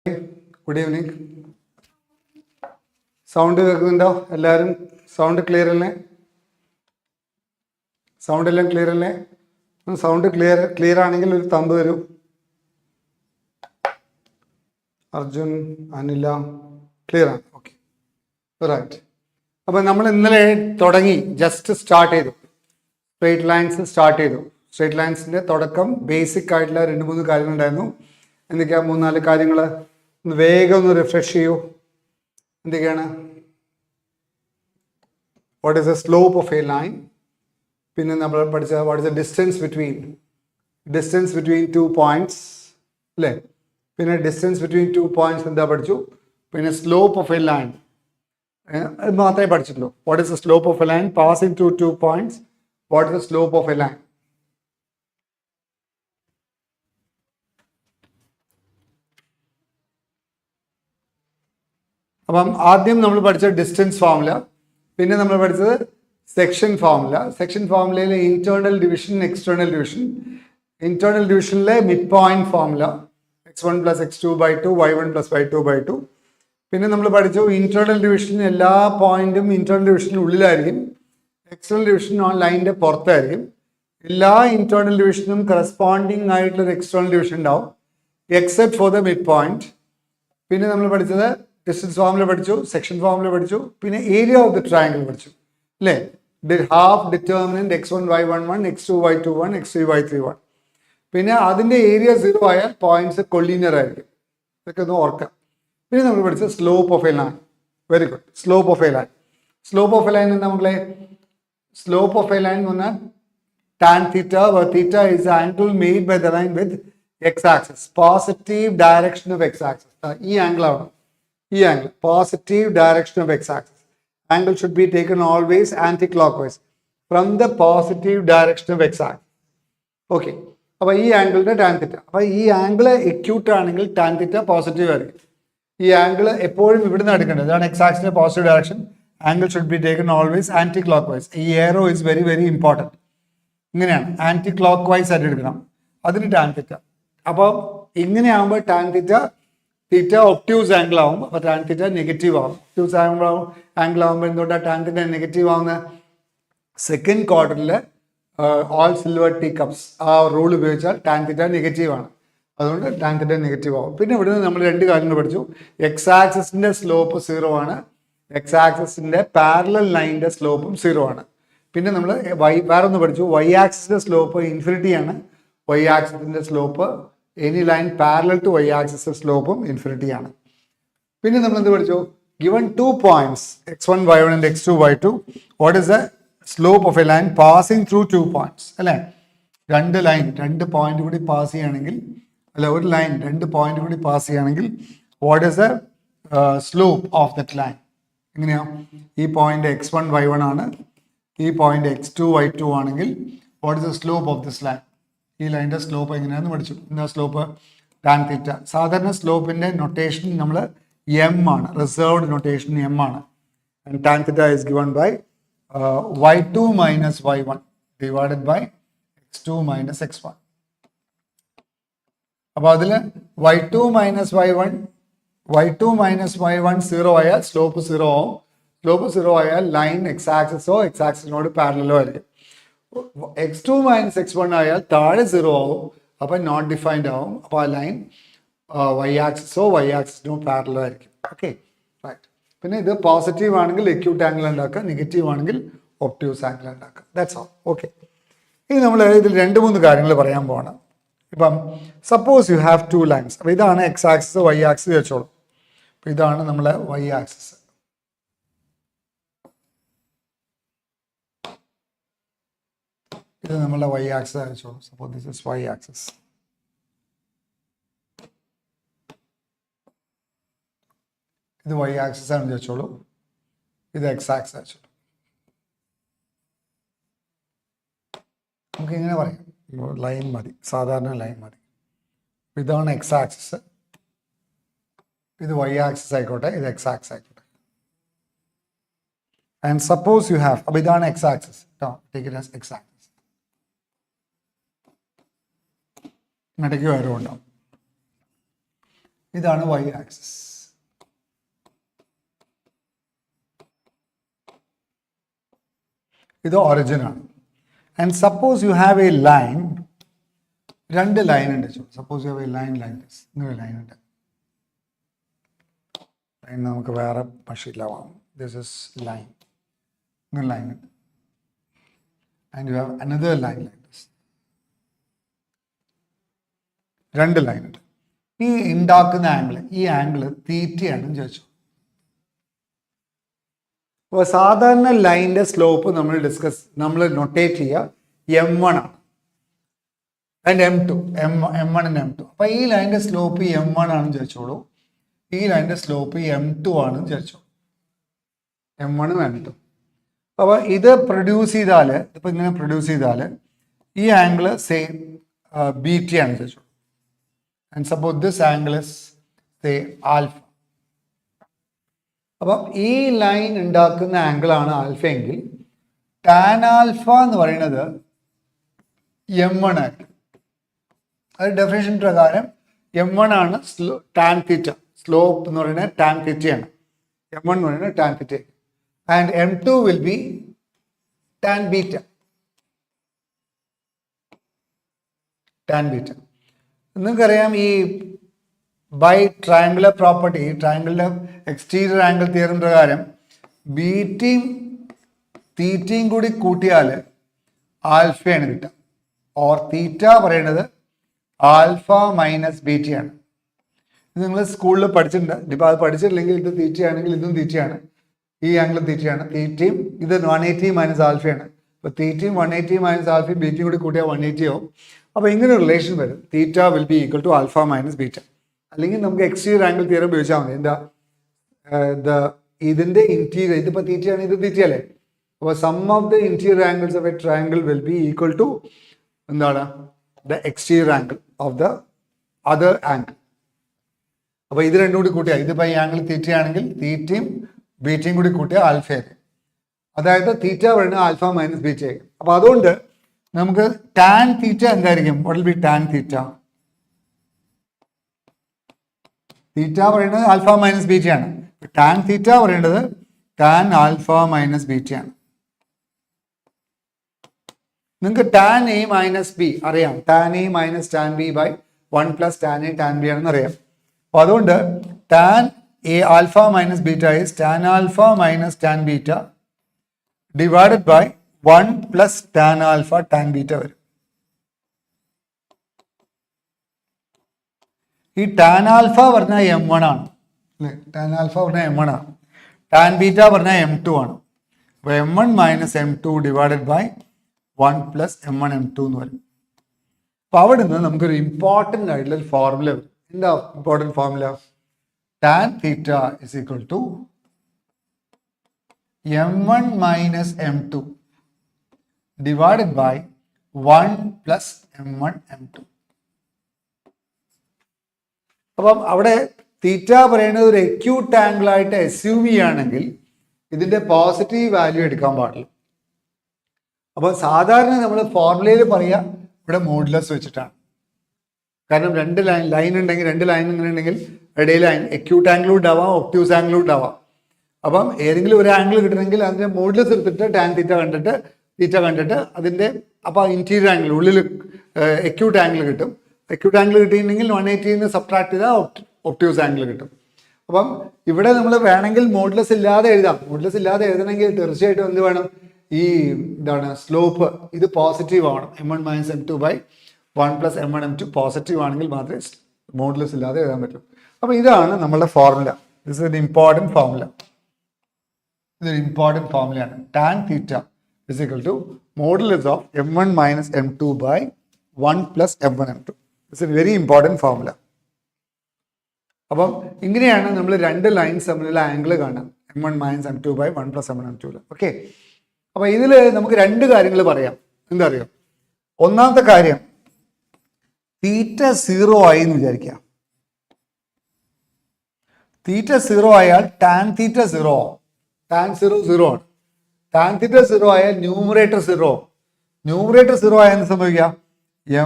Good evening. Sound കേൾക്കുന്നുണ്ടോ എല്ലാവരും? Sound clear അല്ലേ? സൗണ്ട് എല്ലാം ക്ലിയർ അല്ലേ? സൗണ്ട് ക്ലിയർ ആണെങ്കിൽ ഒരു തമ്പ് തരൂ. അർജുൻ, അനില, ക്ലിയർ ആണ്. Okay, right. അപ്പം നമ്മൾ ഇന്നലെ തുടങ്ങി, ജസ്റ്റ് സ്റ്റാർട്ട് ചെയ്തു. സ്ട്രേറ്റ് ലൈൻസ് സ്റ്റാർട്ട് ചെയ്തു. സ്ട്രേറ്റ് ലൈൻസിൻ്റെ തുടക്കം ബേസിക് ആയിട്ടുള്ള 2-3 കാര്യങ്ങളുണ്ടായിരുന്നു. എന്തൊക്കെയാ 3-4 കാര്യങ്ങൾ? ഒന്ന് വേഗം ഒന്ന് റിഫ്രഷ് ചെയ്യൂ. എന്തൊക്കെയാണ്? What is the slope of a line? പിന്നെ നമ്മൾ പഠിച്ച what is the distance between 2 points അല്ലേ? പിന്നെ ഡിസ്റ്റൻസ് ബിറ്റ്വീൻ 2 പോയിന്റ്സ് എന്താ പഠിച്ചു? പിന്നെ സ്ലോപ്പ് ഓഫ് എ ലൈൻ അത് മാത്രമേ പഠിച്ചിട്ടുള്ളൂ. What is the slope of a line passing through 2 points? What is the slope of a line? അപ്പം ആദ്യം നമ്മൾ പഠിച്ച ഡിസ്റ്റൻസ് ഫോർമുല, പിന്നെ നമ്മൾ പഠിച്ചത് സെക്ഷൻ ഫോർമുല. സെക്ഷൻ ഫോർമുലയിലെ internal division, external division. Internal ഡിവിഷനിലെ mid point formula x1 + x2/2 y1 + y2/2. പിന്നെ നമ്മൾ പഠിച്ചു ഇന്റേണൽ ഡിവിഷൻ എല്ലാ പോയിന്റും ഇന്റേണൽ ഡിവിഷന് ഉള്ളിലായിരിക്കും, എക്സ്റ്റേണൽ ഡിവിഷൻ ആ ലൈനിന്റെ പുറത്തായിരിക്കും. എല്ലാ ഇന്റേണൽ ഡിവിഷനും കറസ്പോണ്ടിങ് ആയിട്ടുള്ള എക്സ്റ്റേണൽ ഡിവിഷൻ ഉണ്ടാവും, except for the mid point. പിന്നെ നമ്മൾ പഠിച്ചത് ഡിസ്റ്റൻസ് ഫോർമുല പഠിച്ചു, സെക്ഷൻ ഫോർമുല പഠിച്ചു, പിന്നെ ഏരിയ ഓഫ് ദ ട്രയാങ്കിൾ പഠിച്ചു അല്ലേ? Half determinant x1 y11, x2 y21, x3 y31. പിന്നെ അതിന്റെ ഏരിയ 0 ആയാൽ പോയിന്റ്സ് കൊളീനിയർ ആയിരിക്കും. ഇതൊക്കെ ഒന്ന് ഓർക്കാം. പിന്നെ നമ്മൾ പഠിച്ചത് slope of a line. Very good. Slope of a line. Slope of a line എന്താ മക്കളെ? സ്ലോപ്പ് ഓഫ് എ ലൈൻ എന്ന് പറഞ്ഞാൽ tan theta, where theta is the angle made by the line with x-axis, positive direction of x-axis. ഈ angle ആണ്. ഈ angle positive direction of X axis. Angle should be taken always anti clock vice from the positive direction of X axis. Okay, അപ്പൊ ഈ ആംഗിളിന്റെ tan theta. അപ്പൊ ഈ angle acute ആണെങ്കിൽ tan theta positive ആയിരിക്കും. ഈ ആംഗിൾ എപ്പോഴും ഇവിടുന്ന് എടുക്കേണ്ടത്. ഇതാണ് എക്സ് ആക്സിന്റെ positive direction. Angle should be taken always anti clock vice. ഈ arrow is very very important. ഇങ്ങനെയാണ് ആന്റി ക്ലോക്ക് വൈസ് ആയിട്ട് എടുക്കണം. അതിന് ടാൻ തിറ്റ. അപ്പോൾ ഇങ്ങനെയാകുമ്പോൾ ടാൻ തിറ്റ ഒപ്റ്റ്യൂസ് ആംഗിൾ ആവും, അപ്പോൾ ടാൻ തിറ്റ നെഗറ്റീവ് ആവും. ഒപ്റ്റ്യൂസ് ആംഗിൾ ആകുമ്പോൾ എന്തുകൊണ്ടാണ് ടാൻ തിറ്റ നെഗറ്റീവ് ആവുന്നത്? സെക്കൻഡ് ക്വാർട്ടറിൽ ഓൾ സിൽവർ ടീ കപ്സ് ആ റൂൾ ഉപയോഗിച്ചാൽ ടാൻ തിറ്റ നെഗറ്റീവ് ആണ്. അതുകൊണ്ട് ടാൻ തിറ്റ നെഗറ്റീവ് ആവും. പിന്നെ ഇവിടുന്ന് നമ്മൾ 2 കാര്യങ്ങൾ പഠിച്ചു. എക്സ് ആക്സിസിന്റെ സ്ലോപ്പ് 0 ആണ്, എക്സ് ആക്സിസിന്റെ പാരലൽ ലൈനിന്റെ സ്ലോപ്പും 0 ആണ്. പിന്നെ നമ്മൾ വേറെ ഒന്ന് പഠിച്ചു. വൈ ആക്സിസിന്റെ സ്ലോപ്പ് ഇൻഫിനിറ്റി ആണ്. വൈ ആക്സിസിന്റെ slope any line parallel to Y axis സ്ലോപ്പും ഇൻഫിനിറ്റി ആണ്. പിന്നെ നമ്മൾ എന്ത് പഠിച്ചു? Given 2 points x1 y1 and x2 y2, what is the slope of a line passing through 2 points അല്ലേ? 2 ലൈൻ 2 പോയിന്റ് കൂടി പാസ് ചെയ്യുകയാണെങ്കിൽ, അല്ല ഒരു ലൈൻ 2 പോയിന്റ് കൂടി പാസ് ചെയ്യുകയാണെങ്കിൽ what is the slope of that line? എങ്ങനെയാ? ഈ പോയിന്റ് x1 y1 ആണ്, ഈ പോയിന്റ് x2 y2 ആണെങ്കിൽ what is the slope of this line? ഈ ലൈനിന്റെ സ്ലോപ്പ് എങ്ങനെയാണെന്ന് പഠിച്ചു. എന്താ സ്ലോപ്പ്? Tan theta. സാധാരണ സ്ലോപ്പിന്റെ നൊട്ടേഷൻ നമ്മൾ എം ആണ്, റിസർവ്ഡ് നൊട്ടേഷൻ എം ആണ്. And tan theta is given by y2 minus y1 divided by x2 minus x1. അപ്പോൾ അതിൽ y2 മൈനസ് y1 0 ആയാൽ സ്ലോപ്പ് 0 ആവും. സ്ലോപ്പ് 0 ആയാൽ ലൈൻ എക്സ് ആക്സിസോ എക്സ് ആക്സിസിനോട് പാരലലോ ആയിരിക്കും. x2 മൈനസ് x1 ആയാൽ താഴെ 0 ആവും, അപ്പം നോട്ട് ഡിഫൈൻഡ് ആവും. അപ്പോൾ ആ ലൈൻ വൈ ആക്സിസോ വൈ ആക്സിസിനോ പാരലോ ആയിരിക്കും. Okay, right. പിന്നെ ഇത് പോസിറ്റീവ് ആണെങ്കിൽ എക്യൂട്ട് ആംഗിൾ ഉണ്ടാക്കുക, നെഗറ്റീവ് ആണെങ്കിൽ ഒപ്റ്റ്യൂസ് ആംഗിൾ ഉണ്ടാക്കുക. That's all. ഓക്കെ, ഇനി നമ്മൾ ഇതിൽ 2-3 കാര്യങ്ങൾ പറയാൻ പോകണം. ഇപ്പം സപ്പോസ് യു ഹാവ് 2 ലൈൻസ്. അപ്പോൾ ഇതാണ് എക്സ് ആക്സിസ്, വൈ ആക്സിസ് വെച്ചോളൂ. അപ്പോൾ ഇതാണ് നമ്മളെ വൈ ആക്സിസ്. ഇത് നമ്മളുടെ വൈ ആക്സിസ് അയച്ചോളൂ. Suppose this is Y axis. ഇത് വൈ ആക്സിസ് ആണെന്ന് വെച്ചോളൂ. ഇത് എക്സ് ആക്സിസ് അയച്ചോളൂ. നമുക്ക് ഇങ്ങനെ പറയാം, ലൈൻ മതി, സാധാരണ ലൈൻ മതി. ഇതാണ് എക്സ് ആക്സിസ്, ഇത് വൈ ആക്സിസ് ആയിക്കോട്ടെ, ഇത് എക്സ് ആക്സിസ് ആയിക്കോട്ടെ. ആൻഡ് സപ്പോസ് യു ഹാവ്, അപ്പോൾ ഇതാണ് X axis, take it as X axis. ഇടയ്ക്ക് വരും ഉണ്ടാവും. ഇതാണ് y ആക്സിസ്. ഇത് ഒറിജിൻ ആണ്. And suppose you have a line, രണ്ട് ലൈൻ ഉണ്ട്. Suppose you have a line like this. ഇങ്ങനെ ലൈൻ ഉണ്ട്. ലൈൻ നമുക്ക് വേറെ ഭാഷയിലാവാം. This is line. ഇങ്ങനെ ലൈൻ ഉണ്ട്. And you have another line like this. രണ്ട് ലൈൻ ഉണ്ട്. ഈ ഉണ്ടാക്കുന്ന ആംഗിൾ, ഈ ആംഗിൾ തീറ്റയാണെന്ന് ചോദിച്ചു. അപ്പോൾ സാധാരണ ലൈനിൻ്റെ സ്ലോപ്പ് നമ്മൾ നൊട്ടേറ്റ് ചെയ്യുക M1 ആണ്. And M2, M1 and M2. അപ്പോൾ ഈ ലൈനിൻ്റെ സ്ലോപ്പ് M1 ആണെന്ന് ചോദിച്ചോളൂ. ഈ ലൈനിൻ്റെ സ്ലോപ്പ് M2 ആണെന്ന് ചോദിച്ചോളൂ. M1 ഉം M2. അപ്പോൾ ഇത് പ്രൊഡ്യൂസ് ചെയ്താൽ, ഇപ്പോൾ ഇങ്ങനെ പ്രൊഡ്യൂസ് ചെയ്താൽ ഈ ആംഗിൾ സെയിം BT ആണെന്ന് ചോദിച്ചോളൂ. And suppose this angle is say alpha. അപ്പം ഈ ലൈൻ ഉണ്ടാക്കുന്ന ആംഗിൾ ആണ് ആൽഫ എങ്കിൽ ടാൻ ആൽഫ എന്ന് പറയുന്നത് M1 ആയിരിക്കും. അത് ഡെഫിനിഷൻ പ്രകാരം M1 ആണ് ടാൻ തീറ്റ. സ്ലോപ്പ് എന്ന് പറയുന്നത് ടാൻ തീറ്റയാണ്. M1 എന്ന് പറയുന്നത് tan theta. And M2 will be tan beta. Tan beta. നിങ്ങൾക്കറിയാം ഈ ബൈ ട്രയാങ്കുലർ പ്രോപ്പർട്ടി, ട്രയാങ്കിളിൻ്റെ എക്സ്റ്റീരിയർ ആംഗിൾ തിയറം പ്രകാരം ബീറ്റയും തീറ്റയും കൂടി കൂട്ടിയാൽ ആൽഫയാണ് കിട്ടുക. ഓർ തീറ്റ പറയുന്നത് ആൽഫ മൈനസ് ബീറ്റയാണ്. ഇത് നിങ്ങൾ സ്കൂളിൽ പഠിച്ചിട്ടുണ്ട്. ഇപ്പോൾ അത് പഠിച്ചിട്ടില്ലെങ്കിൽ ഇത് തീറ്റയാണെങ്കിൽ ഇതും തീറ്റയാണ്, ഈ ആംഗിളും തീറ്റയാണ്. തീറ്റയും ഇത് 180 മൈനസ് ആൽഫയാണ്. ഇപ്പോൾ തീറ്റയും 180 മൈനസ് ആൽഫയും ബീറ്റയും കൂടി കൂട്ടിയാൽ 180 ആവും. അപ്പോൾ ഇങ്ങനെ ഒരു റിലേഷൻ വരും. Theta will be equal to alpha minus beta. അല്ലെങ്കിൽ നമുക്ക് എക്സ്റ്റീരിയർ ആംഗിൾ തിയറം ഉപയോഗിച്ചാൽ മതി. എന്താ ഇതിൻ്റെ ഇൻറ്റീരിയർ, ഇതിപ്പോൾ തീറ്റയാണ്, ഇത് തീറ്റയല്ലേ. അപ്പോൾ sum of the interior angles of a triangle will be equal to എന്താണ് the exterior angle of the other angle. അപ്പോൾ ഇത് രണ്ടും കൂടി കൂട്ടിയാൽ, ഇതിപ്പോൾ ഈ ആംഗിൾ തീറ്റയാണെങ്കിൽ തീറ്റയും ബീറ്റയും കൂടി കൂട്ടിയാൽ ആൽഫയായിരിക്കും. അതായത് തീറ്റ പറയുന്നത് ആൽഫ മൈനസ് ബീറ്റ ആയിരിക്കും. അപ്പോൾ അതുകൊണ്ട് നമുക്ക് ടാൻ തീറ്റ എന്തായിരിക്കും? What will be tan theta? Theta പറയുന്നത് ആൽഫ മൈനസ് ബീറ്റയാണ്. ടാൻ തീറ്റ പറയേണ്ടത് ടാൻ ആൽഫ മൈനസ് ബീറ്റയാണ്. നിങ്ങൾക്ക് ടാൻ എ മൈനസ് ബി അറിയാം. Tan A minus tan B by 1 plus tan A tan B ആണെന്ന് അറിയാം. അപ്പോൾ അതുകൊണ്ട് tan A alpha minus beta is tan alpha minus tan beta divided by 1 plus tan alpha tan beta വരും. ഈ tan alpha പറഞ്ഞാൽ M1 ആണ് അല്ലേ? Tan alpha പറഞ്ഞാൽ M1 ആണ്. ടാൻ ബീറ്റ പറഞ്ഞാൽ M2 ആണ്. അപ്പോൾ M1 minus M2 divided by 1 plus M1 M2 എന്ന് വരും. അപ്പോൾ അവിടെ നിന്ന് നമുക്കൊരു ഇമ്പോർട്ടൻ്റ് ആയിട്ടുള്ള ഒരു ഫോർമുല വരും. എന്താ important formula? Tan theta is equal to M1 minus M2 divided by 1 plus M1 M2. അപ്പം അവിടെ തീറ്റ പറയുന്നത് ഒരു എക്യൂട്ട് ആംഗിൾ ആയിട്ട് assume ചെയ്യുകയാണെങ്കിൽ ഇതിൻ്റെ പോസിറ്റീവ് വാല്യൂ എടുക്കാൻ പാടില്ല. അപ്പോൾ സാധാരണ നമ്മൾ ഫോർമുലയിൽ പറയുക ഇവിടെ മോഡുലസ് വെച്ചിട്ടാണ്. കാരണം രണ്ട് ലൈൻ ഉണ്ടെങ്കിൽ, രണ്ട് ലൈൻ ഇങ്ങനെ ഉണ്ടെങ്കിൽ ഇടയിൽ എക്യൂട്ട് ആംഗിളും ഉണ്ടാവാം, ഒബ്റ്റ്യൂസ് ആംഗിളും ഉണ്ടാവാം. അപ്പം ഏതെങ്കിലും ഒരു ആംഗിൾ കിട്ടണമെങ്കിൽ അതിൻ്റെ മോഡുലസ് എടുത്തിട്ട് ടാൻ തീറ്റ കണ്ടിട്ട് അതിൻ്റെ അപ്പോൾ ഇൻറ്റീരിയർ ആംഗിൾ ഉള്ളിൽ എക്യൂട്ട് ആംഗിൾ കിട്ടും. എക്യൂട്ട് ആംഗിൾ കിട്ടിയിട്ടുണ്ടെങ്കിൽ 180 സബ്ട്രാക്ട് ചെയ്താൽ ഒബ്റ്റ്യൂസ് ആംഗിൾ കിട്ടും. അപ്പം ഇവിടെ നമ്മൾ വേണമെങ്കിൽ മോഡുലസ് ഇല്ലാതെ എഴുതാം. മോഡുലസ് ഇല്ലാതെ എഴുതണമെങ്കിൽ തീർച്ചയായിട്ടും എന്ത് വേണം? ഈ എന്താണ് സ്ലോപ്പ് ഇത് പോസിറ്റീവ് ആവണം. M1 minus M2 by 1 plus M1 M2 positive ആണെങ്കിൽ മാത്രമേ മോഡുലസ് ഇല്ലാതെ എഴുതാൻ പറ്റൂ. അപ്പോൾ ഇതാണ് നമ്മളുടെ formula. This is an important formula. ഇതൊരു ഇമ്പോർട്ടൻറ്റ് ഫോർമുലയാണ്. Tan theta is equal to modulus of M1 minus M2 by 1 plus M1 M2. It's a very important formula. അപ്പം ഇങ്ങനെയാണ് നമ്മൾ രണ്ട് ലൈൻസ് തമ്മിലുള്ള ആംഗിൾ കാണാം. M1 minus M2 by 1 plus M1 M2. Okay, അപ്പോൾ ഇതിൽ നമുക്ക് രണ്ട് കാര്യങ്ങൾ പറയാം. എന്താ അറിയാം? ഒന്നാമത്തെ കാര്യം, തീറ്റ 0 ആയി എന്ന് വിചാരിക്കാം. തീറ്റ 0 ആയാൽ ടാൻ തീറ്റ 0 ആവും. ടാൻ 0 ആണ്. ടാൻ തീറ്റ 0 ആയാൽ ന്യൂമറേറ്റർ 0. ന്യൂമറേറ്റർ 0 ആയാൽ എന്ത് സംഭവിക്കുക?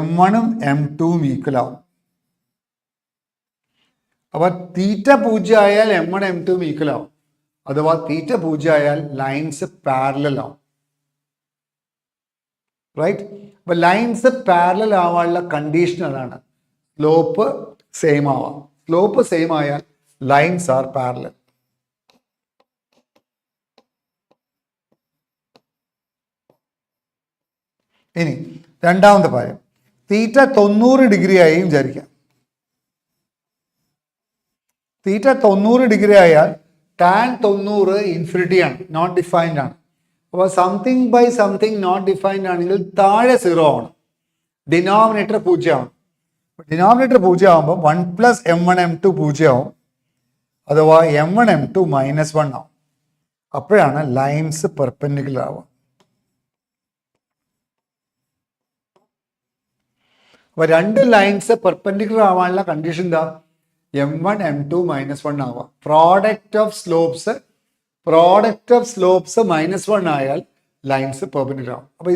M1 ഉം M2 ഉം ഈക്വൽ ആവും. അപ്പോൾ തീറ്റ 0 ആയാൽ M1 M2 ഈക്വൽ ആവും. അഥവാ തീറ്റ 0 ആയാൽ ലൈൻസ് പാരലൽ ആവും. റൈറ്റ്? അപ്പൊ ലൈൻസ് പാരലൽ ആവാനുള്ള കണ്ടീഷൻ അതാണ്. സ്ലോപ്പ് സെയിം ആവാം. സ്ലോപ്പ് സെയിം ആയാൽ ലൈൻസ് ആർ പാരലൽ. ഇനി രണ്ടാമത്തെ കാര്യം, തീറ്റ 90 ഡിഗ്രി ആയി വിചാരിക്കാം. തീറ്റ 90 ഡിഗ്രി ആയാൽ ടാൻ 90 ഇൻഫിനിറ്റി ആണ്, നോട്ട് ഡിഫൈൻഡ് ആണ്. അപ്പോൾ something by something not defined ആണെങ്കിൽ താഴെ 0 ആണ്, ഡിനോമിനേറ്റർ 0 ആണ്. ഡിനോമിനേറ്റർ 0 ആകുമ്പോൾ 1 + M1 M2 0 ആവും, അഥവാ M1 M2 -1 ആവും. അപ്പോഴാണ് ലൈൻസ് പെർപെൻഡിക്കുലർ ആവുക. അപ്പൊ രണ്ട് ലൈൻസ് പെർപെൻഡിക്കുലർ ആവാനുള്ള കണ്ടീഷൻ എന്താ? M1 M2 -1 ആവാം. പ്രോഡക്റ്റ് ഓഫ് സ്ലോപ്സ് -1 ആയാൽ ലൈൻസ് പെർപെൻഡിക്കുലർ ആവും. അപ്പൊ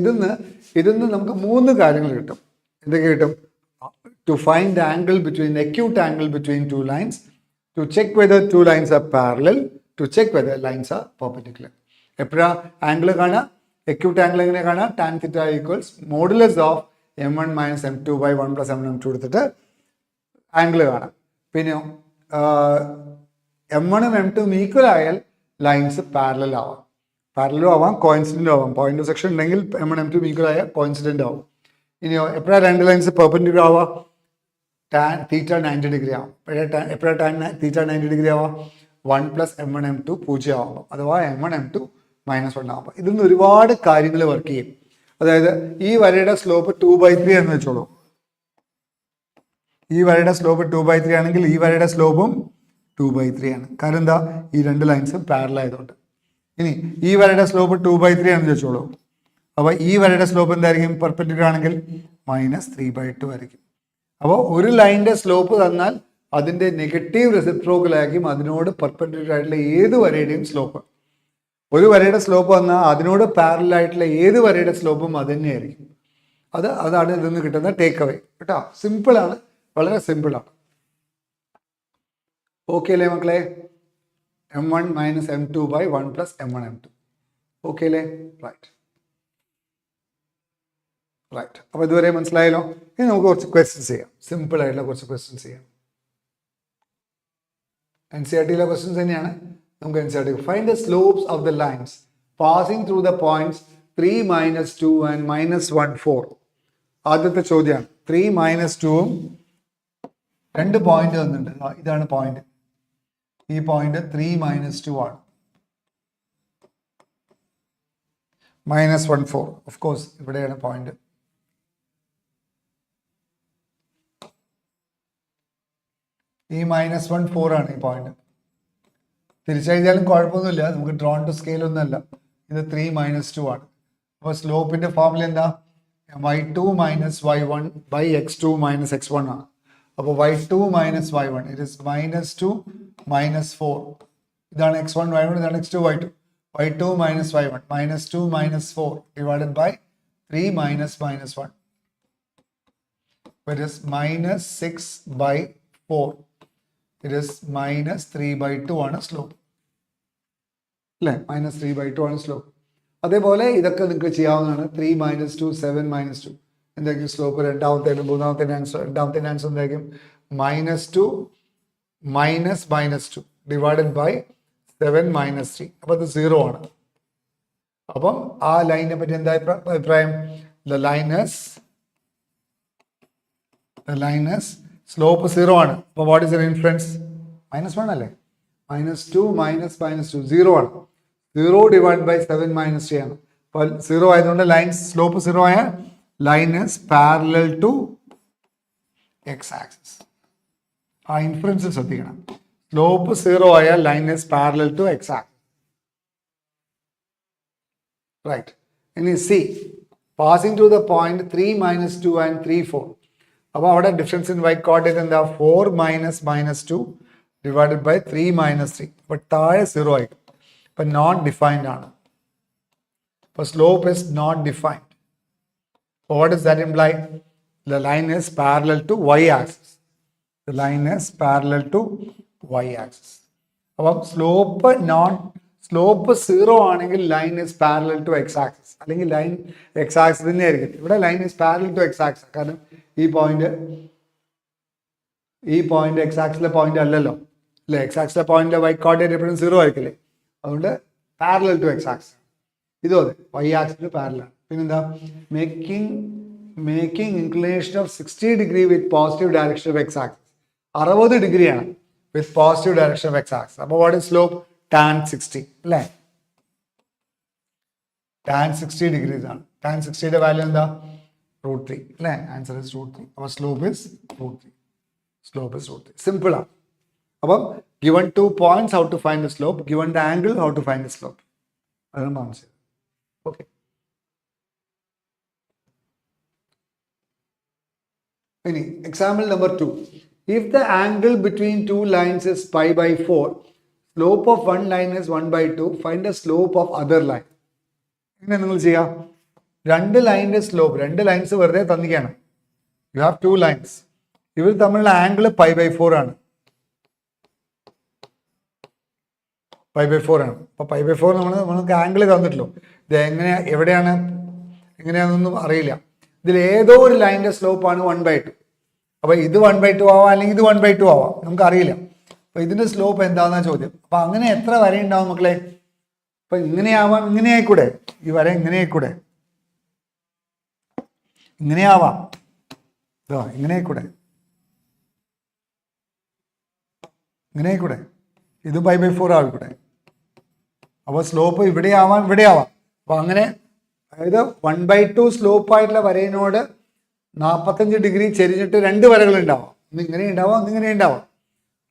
ഇതിന്ന് നമുക്ക് 3 കാര്യങ്ങൾ കിട്ടും. എന്തൊക്കെ കിട്ടും? To find angle between acute angle between two lines, to check whether two lines are parallel, to check whether lines are perpendicular. എപ്പോഴാ ആംഗിൾ കാണാം? acute angle എങ്ങനെ കാണാം? tan theta equals modulus of M1 - M2 by 1 + M1 M2 എടുത്തിട്ട് angle കാണാം. പിന്നെ M1 M2 equal ആയാൽ lines parallel ആവാം. പാരലലും ആവാം, കോയിൻസിഡന്റ് ആവാം. പോയിന്റ് ഓഫ് സെക്ഷൻ ഉണ്ടെങ്കിൽ M1 M2 ഈക്വൽ ആയാൽ കോയിൻസിഡന്റ് ആവും. ഇനിയോ എപ്പോഴാണ് രണ്ട് ലൈൻസ് പെർപെൻഡിക്കുലർ ആവാം? ടാൻ തീറ്റ 90 ഡിഗ്രി ആവും. എപ്പോഴാണ് ടാൻ തീറ്റ 90 ഡിഗ്രി ആവാം? 1 + M1 M2 0 ആവുമ്പോൾ, അഥവാ M1 M2 -1 ആവുമ്പോൾ. ഇതിന്ന് ഒരുപാട് കാര്യങ്ങൾ വർക്ക് ചെയ്യും. അതായത് ഈ വരയുടെ സ്ലോപ്പ് 2/3 എന്ന് വെച്ചോളൂ. ഈ വരയുടെ സ്ലോപ്പ് 2/3 ആണെങ്കിൽ ഈ വരയുടെ സ്ലോപ്പും 2/3 ആണ്. കാരണം എന്താ? ഈ രണ്ട് ലൈൻസും പാരലൽ ആയതുകൊണ്ട്. ഇനി ഈ വരയുടെ സ്ലോപ്പ് 2/3 ആണെന്ന് വെച്ചോളൂ. അപ്പോൾ ഈ വരയുടെ സ്ലോപ്പ് എന്തായിരിക്കും? പെർപെൻഡിക്കുലർ ആണെങ്കിൽ -3/2 ആയിരിക്കും. അപ്പോൾ ഒരു ലൈനിന്റെ സ്ലോപ്പ് തന്നാൽ അതിന്റെ നെഗറ്റീവ് റെസിപ്രോക്കൽ ആയിരിക്കും അതിനോട് പെർപെൻഡിക്കുലർ ആയിട്ടുള്ള ഏത് വരയുടെയും സ്ലോപ്പ്. ഒരു വരയുടെ സ്ലോപ്പ് വന്നാൽ അതിനോട് പാരലൽ ആയിട്ടുള്ള ഏത് വരയുടെ സ്ലോപ്പും അത് തന്നെയായിരിക്കും. അതാണ് ഇതിൽ നിന്ന് കിട്ടുന്ന ടേക്ക് അവേ. കേട്ടോ, സിമ്പിളാണ്, വളരെ സിമ്പിളാണ്. ഓക്കെ അല്ലേ മക്കളെ? M1 - M2 by 1 + M1 M2. Okay അല്ലേ? റൈറ്റ്. അപ്പോൾ ഇതുവരെ മനസ്സിലായല്ലോ. ഇനി നമുക്ക് കുറച്ച് ക്വസ്റ്റ്യൻസ് ചെയ്യാം. സിമ്പിൾ ആയിട്ടുള്ള കുറച്ച് ക്വസ്റ്റ്യൻസ് ചെയ്യാം. NCERTയിലെ ക്വസ്റ്റ്യൻസ് തന്നെയാണ്. നമുക്ക് NCERT find the slopes of the lines passing through the points 3 - 2 and -1 4. ആദ്യത്തെ ചോദ്യമാണ്. 3 - 2ഉം രണ്ട് പോയിന്റ് തന്നിട്ടുണ്ട്. ഇതാണ് പോയിന്റ്. ഈ പോയിന്റ് 3 - 2 ആണ്. -1 4 ഓഫ് കോഴ്സ് ഇവിടെയാണ് പോയിന്റ്. ഈ -1 4 ആണ് ഈ പോയിന്റ്. തിരിച്ചെഴുതിയാലും കുഴപ്പമൊന്നുമില്ല, നമുക്ക് ഡ്രോൺ ടു സ്കെയിൽ ഒന്നുമല്ല. ഇത് 3 - 2 ആണ്. അപ്പോൾ സ്ലോപ്പിന്റെ ഫോർമുല എന്താ? y2 - y1 by x2 - x1 ആണ്. അപ്പോൾ y2 - y1 it is -2 - 4. ഇതാണ് x1 y1, ഇതാണ് x2 y2. y2 - y1 -2 - 4 divided by 3 - -1. It is -6/4. It is -3/2 ആണ് സ്ലോപ്പ് അല്ലേ? -3/2 ആണ് സ്ലോപ്പ്. അതേപോലെ ഇതൊക്കെ നിങ്ങൾക്ക് ചെയ്യാവുന്നതാണ്. 3 - 2 7 - 2 എന്തായിരിക്കും സ്ലോപ്പ്? രണ്ടാമത്തേനും മൂന്നാമത്തേനും ആൻസർ. രണ്ടാമത്തേനും ആൻസർ എന്തായിരിക്കും? -2 -2 ഡിവൈഡഡ് ബൈ 7 - 3. അപ്പോൾ അത് 0 ആണ്. അപ്പം ആ ലൈനിനെ പറ്റി എന്താ അഭിപ്രായം? The line is സ്ലോപ്പ് 0 ആണ്. അപ്പോൾ വാട്ട് ഇസ് ദ ഇൻഫറൻസ്? -1 അല്ലേ? -2 -2 0 ആണ്. 0 ഡിവൈഡ് ബൈ 7 - 3 ആണ്. അപ്പോൾ 0 ആയതുകൊണ്ട് ലൈൻ സ്ലോപ്പ് 0 ആയ line is parallel to x axis. ആ ഇൻഫറൻസ് ശ്രദ്ധിക്കണം. സ്ലോപ്പ് 0 ആയ line is parallel to x axis. Right. ഇനി C passing to the point 3 - 2 and 3 4. അപ്പോൾ അവിടെ ഡിഫറൻസ് ഇൻ വൈ കോർഡിനേറ്റ് എന്താ? 4 - -2 ഡിവൈഡഡ് ബൈ 3 - 3. അപ്പോൾ താഴെ 0 ആയിരിക്കും. അപ്പം നോട്ട് ഡിഫൈൻഡ് ആണ്. അപ്പോൾ slope is not defined. What is that imply? The line is parallel to y axis. The line is parallel to y-axis. അപ്പം സ്ലോപ്പ് 0 ആണെങ്കിൽ line is parallel to x axis, അല്ലെങ്കിൽ line x axis തന്നെ ആയിരിക്കും. ഇവിടെ line is parallel to x axis, കാരണം ഈ point x ആക്സിലെ point അല്ലല്ലോ അല്ലേ. എക്സ് ആക്സിലെ പോയിന്റ് വൈ കോർഡിനേറ്റ് എപ്പോഴും 0 ആയിരിക്കില്ലേ. അതുകൊണ്ട് പാരലൽ ടു എക്സ് ആക്സിസ്. ഇതും അതെ, വൈ ആക്സിന് പാരലൽ. പിന്നെന്താ, making inclination of 60 degree with positive direction of X axis. 60 ഡിഗ്രിയാണ് വിത്ത് positive direction of X axis. അപ്പോൾ വാട്ട് ഇസ് സ്ലോപ്പ്? tan 60 അല്ലേ. tan 60 ഡിഗ്രീസ് ആണ്. tan 60യുടെ വാല്യൂ എന്താ? √3 അല്ലേ. Answer is √3. അപ്പോൾ സ്ലോപ്പ് ഇസ് √3. സിമ്പിൾ ആണ്. അപ്പം given 2 points, how to find the slope, given the angle, how to find the slope. അതാണ് answer. Okay. ഇനി example number 2. If the angle between two lines is pi/4, slope of one line is 1/2, find the slope of other line. ഇങ്ങനെ നിങ്ങൾ ചെയ്യാം. രണ്ട് ലൈനിന്റെ slope, രണ്ട് lines വെറുതെ തന്നിക്കാണ്. You have 2 lines. ഇവർ തമ്മിലുള്ള ആംഗിൾ pi/4 ആണ്. pi/4 ആണ്. അപ്പോൾ pi/4 നമുക്ക് ആംഗിൾ തന്നിട്ടല്ലോ. ഇത് എങ്ങനെയാണെന്നൊന്നും അറിയില്ല. ഇതിൽ ഏതോ ഒരു ലൈനിന്റെ സ്ലോപ്പാണ് 1/2. അപ്പോൾ ഇത് 1/2 ആവാം, അല്ലെങ്കിൽ ഇത് 1/2 ആവാം, നമുക്കറിയില്ല. അപ്പോൾ ഇതിന്റെ സ്ലോപ്പ് എന്താണെന്നാ ചോദ്യം. അപ്പോൾ അങ്ങനെ എത്ര വര ഉണ്ടാവും മക്കളെ? അപ്പോൾ ഇങ്ങനെയാവാം, ഇങ്ങനെ ആയിക്കൂടെ? ഈ വര ഇങ്ങനെ ആയിക്കൂടെ? ഇങ്ങനെയാവാം, ഇങ്ങനെ ആയിക്കൂടെ? ഇങ്ങനെ ആയിക്കൂടെ? ഇത് pi/4 ആയിക്കൂടെ? അപ്പോൾ സ്ലോപ്പ് ഇവിടെ ആവാം, ഇവിടെ ആവാം. അപ്പോൾ അങ്ങനെ, അതായത് 1/2 സ്ലോപ്പായിട്ടുള്ള വരയിനോട് 45 ഡിഗ്രി ചെരിഞ്ഞിട്ട് രണ്ട് വരകൾ ഉണ്ടാവാം. ഒന്ന് ഇങ്ങനെ ഉണ്ടാവാം, ഒന്ന് ഇങ്ങനെ ഉണ്ടാവാം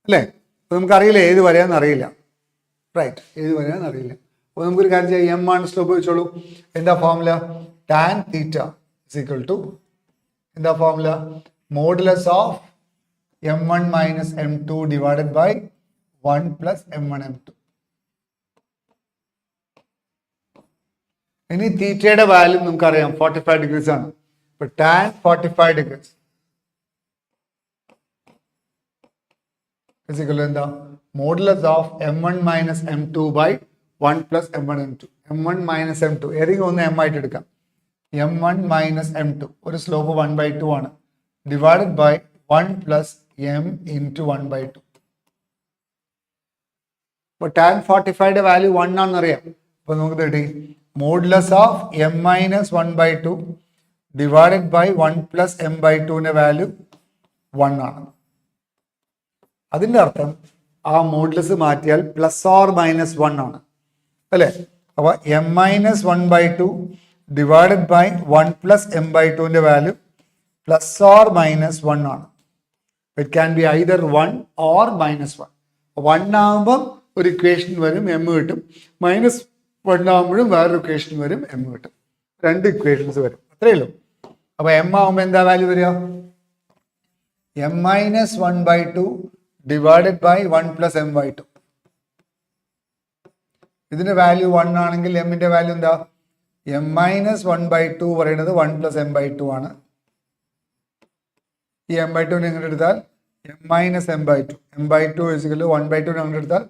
അല്ലേ. അപ്പോൾ നമുക്കറിയില്ല ഏത് വരയാന്ന് അറിയില്ല. റൈറ്റ്, ഏത് വരയാന്ന് അറിയില്ല. അപ്പോൾ നമുക്കൊരു കാര്യം ചെയ്യാം, എം ആണ് സ്ലോപ്പ് വെച്ചോളൂ. എന്താ formula? tan θ is equal to എന്താ ഫോർമുല? Modulus of m1 minus m2 divided by 1 plus m1 m2. ഇനി തീറ്റയുടെ വാല്യൂ നമുക്കറിയാം 45 ഡിഗ്രീസ് ആണ്. ഇപ്പൊ tan 45 ഡിഗ്രീസ് എന്താ? Modulus of m1 minus m2 by 1 plus m1 m2. m1 minus m2 ഏതെങ്കിലും ഒന്ന് m ആയിട്ട് എടുക്കാം. m1 മൈനസ് m2 ഒരു സ്ലോപ്പ് 1/2 ആണ്, divided by 1 plus m into 1/2. ഇപ്പൊ tan 45യുടെ വാല്യൂ 1 ആണെന്നറിയാം. അപ്പൊ നമുക്ക് കിട്ടി modulus of m minus 1/2 divided by 1 plus m/2ന്റെ വാല്യൂ 1 ആണ്. അതിന്റെ അർത്ഥം ആ മോഡുലസ് മാറ്റിയാൽ പ്ലസ് ഓർ മൈനസ് 1 ആണ് അല്ലേ. അപ്പൊ m minus 1/2 divided by 1 plus m/2ന്റെ വാല്യൂ പ്ലസ് ഓർ മൈനസ് 1 ആണ്. It can be either 1 or minus 1. 1 ആകുമ്പോൾ ഒരു ഇക്വേഷൻ വരും, m കിട്ടും. -1 ആകുമ്പോഴും വേറൊരു ഇക്വേഷൻ വരും, m കിട്ടും. രണ്ട് ഇക്വേഷൻസ് വരും, അത്രയേ ഉള്ളൂ. അപ്പൊ m ആകുമ്പോൾ എന്താ വാല്യൂ വരിക? m minus 1/2 divided by 1 plus m/2. ഇതിന്റെ വാല്യൂ 1 ആണെങ്കിൽ എമ്മിന്റെ വാല്യൂ എന്താ? m മൈനസ് 1/2 പറയുന്നത് 1 പ്ലസ് m/2 ആണ്. ഈ m/2 എങ്ങനെ എടുത്താൽ m മൈനസ് m/2, m/2 1/2 അങ്ങനെ എടുത്താൽ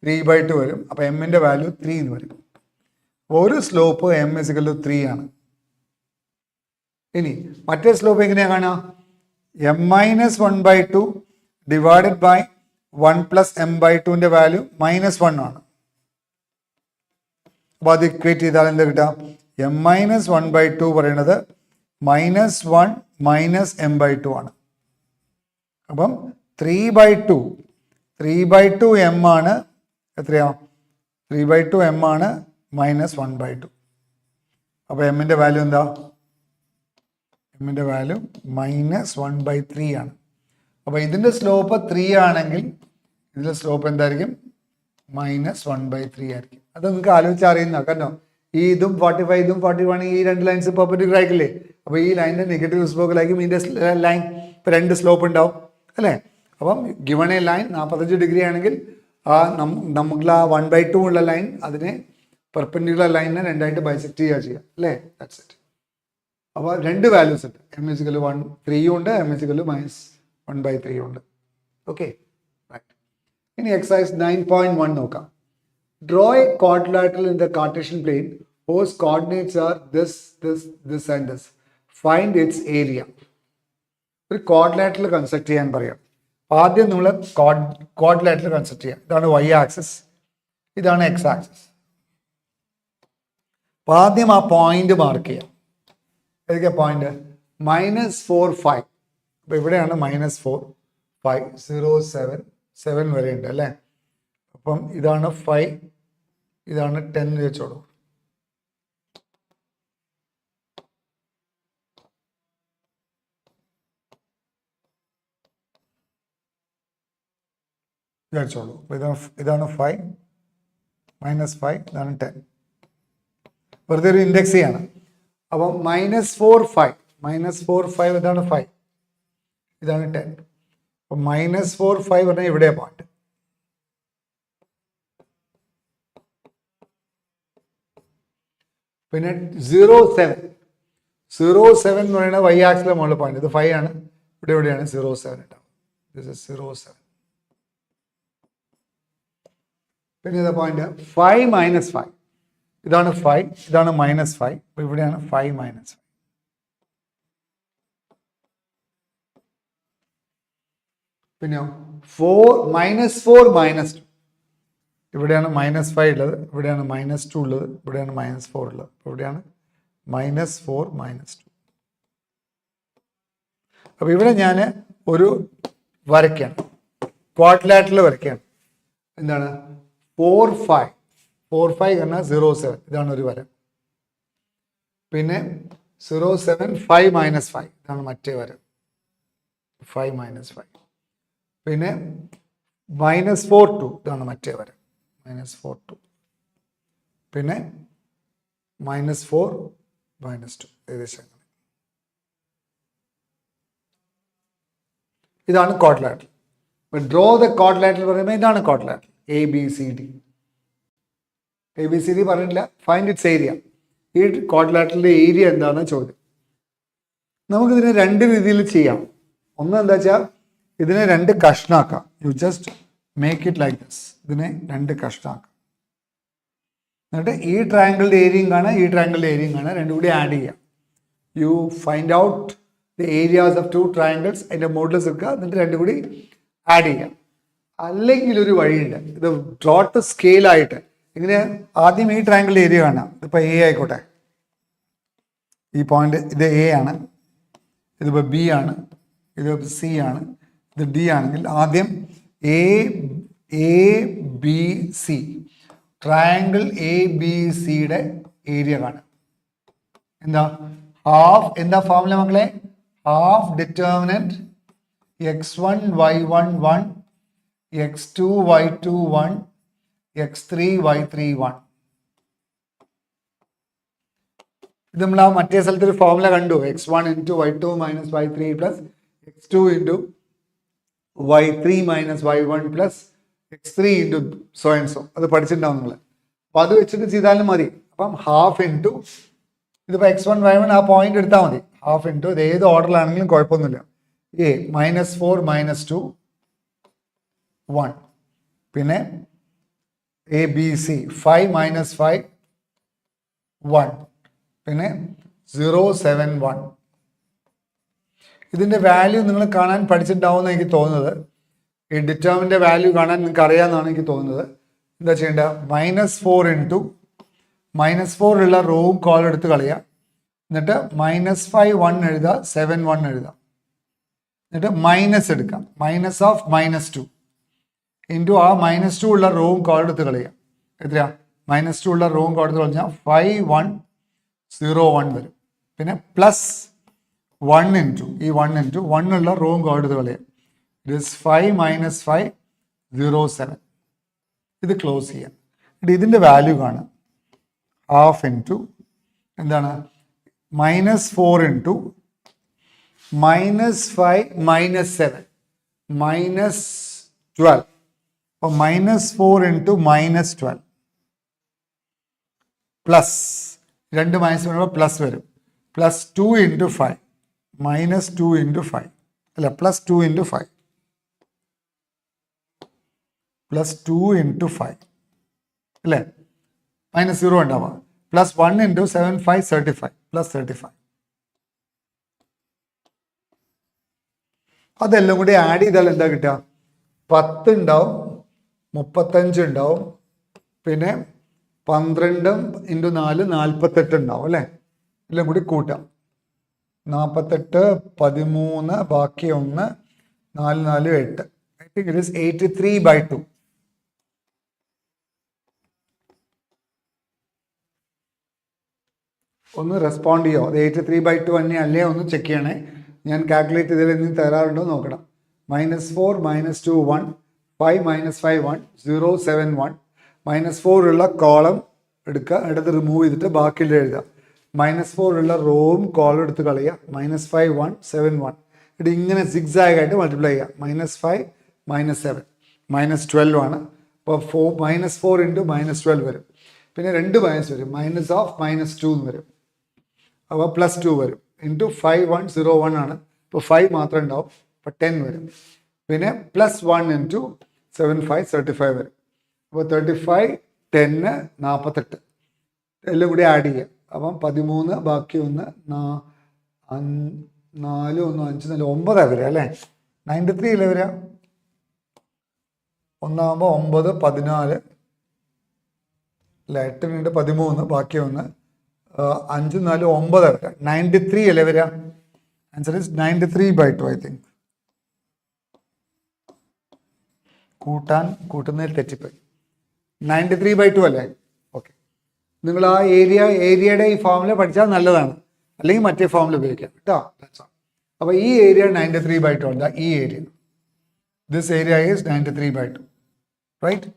3/2 വരും. അപ്പൊ എമ്മിന്റെ വാല്യൂ 3 എന്ന് വരും. ഒരു സ്ലോപ്പ് m = 3 ആണ്. ഇനി മറ്റേ സ്ലോപ്പ് എങ്ങനെയാ കാണുക? m minus 1/2 divided by 1 plus m/2ന്റെ വാല്യൂ -1 ആണ്. അപ്പൊ അത് ഇക്വേറ്റ് ചെയ്താൽ എന്താ കിട്ടാം? m മൈനസ് 1/2 പറയുന്നത് -1 മൈനസ് m/2 ആണ്. അപ്പം 3/2 m ആണ്. എത്രയാ? 3/2 m ആണ് -1/2. അപ്പൊ എമ്മിന്റെ വാല്യൂ എന്താ? എമ്മിന്റെ വാല്യൂ -1/3 ആണ്. അപ്പൊ ഇതിന്റെ സ്ലോപ്പ് 3 ആണെങ്കിൽ ഇതിന്റെ സ്ലോപ്പ് എന്തായിരിക്കും? -1/3 ആയിരിക്കും. അത് നിങ്ങൾക്ക് ആലോചിച്ചറിയുന്ന കാരണം ഈ ഇതും 45 ഇതും 41 ഈ രണ്ട് ലൈൻസ് പെർപെൻഡിക്കുലർ ആയിക്കില്ലേ. അപ്പൊ ഈ ലൈനിന്റെ നെഗറ്റീവ് സ്ലോപ്പിലായിരിക്കും ഇതിന്റെ ലൈൻ. ഇപ്പൊ രണ്ട് സ്ലോപ്പ് ഉണ്ടാവും അല്ലേ. അപ്പം ഗിവൺ എ ലൈൻ 45 ഡിഗ്രി ആണെങ്കിൽ നമുക്ക് ആ 1/2 ഉള്ള ലൈൻ അതിനെ പെർപെൻഡിക്കുലർ ലൈനിനെ രണ്ടായിട്ട് ബൈസെക്ട് ചെയ്യുക അല്ലേ. That's it. അപ്പോൾ രണ്ട് വാല്യൂസ് ഉണ്ട്. m = 3 ഉണ്ട്, m = -1/3 ഉണ്ട്. Okay, right. ഇനി exercise 9.1 നോക്കാം. Draw a quadrilateral in the Cartesian plane whose coordinates are this, this and this. Find its area. ഒരു ക്വാഡ്രിലാറ്ററൽ കൺസ്ട്രക്ട് ചെയ്യാൻ പറയാം. ആദ്യം നമ്മൾ ക്വാഡ്രിലാറ്ററൽ കൺസ്ട്രക്ട് ചെയ്യാം. ഇതാണ് y ആക്സിസ്, ഇതാണ് x ആക്സിസ്. അപ്പോൾ ആദ്യം ആ പോയിന്റ് മാർക്ക് ചെയ്യാം. ഏതൊക്കെ പോയിന്റ്? -4, 5. അപ്പോൾ ഇവിടെയാണ് -4, 5, 0, 7, 7 വരെ ഉണ്ട് അല്ലേ. അപ്പം ഇതാണ് 5, ഇതാണ് 10 വെച്ചോളൂ. വിചാരിച്ചോളൂ. ഇതാണ് 5, -5, ഇതാണ് 10. വെറുതെ ഒരു ഇൻഡെക്സ് ചെയ്യാണ്. അപ്പം -4, 5, -4, 5 ഇതാണ് 5, ഇതാണ് 10. അപ്പം -4, 5 പറഞ്ഞാൽ ഇവിടെ പോയിന്റ്. പിന്നെ 0, 7 എന്ന് പറയുന്നത് y ആക്സിലെ മുകളിൽ പോയിന്റ്. ഇത് 5 ആണ്, ഇവിടെയാണ് 0, 7 ഉണ്ടാവും. This is 0, 7. പിന്നെ ഇതാ പോയിന്റ് 5, -5, ഇതാണ് 5, ഇതാണ് -5, അപ്പോൾ ഇവിടെയാണ് 5, -5. പിന്നെ -4, -2, ഇവിടെയാണ് -5 ഉള്ളത്, ഇവിടെയാണ് -2 ഉള്ളത്, ഇവിടെയാണ് -4 ഉള്ളത്, ഇവിടെയാണ് -4, -2. അപ്പോൾ ഇവിടെ ഞാൻ ഒരു വരയ്ക്കാണ്, ക്വാഡ്രിലാറ്ററൽ വരയ്ക്കാണ്. എന്താണ്? 4, 5 കാരണം 0, 7, ഇതാണ് ഒരു വര. പിന്നെ 0, 7, 5, -5, ഇതാണ് മറ്റേ വര, 5, -5. പിന്നെ -4, 2, ഇതാണ് മറ്റേ വര, -4, 2. പിന്നെ -4, -2, ഏകദേശം. ഇതാണ് ക്വാഡ്രിലാറ്ററൽ. ഡ്രോ ദ ക്വാഡ്രിലാറ്ററൽ പറയുമ്പോൾ ഇതാണ് ക്വാഡ്രിലാറ്ററൽ. ABCD പറഞ്ഞിട്ടില്ല. Find it's area. ഈ ക്വാഡ്രിലാറ്ററലിന്റെ ഏരിയ എന്താണെന്ന് ചോദ്യം. നമുക്കിതിനെ രണ്ട് രീതിയിൽ ചെയ്യാം. ഒന്ന് എന്താ വെച്ചാൽ ഇതിനെ രണ്ട് കഷ്ണാക്കാം. You just make it like this. ഇതിനെ രണ്ട് കഷ്ണാക്കാം. എന്നിട്ട് ഈ ട്രയാങ്കിളിന്റെ ഏരിയയും കാണാം, ഈ ട്രയാങ്കിളിന്റെ ഏരിയയും കാണാം, രണ്ടും കൂടി ആഡ് ചെയ്യാം. You find out the areas of 2 triangles, അതിന്റെ മോഡൽസ് എടുക്കുക, എന്നിട്ട് രണ്ടും കൂടി ആഡ് ചെയ്യാം. അല്ലെങ്കിൽ ഒരു വഴിയുണ്ട്, ഇത് ഡ്രോട്ട് സ്കെയിലായിട്ട്. ഇങ്ങനെ ആദ്യം ഈ ട്രയാങ്കിളിന്റെ ഏരിയ കാണാം. ഇതിപ്പോൾ A ആയിക്കോട്ടെ, ഈ പോയിന്റ് ഇത് A ആണ്, ഇതിപ്പോൾ B ആണ്, ഇത് C ആണ്, ഇത് D ആണെങ്കിൽ ആദ്യം ABC ട്രയാങ്കിൾ ABCയുടെ ഏരിയ കാണാം. എന്താ? ഹാഫ്. എന്താ ഫോർമുല മക്കളെ? Half determinant x1 y1 1, x2 y2 1, x3 y3 1. ഇത് നമ്മൾ ആ മറ്റേ സ്ഥലത്ത് ഒരു ഫോർമുല കണ്ടു. x1 into y2 minus y3 plus x2 into y3 minus y1 plus x3 into so and so. അത് പഠിച്ചിട്ടുണ്ടാവും നിങ്ങൾ. അപ്പോൾ അത് വെച്ചിട്ട് ചെയ്താലും മതി. അപ്പം ഹാഫ് ഇൻറ്റു ഇതിപ്പോൾ x1 y1 ആ പോയിന്റ് എടുത്താൽ മതി. ഹാഫ് ഇൻറ്റു ഇത് ഏത് ഓർഡറിലാണെങ്കിലും കുഴപ്പമൊന്നുമില്ല. -4 -2 1. പിന്നെ ABC 5 -5 1. പിന്നെ 0 7 1. ഇതിൻ്റെ വാല്യൂ നിങ്ങൾ കാണാൻ പഠിച്ചിട്ടുണ്ടാവുമെന്ന് എനിക്ക് തോന്നുന്നത്. ഈ ഡിറ്റർമിൻ്റെ വാല്യൂ കാണാൻ നിങ്ങൾക്ക് അറിയാമെന്നാണ് എനിക്ക് തോന്നുന്നത്. എന്താ ചെയ്യേണ്ടത്? -4 ഇൻറ്റു -4 ഉള്ള റോവും കോളം എടുത്ത് കളയുക. എന്നിട്ട് -5 1 എഴുതുക, 7 1 എഴുതുക. എന്നിട്ട് മൈനസ് എടുക്കാം, -2 ഇൻറ്റു ആ -2 ഉള്ള റോവും കോളം എടുത്ത് കളയുക. എത്രയാ? -2 ഉള്ള റോവും കോളം എടുത്ത് കളഞ്ഞാൽ 5 1 0 1 വരും. പിന്നെ +1 ഇൻറ്റു ഈ 1 ഇൻറ്റു 1 ഉള്ള റോവും കോളം എടുത്ത് കളയുക. It is 5 -5 0 7. ഇത് ക്ലോസ് ചെയ്യാം. ഇതിൻ്റെ വാല്യൂ കാണാം. ഹാഫ് ഇൻറ്റു എന്താണ്? -4 ഇൻറ്റു -5 -7 -12. അപ്പോൾ -4 ഇൻറ്റു -12 പ്ലസ് 2 മൈനസ് വരുമ്പോൾ പ്ലസ് വരും. +2 ഇൻറ്റു 5 -2 ഇൻറ്റു 5 അല്ല +2 ഇൻറ്റു 5 പ്ലസ് 2 ഇൻറ്റു 5 അല്ലേ, മൈനസ് 0 ഉണ്ടാവുക, പ്ലസ് 1 ഇൻറ്റു 7 5 35 പ്ലസ് 35. അതെല്ലാം കൂടി ആഡ് ചെയ്താൽ എന്താ കിട്ടുക? 10 ഉണ്ടാവും, 35 ഉണ്ടാവും, പിന്നെ 12 ഇൻറ്റു 4 48 ഉണ്ടാവും അല്ലേ. എല്ലാം കൂടി കൂട്ടാം. 48 13 ബാക്കി 1 4 4 8. I think it is 83/2. ഒന്ന് റെസ്പോണ്ട് ചെയ്യോ? അത് 83/2 തന്നെ അല്ലേ ഒന്ന് ചെക്ക് ചെയ്യണേ. ഞാൻ കാൽക്കുലേറ്റ് ചെയ്തതിൽ എന്തെങ്കിലും തരാറുണ്ടോ നോക്കണം. -4 -2 1 5 -5 1 0 7 1 -4 ഉള്ള കോളം എടുക്കുക, എടുത്ത് റിമൂവ് ചെയ്തിട്ട് ബാക്കിയുള്ള എഴുതുക. -4 ഉള്ള റോവും കോളം എടുത്ത് കളയുക. -5 1 7 1 ഇത് ഇങ്ങനെ സിക്സാഗ് ആയിട്ട് മൾട്ടിപ്ലൈ ചെയ്യുക. -5 -7 -12 ആണ്. അപ്പോൾ -4 ഇൻറ്റു -12 വരും. പിന്നെ 2 മൈനസ് വരും, -2 എന്ന് വരും. അപ്പോൾ +2 വരും ഇൻറ്റു 5 1 0 1 ആണ്. ഇപ്പോൾ 5 മാത്രം ഉണ്ടാവും, അപ്പോൾ 10 വരും. പിന്നെ +1 ഇൻറ്റു 7 5 35 വരും. അപ്പോൾ 35 10 48 എല്ലാം കൂടി ആഡ് ചെയ്യുക. അപ്പം 13 ബാക്കി 1 4 1 5 4 9 വരിക അല്ലേ. 93 അല്ലേ വരിക. ഒന്നാകുമ്പോൾ 9 14 അല്ല, 8 × 13 ബാക്കി 1 5 4 9 വരിക. 93 അല്ലേ വരിക. Answer is 93/2 I think. കൂട്ടുന്നതിൽ തെറ്റിപ്പോയി. 93/2 അല്ലേ. ഓക്കെ, നിങ്ങൾ ആ ഏരിയയുടെ ഈ ഫോമുല പഠിച്ചാൽ നല്ലതാണ്, അല്ലെങ്കിൽ മറ്റേ ഫോമുല ഉപയോഗിക്കാം കേട്ടോ. അപ്പോൾ ഈ ഏരിയ 93/2 അല്ല, ഈ area this area is 93/2 right.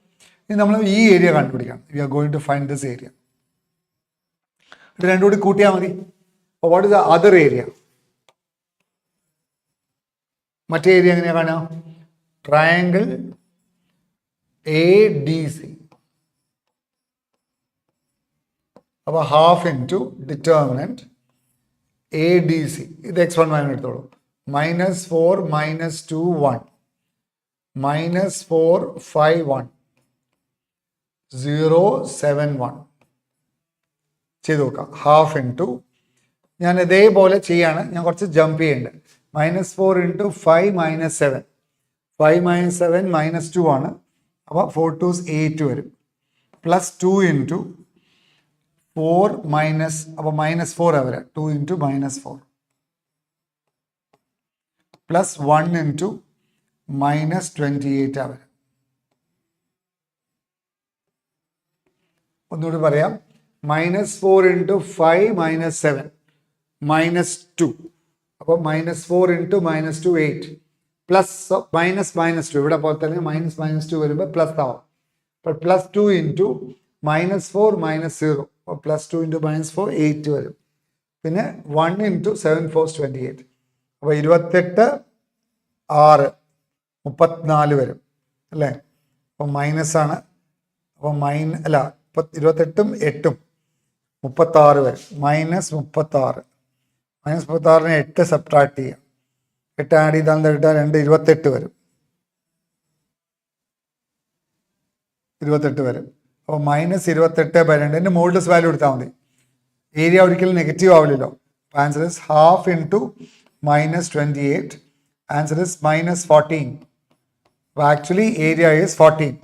ഇനി നമ്മൾ ഈ ഏരിയ കണ്ടുപിടിക്കണം. We are going to find this area. ഇത് രണ്ടും കൂടി കൂട്ടിയാൽ മതി. What is the other area? മറ്റേ ഏരിയ എങ്ങനെയാ കാണാം? Triangle ADC. അപ്പോൾ ഹാഫ് ഇൻറ്റു ഡിറ്റർമിനൻറ്റ് ADC. ഇത് x1 മൈനസ് എടുത്തോളൂ. -4 -2 1 -4 5 1 0 7 1 ചെയ്ത് നോക്കാം. ഹാഫ് ഇൻറ്റു, ഞാൻ ഇതേപോലെ ചെയ്യാണ്, ഞാൻ കുറച്ച് ജമ്പ് ചെയ്യുന്നുണ്ട്. -4 ഇൻറ്റു 5 -7 5 -7 -2 ആണ്. അപ്പോൾ 4 2s 8 വരും. +2 ഇൻറ്റു 4 മൈനസ്, അപ്പോൾ -4 അവരെ 2 ഇൻറ്റു -4 +1 ഇൻറ്റു -28 അവരെ. ഒന്നുകൂടി പറയാം. -4 ഇൻറ്റു 5 -7 -2, അപ്പോൾ -4 ഇൻറ്റു -2 8 പ്ലസ് -2 ഇവിടെ പോലെ തന്നെ -2 വരുമ്പോൾ പ്ലസ് ആവും. അപ്പോൾ +2 ഇൻറ്റു -4 -0, അപ്പോൾ +2 ഇൻറ്റു -4 8 വരും. പിന്നെ 1 ഇൻറ്റു 7 4 28, അപ്പോൾ 28 6 34 വരും അല്ലേ. അപ്പോൾ മൈനസാണ്. അപ്പോൾ അല്ല, 28ഉം 8ഉം 36 വരും. -36 -36നെ 8 സബ്ട്രാക്ട് ചെയ്യാം. 8 ആഡ് ചെയ്താൽ കിട്ടാൻ 2 28 വരും. 28 വരും. അപ്പോൾ -28/2 എൻ്റെ മോഡുലസ് വാല്യൂ എടുത്താൽ മതി. ഏരിയ ഒരിക്കലും നെഗറ്റീവ് ആവില്ലല്ലോ. Answer is half into -28. Answer is -14. അപ്പോൾ actually area is 14.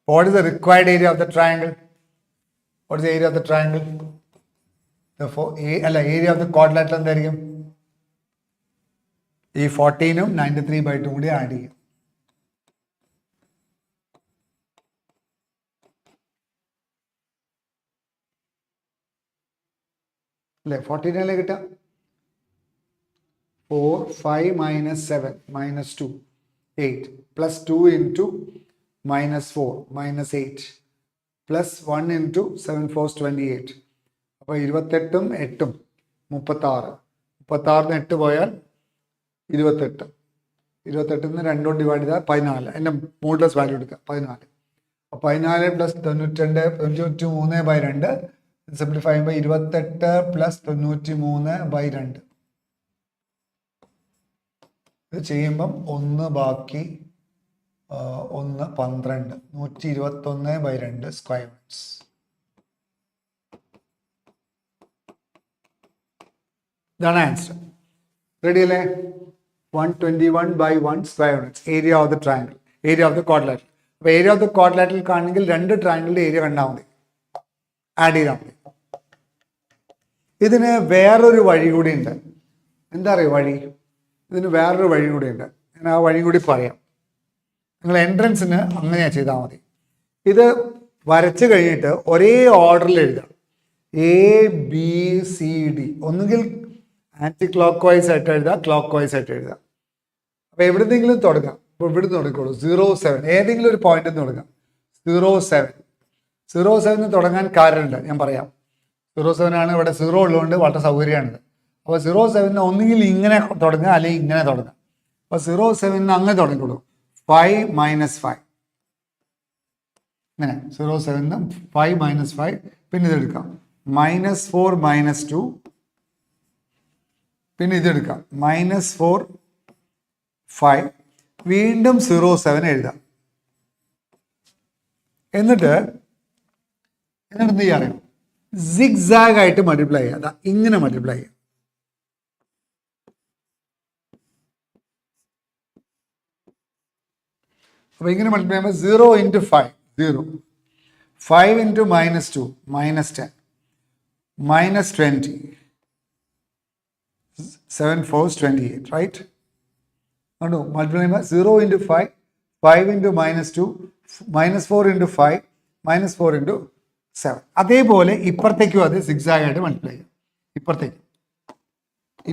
What is the required area of the triangle? What is the area of the triangle? Therefore, area of the quadrilateral എന്തായിരിക്കും? ഈ 14ഉം 93/2 കൂടി add ചെയ്യും. അല്ലേ, 14 അല്ലേ കിട്ടുക. 4 5 -7 -2 8 +2 into -4 -8 +1 into 7 4 28. അപ്പോൾ 28ഉം 8ഉം 36. 36ന് 8 പോയാൽ 28. 28ന് 2 ഡിവൈഡ് ചെയ്താൽ 14. എൻ്റെ മോഡുലസ് വാല്യൂ എടുക്കുക 14. അപ്പോൾ 14 + 93/2 സിംപ്ലിഫൈ ചെയ്യുമ്പോൾ 28 + 93/2. ഇത് ചെയ്യുമ്പം 1 ബാക്കി 1 12 121/2 സ്ക്വയർ മീറ്റേഴ്സ്. ഇതാണ് ആൻസർ. റെഡി അല്ലേ? 121/1 square metres area of the triangle, area of the quadrilateral. അപ്പോൾ ഏരിയ ഓഫ് ദ ക്വാഡ്രിലാറ്ററൽ കാണണമെങ്കിൽ 2 ട്രയാങ്കിളിൻ്റെ ഏരിയ കണ്ടാൽ മതി, ആഡ് ചെയ്താൽ മതി. ഇതിന് വേറൊരു വഴി കൂടി ഉണ്ട്. എന്താ പറയുക വഴി? ഇതിന് വേറൊരു വഴി കൂടി ഉണ്ട്. ഞാൻ ആ വഴി കൂടി പറയാം. നിങ്ങൾ എൻട്രൻസിന് അങ്ങനെയാണ് ചെയ്താൽ മതി. ഇത് വരച്ച് കഴിഞ്ഞിട്ട് ഒരേ ഓർഡറിൽ എഴുതാം. ABCD ഒന്നുകിൽ ആൻറ്റി ക്ലോക്ക് വൈസ് ആയിട്ട് എഴുതാം, ക്ലോക്ക് വൈസ് ആയിട്ട് എഴുതാം. അപ്പോൾ എവിടെന്നെങ്കിലും തുടങ്ങാം. ഇപ്പോൾ ഇവിടെ തുടങ്ങിക്കോളൂ. 07 ഏതെങ്കിലും ഒരു പോയിന്റിൽ നിന്ന് തുടങ്ങാം. 07 തുടങ്ങാൻ കാരണമുണ്ട്, ഞാൻ പറയാം. 07 ആണ് ഇവിടെ 0 ഉള്ളതുകൊണ്ട് വളരെ സൗകര്യമാണിത്. അപ്പോൾ 07 ഒന്നുകിൽ ഇങ്ങനെ തുടങ്ങുക അല്ലെങ്കിൽ ഇങ്ങനെ തുടങ്ങാം. അപ്പോൾ 07 അങ്ങനെ തുടങ്ങിക്കോളൂ. 5 - 5 ഇങ്ങനെ 07 5 - 5. പിന്നെ ഇതെടുക്കാം -4 - 2. പിന്നെ ഇതെടുക്കാം -4 5. വീണ്ടും 07 എഴുതാം. എന്നിട്ട് എന്ത് ചെയ്യാറിയോ? സിഗ്സാഗ് ആയിട്ട് മൾട്ടിപ്ലൈ ചെയ്യുക. അതാ ഇങ്ങനെ മൾട്ടിപ്ലൈ ചെയ്യുക. അപ്പോൾ ഇങ്ങനെ മൾട്ടിപ്ലൈ ചെയ്യുമ്പോൾ 0 × 5 0, 5 × -2 -10, -20, 7 4s 28, റൈറ്റ്? കണ്ടു? മൾട്ടിപ്ലൈ ചെയ്യുമ്പോൾ 0 × 5, 5 × -2, -4 × 5, -4 × 7. അതേപോലെ ഇപ്പുറത്തേക്കും അത് സിഗ്സാഗ് ആയിട്ട് മൾട്ടിപ്ലൈ ചെയ്യാം.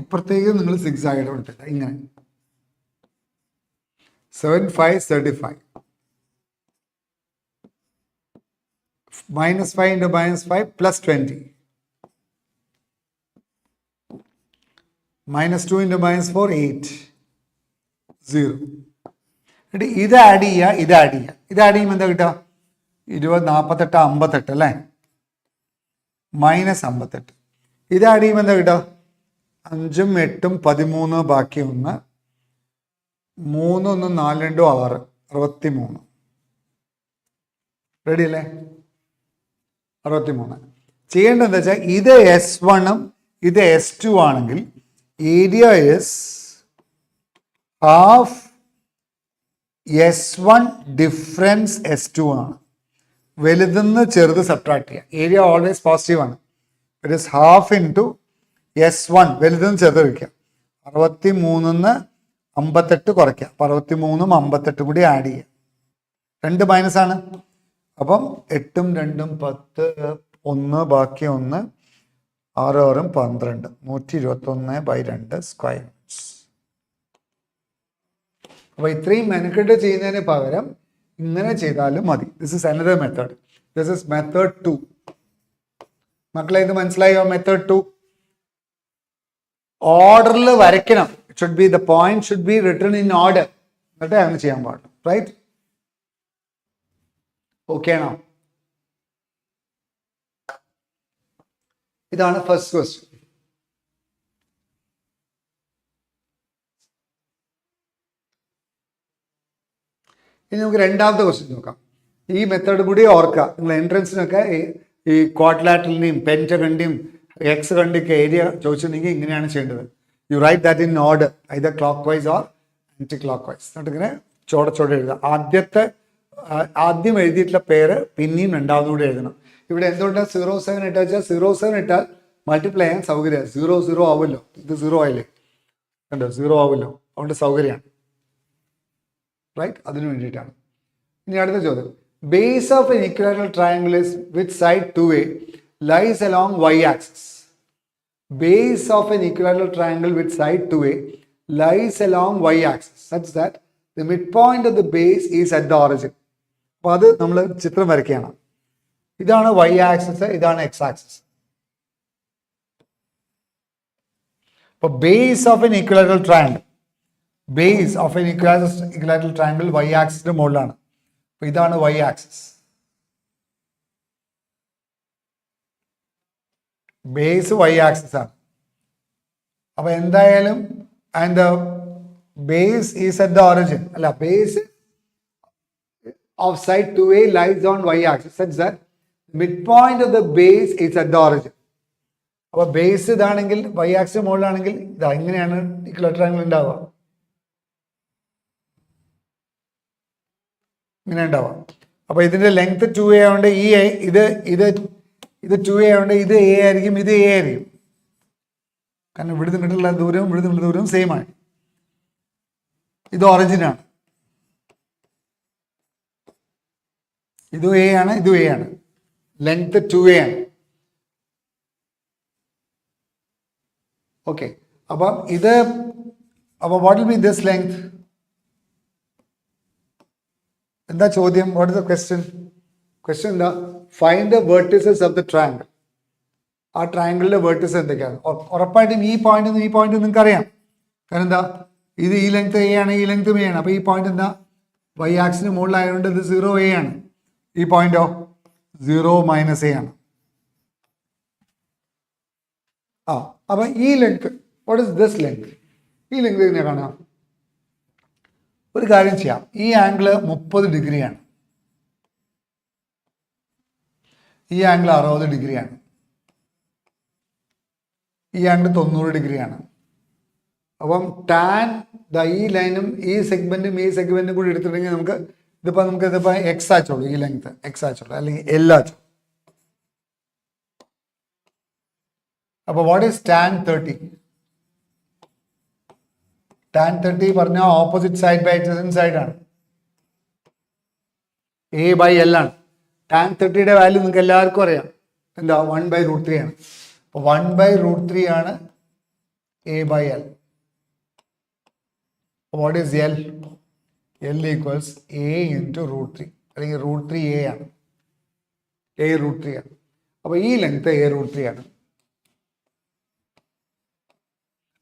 ഇപ്പുറത്തേക്ക് നിങ്ങൾ സിഗ്സാഗ് ആയിട്ട് മൾട്ടിപ്ലൈ ചെയ്യാം. ഇങ്ങനെ 7 5 35, -5 × -5 +20, -2 × -4 8 0. എന്നിട്ട് ഇത് ആഡ് ചെയ്യുക, ഇത് ആഡ് ചെയ്യുമ്പോൾ എന്താ കിട്ടുക? 20 48 58 അല്ലേ? -58. ഇത് ആഡ് ചെയ്യുമ്പോൾ എന്താ കിട്ടുക? 5 8 13 ബാക്കി 1 3 1 4 2 6 63. റെഡി അല്ലേ? 63. ചെയ്യേണ്ടത് എന്താ വെച്ചാൽ ഇത് S1 ഇത് S2 ആണെങ്കിൽ area is half S1 difference S2 ആണ്. വലുതെന്ന് ചെറുത് സബ്ട്രാക്ട് ചെയ്യുക. ഏരിയ ഓൾവേസ് പോസിറ്റീവ് ആണ്. It is half into S1 വലുതെന്ന് ചെറുത് വയ്ക്കുക. 63 58 കുറയ്ക്കുക. 63 58 കൂടി ആഡ് ചെയ്യുക. 2 മൈനസ് ആണ്. അപ്പം 8 2 10 1 ബാക്കി 1 6 6 12 121/2 സ്ക്വയർ മീറ്റേഴ്സ്. അപ്പോൾ ഇത്രയും മെനക്കെട്ട് ചെയ്യുന്നതിന് പകരം ഇങ്ങനെ ചെയ്താലും മതി. This is another method. This is method 2. മക്കളെ ഇത് മനസ്സിലായോ? മെത്തേഡ് 2 ഓർഡറിൽ വരയ്ക്കണം. It should be the point should be written in order. എന്നിട്ട് അങ്ങനെ ചെയ്യാൻ പാടുള്ളൂ. റൈറ്റ്? ഓക്കെ ആണോ? ഇതാണ് ഫസ്റ്റ് ക്വസ്റ്റ്യൻ. ഇനി നമുക്ക് രണ്ടാമത്തെ ക്വസ്റ്റ്യൻ നോക്കാം. ഈ മെത്തേഡ് കൂടി ഓർക്കുക. നിങ്ങൾ എൻട്രൻസിനൊക്കെ ഈ ക്വാഡ്രിലാറ്ററലിൻ്റെയും പെൻറ്റഗണിൻ്റെയും ഹെക്സഗണിൻ്റെയൊക്കെ ഏരിയ ചോദിച്ചിട്ടുണ്ടെങ്കിൽ ഇങ്ങനെയാണ് ചെയ്യേണ്ടത്. You write that in order, either clockwise or anti clockwise. എന്നിട്ട് ഇങ്ങനെ ചോടെ എഴുതുക. ആദ്യം എഴുതിയിട്ടുള്ള പേര് പിന്നെയും രണ്ടാമതുകൂടി എഴുതണം. ഇവിടെ എന്തുകൊണ്ടാണ് 07 ഇട്ടാൽ വെച്ചാൽ 07 ഇട്ടാൽ മൾട്ടിപ്ലൈ ചെയ്യാൻ സൗകര്യമാണ്. 0 0 ആവുമല്ലോ. ഇത് 0 ആയില്ലേ? കണ്ടോ? 0 ആവുമല്ലോ. അതുകൊണ്ട് സൗകര്യമാണ്. റൈറ്റ്? അതിനു വേണ്ടിയിട്ടാണ്. ഇനി അടുത്ത ചോദ്യം. Base of an equilateral triangle is with side 2A lies along y axis. Base of an equilateral triangle with side 2A lies along y axis such that the midpoint of the base is at the origin. അപ്പോൾ അത് നമ്മൾ ചിത്രം വരയ്ക്കുകയാണ്. ഇതാണ് y axis, ഇതാണ് x axis. അപ്പോൾ base of an equilateral triangle, base of an equilateral triangle y ആക്സിസിന്റെ മുകളിലാണ്. അപ്പോൾ ഇതാണ് y axis. Base y axis ആണ്. അപ്പോൾ എന്തായാലും അതിൻ്റെ base is at the origin. Base of side 2A lies on y-axis such that midpoint of the base is at the origin. അപ്പോൾ base ഇതാണെങ്കിൽ y-axis മുകളിലാണെങ്കിൽ ഇതാ ഇങ്ങനെയാണ് ഇക്വലാറ്ററൽ ട്രയാങ്കിൾ ഉണ്ടാവുക. ഇങ്ങനെ ഉണ്ടാവുക. അപ്പോൾ ഇതിന്റെ ലെങ്ത് 2A ആയതുകൊണ്ട് ഈ ഇത് 2A ആയതുകൊണ്ട് ഇത് A ആയിരിക്കും, ഇത് A ആയിരിക്കും. കാരണം ഇവിടെ നിന്നിട്ടുള്ള ദൂരവും ഇവിടെ നിന്നുള്ള ദൂരവും സെയിം ആണ്. ഇത് ഒറിജിനാണ്. ഇത് A ആണ്, ഇത് A ആണ്. ലെങ്ത് 2A ആണ്. ഓക്കെ, അപ്പം what will be this length? എന്താ ചോദ്യം? What is the question? Question എന്താ? Find the vertices of the triangle. ആ ട്രയാങ്കിളിലെ വെർട്ടിസസ് എന്തൊക്കെയാണ്? ഉറപ്പായിട്ടും ഈ പോയിന്റ് നിങ്ങൾക്ക് അറിയാം. കാരണം എന്താ, ഇത് ഈ ലെങ്ത് A ആണ്, ഈ ലെങ്ത് A ആണ്. അപ്പോൾ ഈ പോയിന്റ് എന്താ? y-axis മുകളിലായതുകൊണ്ട് ഇത് 0A ആണ്. ഈ പോയിന്റോ 0 - A ആണ്. അപ്പൊ ഈ length, what is this length? ഈ ലെങ്ത് എങ്ങനെ കാണാം? ഒരു കാര്യം ചെയ്യാം. ഈ ആംഗിള് 30 ഡിഗ്രിയാണ്, ഈ ആംഗിൾ 60 ഡിഗ്രിയാണ്, ഈ ആംഗിൾ 90 ഡിഗ്രിയാണ്. അപ്പം ടാൻ ഈ ലൈനും ഈ സെഗ്മെന്റും കൂടി എടുത്തിട്ടുണ്ടെങ്കിൽ നമുക്കിതിപ്പോ എക്സ് ആച്ചോളൂ, ഈ ലെങ്ത് എക്സ് ആച്ചോളൂ, അല്ലെങ്കിൽ എൽ ആച്ചോളൂ. അപ്പൊ വാട്ട് ഈസ് ടാൻ 30? ടാൻ 30 പറഞ്ഞാൽ opposite side by adjacent side ആണ്, A/L ആണ്. ടാൻ 30യുടെ വാല്യൂ നിങ്ങൾക്ക് എല്ലാവർക്കും അറിയാം. എന്താ? 1/√3 ആണ്. അപ്പൊ 1/√3 ആണ് A/L. What is L? L equals A into √3, അല്ലെങ്കിൽ √3A ആണ്. A√3 ആണ്. അപ്പൊ ഈ ലെങ്ത് A√3 ആണ്.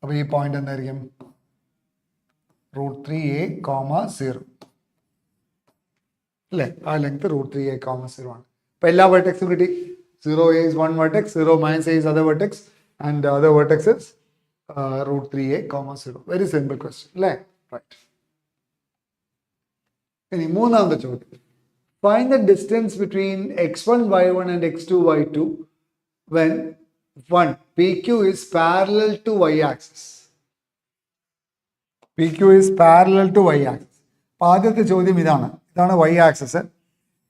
അപ്പൊ ഈ പോയിന്റ് എന്തായിരിക്കും? √3A, 0 അല്ലേ? ആ ലെങ്ത് √3A, 0 ആണ്. അപ്പൊ എല്ലാ വെർട്ടെക്സും കിട്ടി. 0A is one vertex, 0 - A is other vertex, and the other vertex is √3A, 0. Very simple question അല്ലേ? റൈറ്റ്. ഇനി മൂന്നാമത്തെ ചോദ്യം. Find the distance between x1, y1 and x2, y2 when 1. PQ is parallel to y-axis. PQ is parallel to y-axis. ആദ്യത്തെ ചോദ്യം ഇതാണ് y-axis,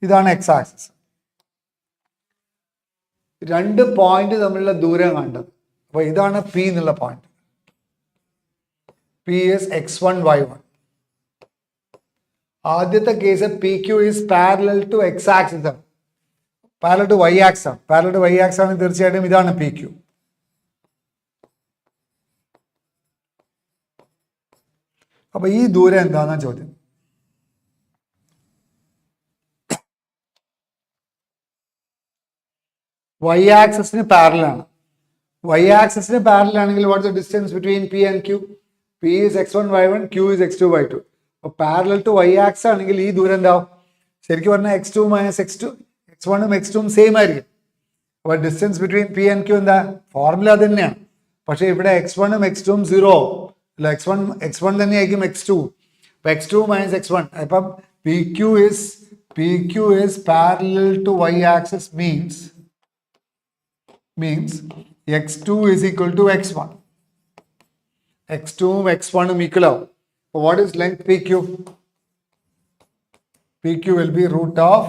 ഇതാണ് x-axis. രണ്ട് point തമ്മിലുള്ള ദൂരം കണ്ടത്. അപ്പൊ ഇതാണ് P എന്നുള്ള point. P is x1, y1. ആദ്യത്തെ case PQ is parallel to x-axis ആണ്, പാരലൽ ടു y-axis ആണ്. പാരലൽ ടു y-axis ആണ് തീർച്ചയായിട്ടും ഇതാണ് PQ. അപ്പൊ ഈ ദൂരം എന്താണെന്ന ചോദ്യം. y-axisന് പാരലൽ ആണ്. y-axisന് പാരലൽ ആണെങ്കിൽ what's the distance between P and Q? P is x1, y1, Q is x2, y2. അപ്പൊ പാരലൽ ടു y-axis ആണെങ്കിൽ ഈ ദൂരം എന്താവും? ശരിക്കും പറഞ്ഞാൽ x2 - x2, x1 ഉം x2 ഉം സെയിം ആയിരിക്കും. അപ്പൊ distance between P and Q എന്താ? ഫോർമുല അത് തന്നെയാണ്. പക്ഷെ ഇവിടെ x1 ഉം x2 ഉം 0 അല്ല, x1 തന്നെയായിരിക്കും x2. അപ്പൊ x2 - x1. അപ്പം PQ is parallel to y-axis means x2 is equal to x1. x2 ഉം x1 ഉം ഈക്വൽ ആവും. What is length PQ? PQ will be root of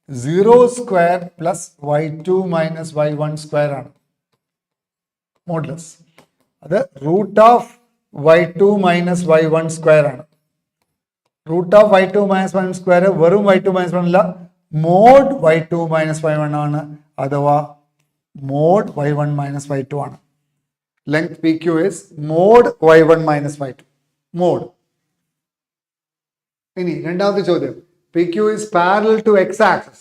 0 square plus y2 minus y1 square ആണ്. Modulus അത് root of y2 minus y1 square ആണ്. Root of y2 minus y1 square വെറും y2 minus y1 അല്ല, mode y2 minus y1 ആണ്, അഥവാ mode y1 minus y2 ആണ്. Length PQ is mod y1 minus y2. Mod. ഇനി രണ്ടാമത്തെ ചോദ്യം. PQ is parallel to x-axis.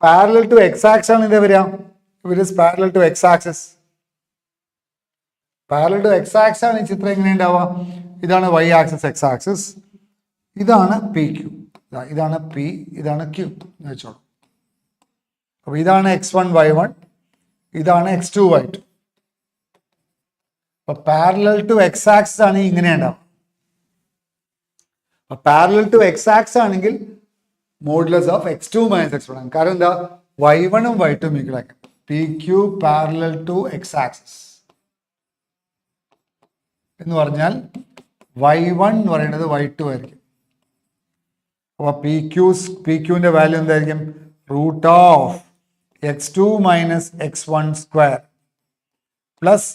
Parallel to x-axis ആണ് ഇത് വരിക. It is parallel to x-axis. Parallel to x-axis ആണ് ഈ ചിത്രം എങ്ങനെ ഉണ്ടാവുക? ഇതാണ് y-axis, x-axis. ഇതാണ് PQ. ഇതാണ് P, ഇതാണ് Q എന്ന് വെച്ചോളൂ. അപ്പൊ ഇതാണ് x1, y1, ഇതാണ് x2, y2. അപ്പൊ പാരലൽ ടു x-axis ആണ് ഇങ്ങനെ ഉണ്ടാവുക. പാരലൽ ടു എക്സ് ആക്സ് ആണെങ്കിൽ modulus of x2 minus x1 ആണ്. കാരണം എന്താ, y1 ഉം y2 ഈക്വൽ ആക്കാം. പി ക്യൂ പാരലൽ ടു എക്സ് ആക്സിസ് എന്ന് പറഞ്ഞാൽ y1 എന്ന് പറയുന്നത് y2 ആയിരിക്കും. അപ്പോൾ പി ക്യൂവിന്റെ വാല്യൂ എന്തായിരിക്കും? Root of x2 minus x1 square plus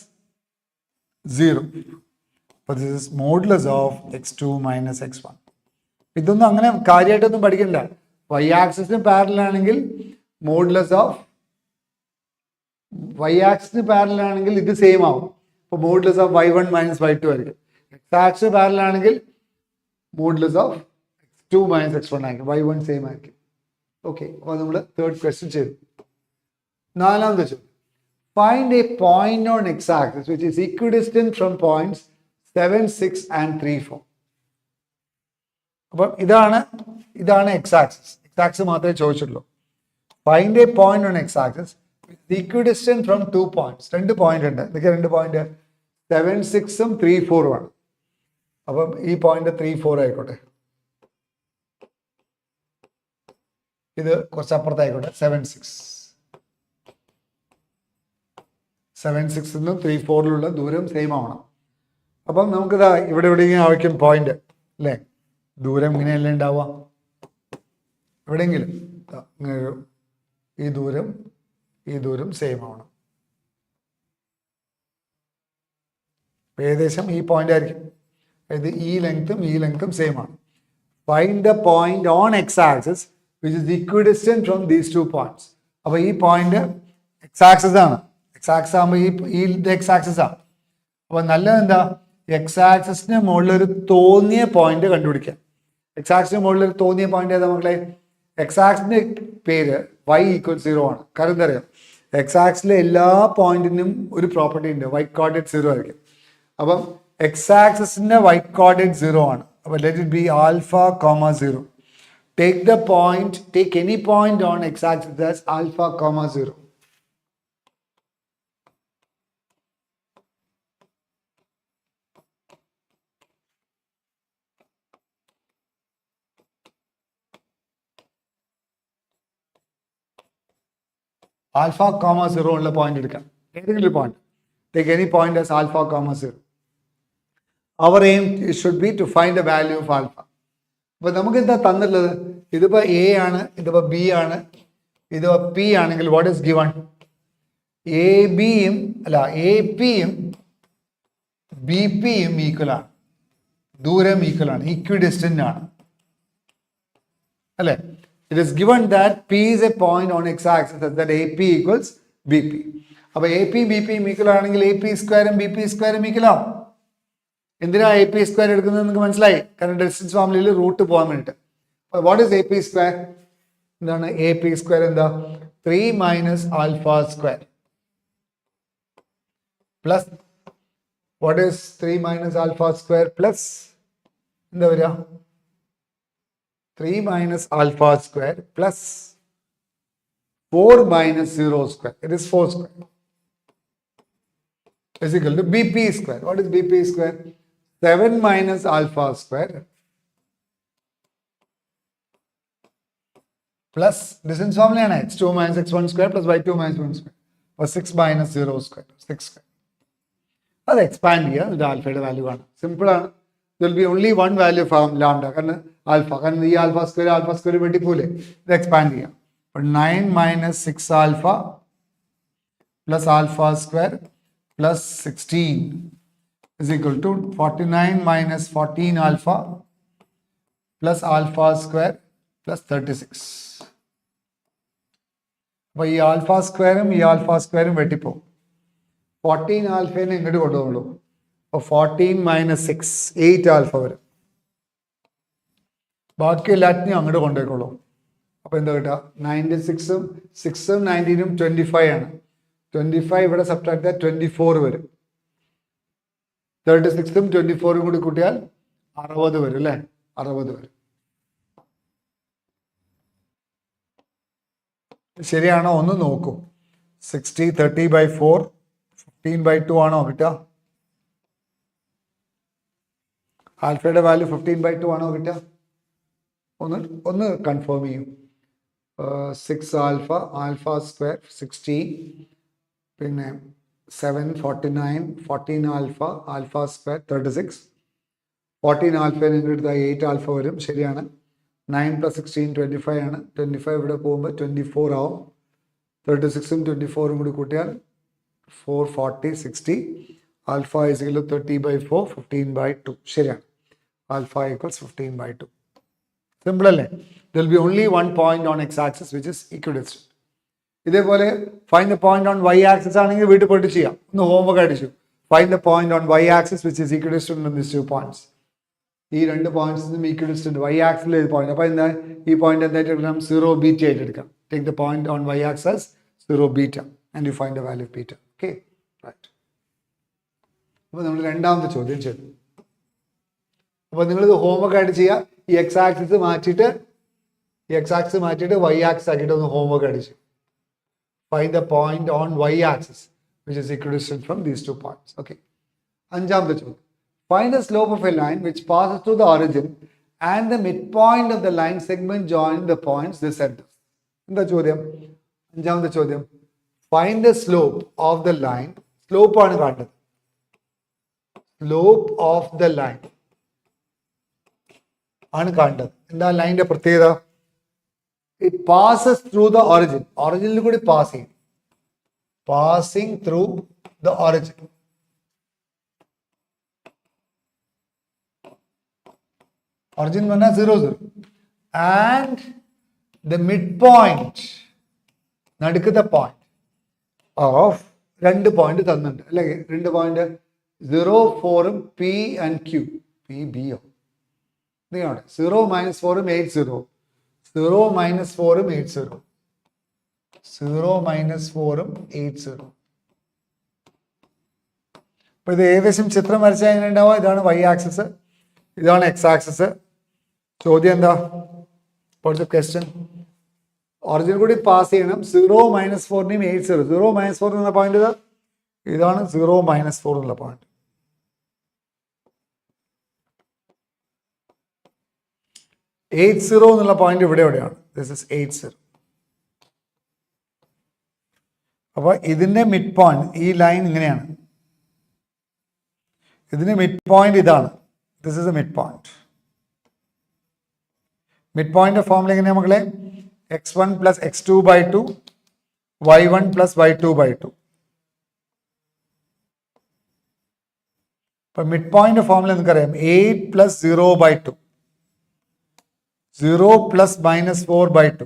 0. അപ്പോൾ this is modulus of x2 minus x1. ഇതൊന്നും അങ്ങനെ കാര്യമായിട്ടൊന്നും പഠിക്കണ്ട. വൈ ആക്സിസിന് പാരലൽ ആണെങ്കിൽ മോഡുലസ് ഓഫ് വൈ ആക്സിന് പാരലൽ ആണെങ്കിൽ ഇത് സെയിം ആവും. അപ്പോൾ modulus of y1 minus y2 ആയിരിക്കും. എക്സ് ആക്സിന് പാരലൽ ആണെങ്കിൽ modulus of x2 minus x1 ആയിരിക്കും. y1 സെയിം ആയിരിക്കും. ഓക്കെ, അപ്പോൾ നമ്മൾ തേർഡ് ക്വസ്റ്റ്യൻ ചെയ്തു. നാലാമത്തെ ചോദ്യം, find a point on x axis which is equidistant from points 7, 6 and 3, 4. അപ്പം ഇതാണ് എക്സ് ആക്സിസ്. എക്സ് ആക്സിസ് മാത്രമേ ചോദിച്ചിട്ടുള്ളൂ. Find a point on x axis equidistant from 2 points. 2 point ഉണ്ട്. ഇതൊക്കെ 2 പോയിന്റ് 7, 6 ഉം 3, 4 ഉം ആണ്. അപ്പം ഈ പോയിന്റ് 3, 4 ആയിക്കോട്ടെ. ഇത് കുറച്ച് അപ്പുറത്തായിക്കോട്ടെ. 7, 6. 7, 6 നിന്നും 3, 4 ദൂരം സെയിം ആവണം. അപ്പം നമുക്കിതാ ഇവിടെ എവിടെയെങ്കിലും ആവശ്യം പോയിന്റ് അല്ലേ? ദൂരം ഇങ്ങനെയല്ലേ ഉണ്ടാവുക? എവിടെയെങ്കിലും ഈ ദൂരം സെയിം ആവണം. ഏകദേശം ഈ പോയിന്റ് ആയിരിക്കും. അതായത് ഈ ലെങ്ത്തും സെയിം ആണ്. Find the point on x axis which is equidistant from these 2 points. അപ്പോൾ ഈ പോയിന്റ് എക്സ് ആക്സിസ് ആണ്. എക്സ് ആക്സിസ് ആകുമ്പോൾ ഈ എക്സ് ആക്സിസ് ആണ്. അപ്പോൾ നല്ലത് എന്താ, എക്സ് ആക്സിസിന് മുകളിൽ ഒരു തോന്നിയ പോയിന്റ് കണ്ടുപിടിക്കാം. എക്സ് ആക്സിന് മുകളിൽ ഒരു തോന്നിയ പോയിന്റ് ഏതാ മക്കളെ? എക്സ് ആക്സിന്റെ പേര് y = 0 ആണ്. കാരണം എന്താ അറിയാം, എക്സ് ആക്സിലെ എല്ലാ പോയിന്റിനും ഒരു പ്രോപ്പർട്ടി ഉണ്ട്, y കോർഡിനേറ്റ് 0 ആയിരിക്കും. അപ്പം എക്സ് ആക്സിന്റെ y കോർഡിനേറ്റ് 0 ആണ്. അപ്പോൾ let it be alpha, 0. Take any point on x axis as alpha, 0. Alpha, 0 ഉള്ള പോയിന്റ് എടുക്കാം. ഏതെങ്കിലും point. Take any point as alpha, 0. Our aim should be to find the value of alpha. അപ്പോൾ നമുക്ക് എന്താ തന്നിട്ടുള്ളത്? ഇതിപ്പോൾ എ ആണ്, ഇതിപ്പോൾ ബി ആണ്, ഇതിപ്പോൾ പി ആണെങ്കിൽ വാട്ട് ഈസ് ഗിവൺ? എ പിയും ബി പിയും ഈക്വൽ ആണ്. ദൂരം ഈക്വൽ ആണ്, ഇക്വിഡിസ്റ്റന്റ് ആണ് അല്ലേ? It is given that P is a point on x axis such that AP equals BP. അപ്പോൾ AP BP ഈക്വൽ ആണെങ്കിൽ AP സ്ക്വയറും BP സ്ക്വയറും ഈക്വൽ ആവും. എന്തിനാ AP സ്ക്വയർ എടുക്കുന്നത് നിങ്ങൾക്ക് മനസ്സിലായി? കാരണം ഡിസ്റ്റൻസ് ഫോർമുലയിൽ റൂട്ട് പോകാൻ വേണ്ടിയിട്ട്. What is AP square? എന്താണ് AP സ്ക്വയർ? എന്താ? 3 minus alpha square plus what is 3 minus alpha square plus എന്താ വരിക? 3 minus alpha square plus 4 minus 0 square. It is 4 square is equal to BP square. What is BP square? 7 minus alpha square plus distance formula ആണ് x2 minus x1 square plus y2 minus 1 square or 6 minus 0 square 6 square. അത് expand ചെയ്യുക. ഇത് ആൽഫയുടെ value ആണ്. Simple ആണ്. There will be only one value from lambda. കാരണം alpha, കാരണം ഈ ആൽഫ സ്ക്വയർ വെട്ടിപ്പോലെ. ഇത് എക്സ്പാൻഡ് ചെയ്യാം. അപ്പോൾ 9 minus 6 alpha plus alpha square plus 16 is equal to 49 minus 14 alpha plus alpha square plus 36. അപ്പോൾ ഈ ആൽഫ സ്ക്വയറും വെട്ടിപ്പോകും. 14 ആൽഫേനെ ഇങ്ങോട്ട് കൊണ്ടുപോകുള്ളൂ. അപ്പോൾ 14 minus 6 8 ആൽഫ വരും. ബാക്കി എല്ലാറ്റിനെയും അങ്ങോട്ട് കൊണ്ടുപോയിക്കോളൂ. അപ്പോൾ എന്താ കിട്ടുക? 96ഉം 6ഉം 19ഉം 25 ആണ്. 25 ഇവിടെ സബ്ട്രാക്ട് ചെയ്താൽ 24 വരും. 36ഉം 24ഉം കൂടി കൂട്ടിയാൽ 60 വരും അല്ലേ? 60 വരും. ശരിയാണോ ഒന്ന് നോക്കൂ. 60 30/4 15/2 ആണോ കിട്ടുക? ആൽഫയുടെ വാല്യൂ 15/2 ആണോ കിട്ടുക? ഒന്ന് കൺഫേം ചെയ്യും. 6 ആൽഫ, ആൽഫ സ്ക്വയർ 16, പിന്നെ 7 49, 14 ആൽഫ, ആൽഫ സ്ക്വയർ 36, 14 ആൽഫ നിങ്ങൾ എടുത്താൽ 8 ആൽഫ വരും. ശരിയാണ്. 9 + 16 25 ആണ്. 25 ഇവിടെ പോകുമ്പോൾ 24 ആവും. 36ഉം 24ഉം കൂടി കൂട്ടിയാൽ 4 40 60. Alpha is equal to 30/4, 15/2. ശരിയാണ്. Alpha equals 15/2. സിമ്പിൾ അല്ലേ? There will be only one point on x-axis which is equidistant. ഇതേപോലെ find the point on y axis ആണെങ്കിൽ വീട്ടിൽ പോയിട്ട് ചെയ്യാം. ഒന്ന് ഹോംവർക്ക് അടിച്ചു. Find the point on y axis which is equidistant in this 2 points. ഈ 2 പോയിന്റ്സിനും ഈക്വിഡിസ്റ്റന്റ് വൈ ആക്സിൽ പോയിന്റ്. അപ്പോൾ എന്താ ഈ പോയിന്റ് എന്തായിട്ട് എടുക്കണം? 0 ബീറ്റ ആയിട്ട് എടുക്കാം. Take the point on y axis 0 beta and you find the value of beta. Okay, right. അപ്പോൾ നമ്മൾ രണ്ടാമത്തെ ചോദ്യം ചെയ്തു. അപ്പോൾ നിങ്ങളിത് ഹോംവർക്ക് ആയിട്ട് ചെയ്യുക. ഈ എക്സ് ആക്സിസ് മാറ്റിയിട്ട് വൈ ആക്സിസ് ആക്കിയിട്ട് ഒന്ന് ഹോംവർക്ക് അടിച്ചു. Find the point on y-axis which is equidistant from these 2 points. Okay. അഞ്ചാമത്തെ ചോദ്യം. Find the slope of a line which passes through the origin and the midpoint of the line segment joining the points the center. എന്താ ചോദ്യം? അഞ്ചാമത്തെ ചോദ്യം. Find the slope of the line. Slope ആണ് കാണേണ്ടത്. Slope of the line ആണ് കാണേണ്ടത്. എന്താ ലൈനിന്റെ പ്രത്യേകത? It passes through the origin. Originൽ കൂടി പാസ് ചെയ്യും. Passing through the origin. Origin എന്ന് പറഞ്ഞാൽ 0 0. And the midpoint, നടുക്കത്തെ പോയിന്റ് ഓഫ് 2 പോയിന്റ് തന്നിട്ടുണ്ട് അല്ലെ? 2 പോയിന്റ് 0 4ഉം P and Q. P B O 0 - 4ഉം 8 0. 0 - 4ഉം 8 0. 0 - 4ഉം 8 0. അപ്പൊ ഇത് ഏകദേശം ചിത്രം വരച്ചാൽ എങ്ങനെ ഉണ്ടാവുക? ഇതാണ് വൈ ആക്സിസ്, ഇതാണ് എക്സ് ആക്സിസ്. ചോദ്യം എന്താ? ഇപ്പോഴത്തെ ക്വസ്റ്റ്യൻ ഒറിജിൻ കൂടി പാസ് ചെയ്യണം. 0 - 4നെയും 8 0. 0 - 4 എന്നുള്ള പോയിന്റ് ഇതാണ്. 0 - 4 എന്നുള്ള പോയിന്റ്. എയ്റ്റ് 0 എന്നുള്ള പോയിന്റ് ഇവിടെ എവിടെയാണ്? This is 8 0. അപ്പൊ ഇതിന്റെ മിഡ് പോയിന്റ് ഈ ലൈൻ ഇങ്ങനെയാണ്. ഇതിന്റെ മിഡ് പോയിന്റ് ഇതാണ്. This is A mid point. Mid point ഫോമിൽ എങ്ങനെയാ മക്കളെ? x1 + x2/2, y1 + y2/2. അപ്പൊ മിഡ് പോയിന്റ് ഫോമിൽ നിങ്ങൾക്കറിയാം 8 + 0/2, 0 + -4/2.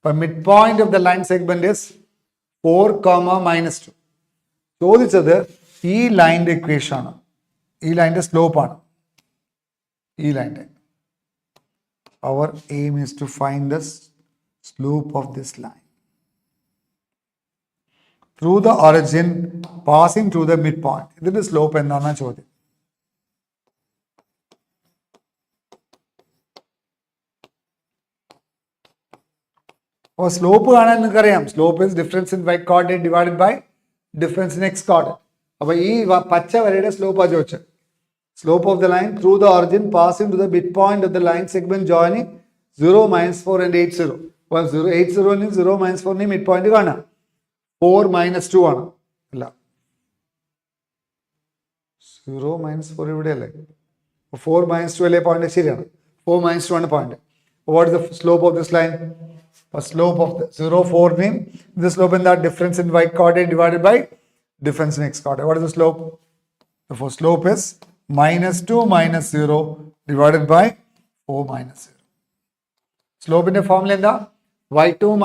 But midpoint of the line segment is 4, -2. ചോദിച്ചത് ഈ ലൈനിന്റെ ഇക്വേഷൻ ആണ്, ഈ ലൈനിന്റെ സ്ലോപ്പ് ആണ്. ഈ ലൈനിന്റെ our aim is to find the slope of this line through the origin passing through the midpoint. ഇതിന്റെ സ്ലോപ്പ് എന്താണ് ചോദ്യം. അപ്പോൾ സ്ലോപ്പ് കാണാൻ നിങ്ങൾക്കറിയാം. Slope is difference in y coordinate divided by difference in x coordinate. അപ്പോൾ ഈ പച്ച വരയുടെ സ്ലോപ്പാണ് ചോദിച്ചത്. Slope of the line through the origin passing to the midpoint of the line segment joining 0 - 4 and 8 0. അപ്പോൾ 8 0നും 0 - 4നും മിഡ് പോയിന്റ് കാണാം. 4 - 2 ആണ്. അല്ല, 0 - 4 ഇവിടെ അല്ലേ? 4 - 2 അല്ലേ പോയിന്റ്? ശരിയാണ്. 4 - 2 ആണ് point. What is the slope of this line? Slope of the 0 4നെയും the slope എന്താ? Difference in y coordinate divided by difference in x coordinate. What is the slope? Therefore slope is -2 - 0 divided by 4 - 0. സ്ലോപ്പിന്റെ formula എന്താ? y2 -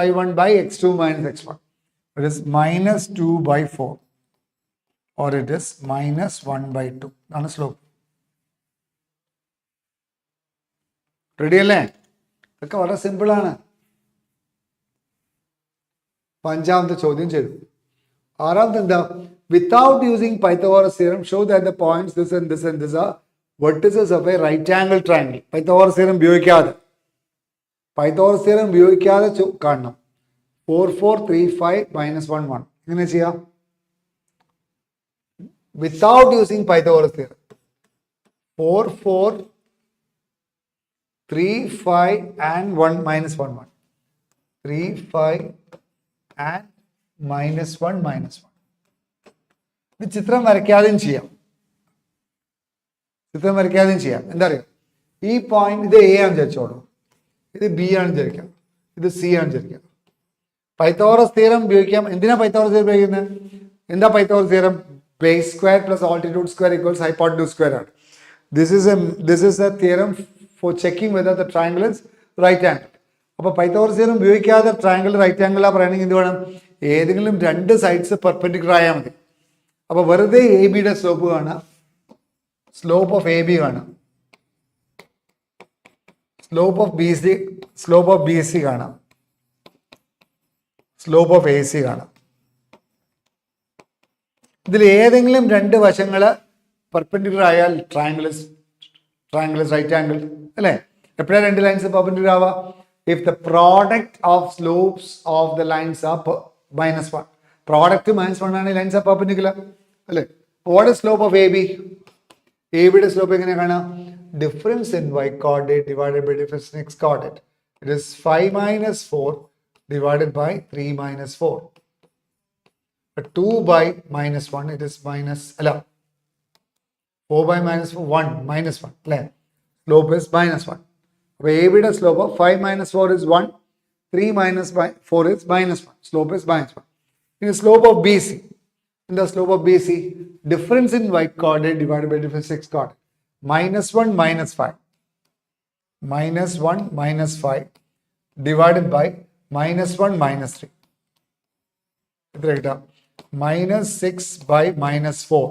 y1 by x2 - x1. It is -2/4 or it is -1/2. ആണ് slope. Ready അല്ലേ? ഇതൊക്കെ വളരെ simple ആണ്. അഞ്ചാമത്തെ ചോദ്യം ചെയ്തു. ആറാമത്തെ എന്താ? Without using Pythagoras theorem, show that the points this and this and this are vertices of a right angle triangle. Pythagoras theorem ഉപയോഗിക്കാതെ കാണണം. 4 4 3 5 -1 1. എങ്ങനെ ചെയ്യാം? Without using Pythagoras theorem. 4, 4, 3, 5 and 1 minus 1, 1. 3, 5 and minus 1, minus 1. ഇത് ചിത്രം വരയ്ക്കാതെയും ചെയ്യാം. ചിത്രം വരയ്ക്കാതെയും ചെയ്യാം. എന്താ അറിയാം, ഈ പോയിന്റ് ഇത് എ ആണ് വിചാരിച്ചോളൂ, ഇത് ബി ആണ് വിചാരിക്കാം, ഇത് സി ആണ് വിചാരിക്കാം. പൈത്തഗോറസ് തിയറം ഉപയോഗിക്കാം. എന്തിനാ പൈത്തഗോറസ് തിയറം ഉപയോഗിക്കുന്നത്? എന്താ Pythagoras theorem? Base square plus altitude square equals hypotenuse square ആണ്. This is a theorem for checking whether the triangle is right angle. അപ്പോൾ പൈത്തഗോറസ് തിയറം ഉപയോഗിക്കാതെ ട്രയാങ്കിൾ റൈറ്റ് ആംഗിൾ പറയണമെങ്കിൽ എന്ത് വേണം? ഏതെങ്കിലും രണ്ട് സൈഡ്സ് പെർപെൻഡിക്കുലർ ആയാൽ മതി. അപ്പോൾ വെറുതെ എ ബിയുടെ സ്ലോപ്പ് കാണാം, സ്ലോപ്പ് ഓഫ് എ ബി കാണാം, സ്ലോപ്പ് ഓഫ് ബി സി കാണാം, സ്ലോപ്പ് ഓഫ് എ സി കാണാം. ഇതിൽ ഏതെങ്കിലും രണ്ട് വശങ്ങൾ പെർപെൻഡിക്കുലർ ആയാൽ ട്രയാങ്കിൾ റൈറ്റ് ആംഗിൾ അല്ലേ? എപ്പോഴാണ് രണ്ട് ലൈൻസ് പെർപെൻഡിക്കുലർ ആവുക? If the product of slopes of the lines are -1. Product -1 ആണ്, ലൈൻസ് ആർ പെർപെൻഡിക്കുലർ അല്ലേ? What is slope of A B? A ബിയുടെ സ്ലോപ്പ് എങ്ങനെ കാണാം? Difference in y coordinate divided by difference in x coordinate. It is 5 minus 4 divided by 3 minus 4. 2 by minus 1, it is minus, 4 by minus 1, minus 1, slope is minus 1. A B the slope of 5 minus 4 is 1, 3 minus 4 is minus 1, slope is minus 1. In the slope of BC, difference in y coordinate divided by difference in x coordinate, -1 minus 5, -1 minus 5 divided by -1 minus 3. Minus 6 by minus 4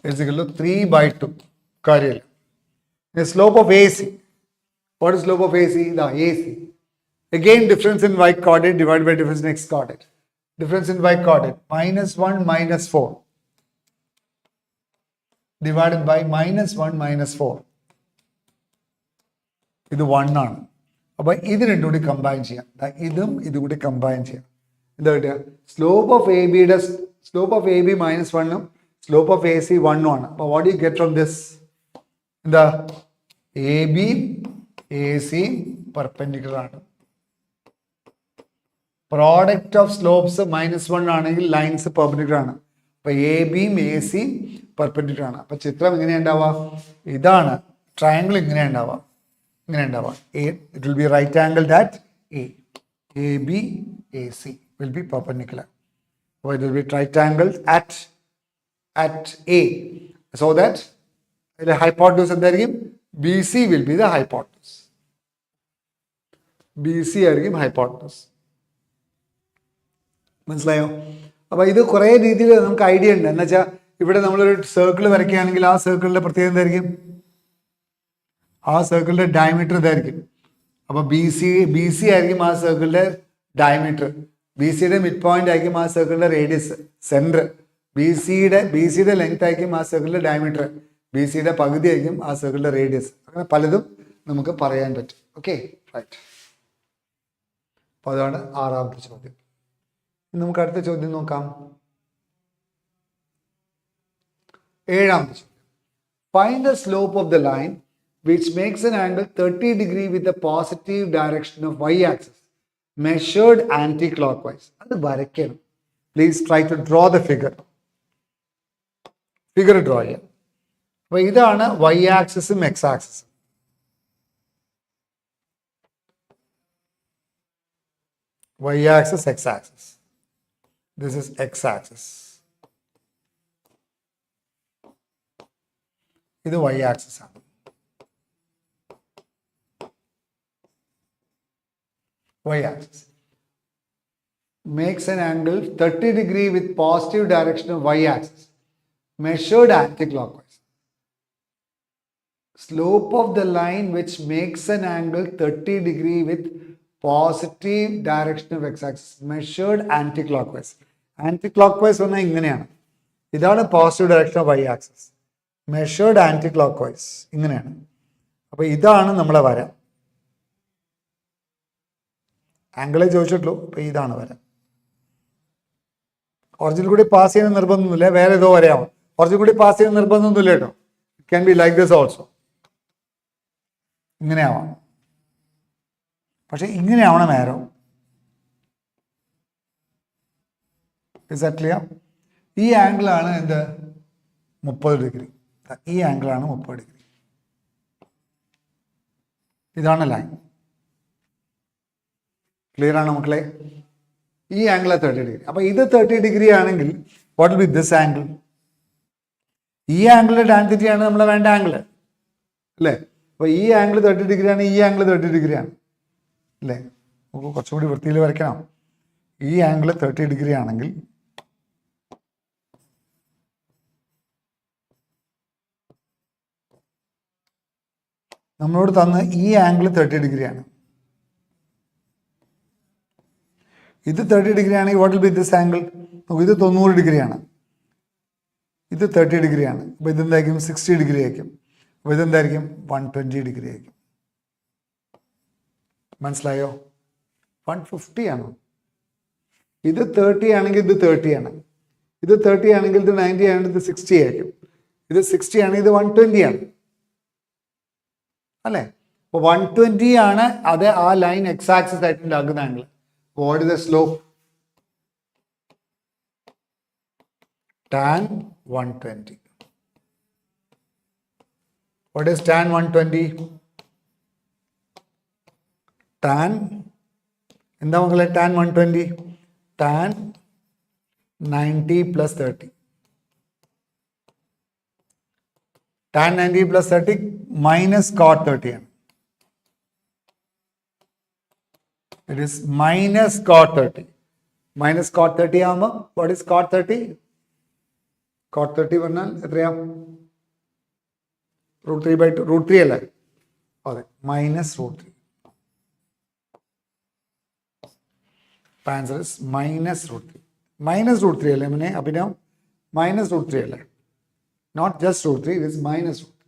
is equal to 3 by 2. The slope of AC. What is slope of AC? The AC. Again, difference in y coordinate divided by difference in x coordinate. Difference in y coordinate, -1 minus 4 divided by -1 minus 4. ഇത് 1 ആണ്. അപ്പോൾ ഇത് രണ്ടും കൂടി combine ചെയ്യാം. ഇതും ഇതും കൂടി കമ്പൈൻ ചെയ്യാം. എന്താ കിട്ടുക? സ്ലോപ്പ് ഓഫ് എ ബിയുടെ സ്ലോപ്പ് ഓഫ് എ ബി -1ഉം സ്ലോപ്പ് ഓഫ് എ സി 1ഉം ആണ്. അപ്പോൾ what you get from this? എന്താ? A B A C perpendicular ആണ്. പ്രോഡക്റ്റ് ഓഫ് സ്ലോപ്സ് -1 ആണെങ്കിൽ ലൈൻസ് പെർപെൻഡിക്കുലർ ആണ്. അപ്പോൾ എ ബിയും എ സിയും പെർപെൻഡിക്കുലർ ആണ്. അപ്പോൾ ചിത്രം എങ്ങനെയാണ് ഉണ്ടാവുക? ഇതാണ് ട്രയാങ്കിൾ. ഇങ്ങനെ ഉണ്ടാവുക. It will be right angled at A. AB AC will be perpendicular. So it will be triangled at A, so that the hypotenuse എന്തായിരിക്കും? BC will be the hypotenuse. BC ആയിരിക്കും hypotenuse. മനസ്സിലായോ? അപ്പോൾ ഇത് കുറേ രീതിയിൽ നമുക്ക് ഐഡിയ ഉണ്ട്. എന്ന് വെച്ചാൽ ഇവിടെ നമ്മളൊരു സർക്കിൾ വരയ്ക്കുകയാണെങ്കിൽ ആ സർക്കിളിൻ്റെ പ്രത്യേകത എന്തായിരിക്കും? ആ സർക്കിളിൻ്റെ ഡയമീറ്റർ ഇതായിരിക്കും. അപ്പോൾ ബി സി ആയിരിക്കും ആ സർക്കിളിൻ്റെ ഡയമീറ്റർ. ബി സിയുടെ മിഡ് പോയിന്റ് ആയിരിക്കും ആ സർക്കിളിൻ്റെ റേഡിയസ്, സെൻറ്റർ. ബി സിയുടെ ലെങ്ത് ആയിരിക്കും ആ സർക്കിളിൻ്റെ ഡയമീറ്റർ. ബി സിയുടെ പകുതി ആയിരിക്കും ആ സർക്കിളിൻ്റെ റേഡിയസ്. അങ്ങനെ പലതും നമുക്ക് പറയാൻ പറ്റും. Okay, right. അപ്പോൾ അതാണ് 6ാമത്തെ ചോദ്യം. നമുക്ക് അടുത്ത ചോദ്യം നോക്കാം. 7ാമത്തെ ചോദ്യം. Find the slope of the line which makes an angle 30 degrees with the positive direction of y-axis measured anti-clockwise. അത് വരയ്ക്കണം. Please try to draw the figure. Figure draw ചെയ്യാം. അപ്പോൾ ഇതാണ് y-axis-ഉം x-axis-ഉം. Y-axis, x-axis. This is x-axis. ഇത് y-axis ആണ്. Y-axis makes an angle 30 degrees with positive direction of y-axis measured anti-clockwise. Slope of the line which makes an angle 30 degrees with positive direction of x-axis measured anti-clockwise. Anti-clockwise പറഞ്ഞാൽ ഇങ്ങനെയാണ്. ഇതാണ് positive direction of y-axis. Measured anti-clockwise ഇങ്ങനെയാണ്. അപ്പോൾ ഇതാണ് നമ്മളെ വര. ആംഗിളെ ചോദിച്ചിട്ടുള്ളൂ. അപ്പോൾ ഇതാണ് വര. ഒറിജിനൽ കൂടി പാസ് ചെയ്യുന്ന നിർബന്ധമൊന്നുമില്ല, വേറെ ഏതോ വരയാവും. ഒറിജിനൽ കൂടി പാസ് ചെയ്യുന്ന നിർബന്ധമൊന്നുമില്ല കേട്ടോ. Can be like this also. ഇങ്ങനെയാവാം. പക്ഷെ ഇങ്ങനെയാവണം ആരോ. Is that clear? ഈ ആംഗിളാണ് എന്ത്? 30 ഡിഗ്രി. ഈ ആംഗിളാണ് 30 ഡിഗ്രി. ഇതാണ് ലൈൻ. ക്ലിയർ ആണ് മക്കളെ? ഈ ആംഗിൾ 30 ഡിഗ്രി. അപ്പൊ ഇത് 30 ഡിഗ്രി ആണെങ്കിൽ what will be this angle? ഈ ആംഗിളിന്റെ ടാൻ തീറ്റയാണ് നമ്മളെ വേണ്ട ആംഗിൾ അല്ലേ? അപ്പൊ ഈ ആംഗിൾ 30 ഡിഗ്രിയാണ്, ഈ ആംഗിൾ 30 ഡിഗ്രിയാണ് അല്ലേ? നമുക്ക് കുറച്ചുകൂടി വൃത്തിയിൽ വരയ്ക്കണം. ഈ ആംഗിൾ 30 ഡിഗ്രി ആണെങ്കിൽ നമ്മളോട് തന്ന ഈ ആംഗിൾ 30 ഡിഗ്രിയാണ്. ഇത് 30 ഡിഗ്രി ആണെങ്കിൽ what will be this angle? ഇത് 90 ഡിഗ്രിയാണ്, ഇത് 30 ഡിഗ്രിയാണ്. അപ്പോൾ ഇതെന്തായിരിക്കും? 60 ഡിഗ്രി ആയിരിക്കും. അപ്പോൾ ഇതെന്തായിരിക്കും? 120 ഡിഗ്രി ആയിരിക്കും. മനസ്സിലായോ? 150 ആണ്. ഇത് 30 ആണെങ്കിൽ ഇത് 30 ആണ്, ഇത് 30 ആണെങ്കിൽ ഇത് 90 ആണെങ്കിൽ ഇത് 60 ആയിരിക്കും, ഇത് 60 ആണെങ്കിൽ ഇത് 120 ആണ് അല്ലേ? അപ്പോൾ 120 ആണ് അത് ആ ലൈൻ എക്സ് ആക്സിസ് ആയിട്ട് ഉണ്ടാക്കുന്ന angle. What is the slope? tan 120. What is tan 120? Tan എന്താ മക്കളെ tan 120? Tan 90 plus 30. Tan 90 plus 30 minus cot 30 ആണ്. It is minus cot 30. Minus cot 30 ആകുമ്പോൾ what is cot 30? Cot 30 പറഞ്ഞാൽ എത്രയാ? √3/2. √3 അല്ലേ? അതെ, minus √3. Answer is minus √3. Minus √3 അല്ലേ മോനെ അഭിനവ്? മൈനസ് √3 അല്ലേ? Not just √3, it is minus √3.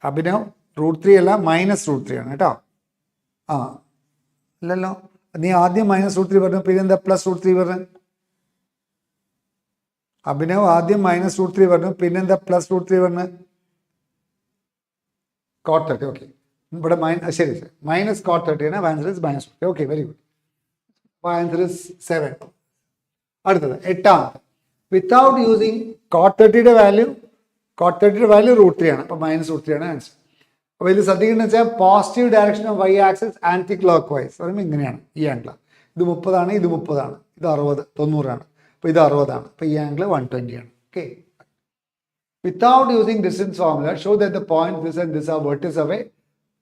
Abhinav √3 അല്ല, മൈനസ് √3 ആണ് കേട്ടോ. ആ ഇല്ലല്ലോ, നീ ആദ്യം മൈനസ് √3 പറഞ്ഞു, പിന്നെ എന്താ പ്ലസ് √3 പറഞ്ഞു? അഭിനവ് ആദ്യം മൈനസ് √3 പറഞ്ഞു, പിന്നെന്താ പ്ലസ് √3 പറഞ്ഞു? cot 30. ഓക്കെ, ഇവിടെ ശരി ശരി, മൈനസ് cot 30 ആണ്. Answer is minus √3. Okay, very good. Answer is 7. അടുത്തത് 8ാമത്തെ. വിത്തൗട്ട് യൂസിങ് cot 30യുടെ വാല്യൂ, cot 30യുടെ വാല്യൂ √3 ആണ്. അപ്പോൾ മൈനസ് √3 ആണ് ആൻസർ. അപ്പോൾ ഇത് ശ്രദ്ധിക്കുന്നത് വെച്ചാൽ positive direction of y axis anti clock vice പറയുമ്പോൾ ഇങ്ങനെയാണ്. ഈ ആംഗിൾ ഇത് 30 ആണ്, ഇത് 30 ആണ്, ഇത് 60 90 ആണ്, അപ്പോൾ ഇത് 60 ആണ്, അപ്പോൾ ഈ ആംഗിൾ 120 ആണ്. Okay, without using distance formula show that the point this and this are vertices of a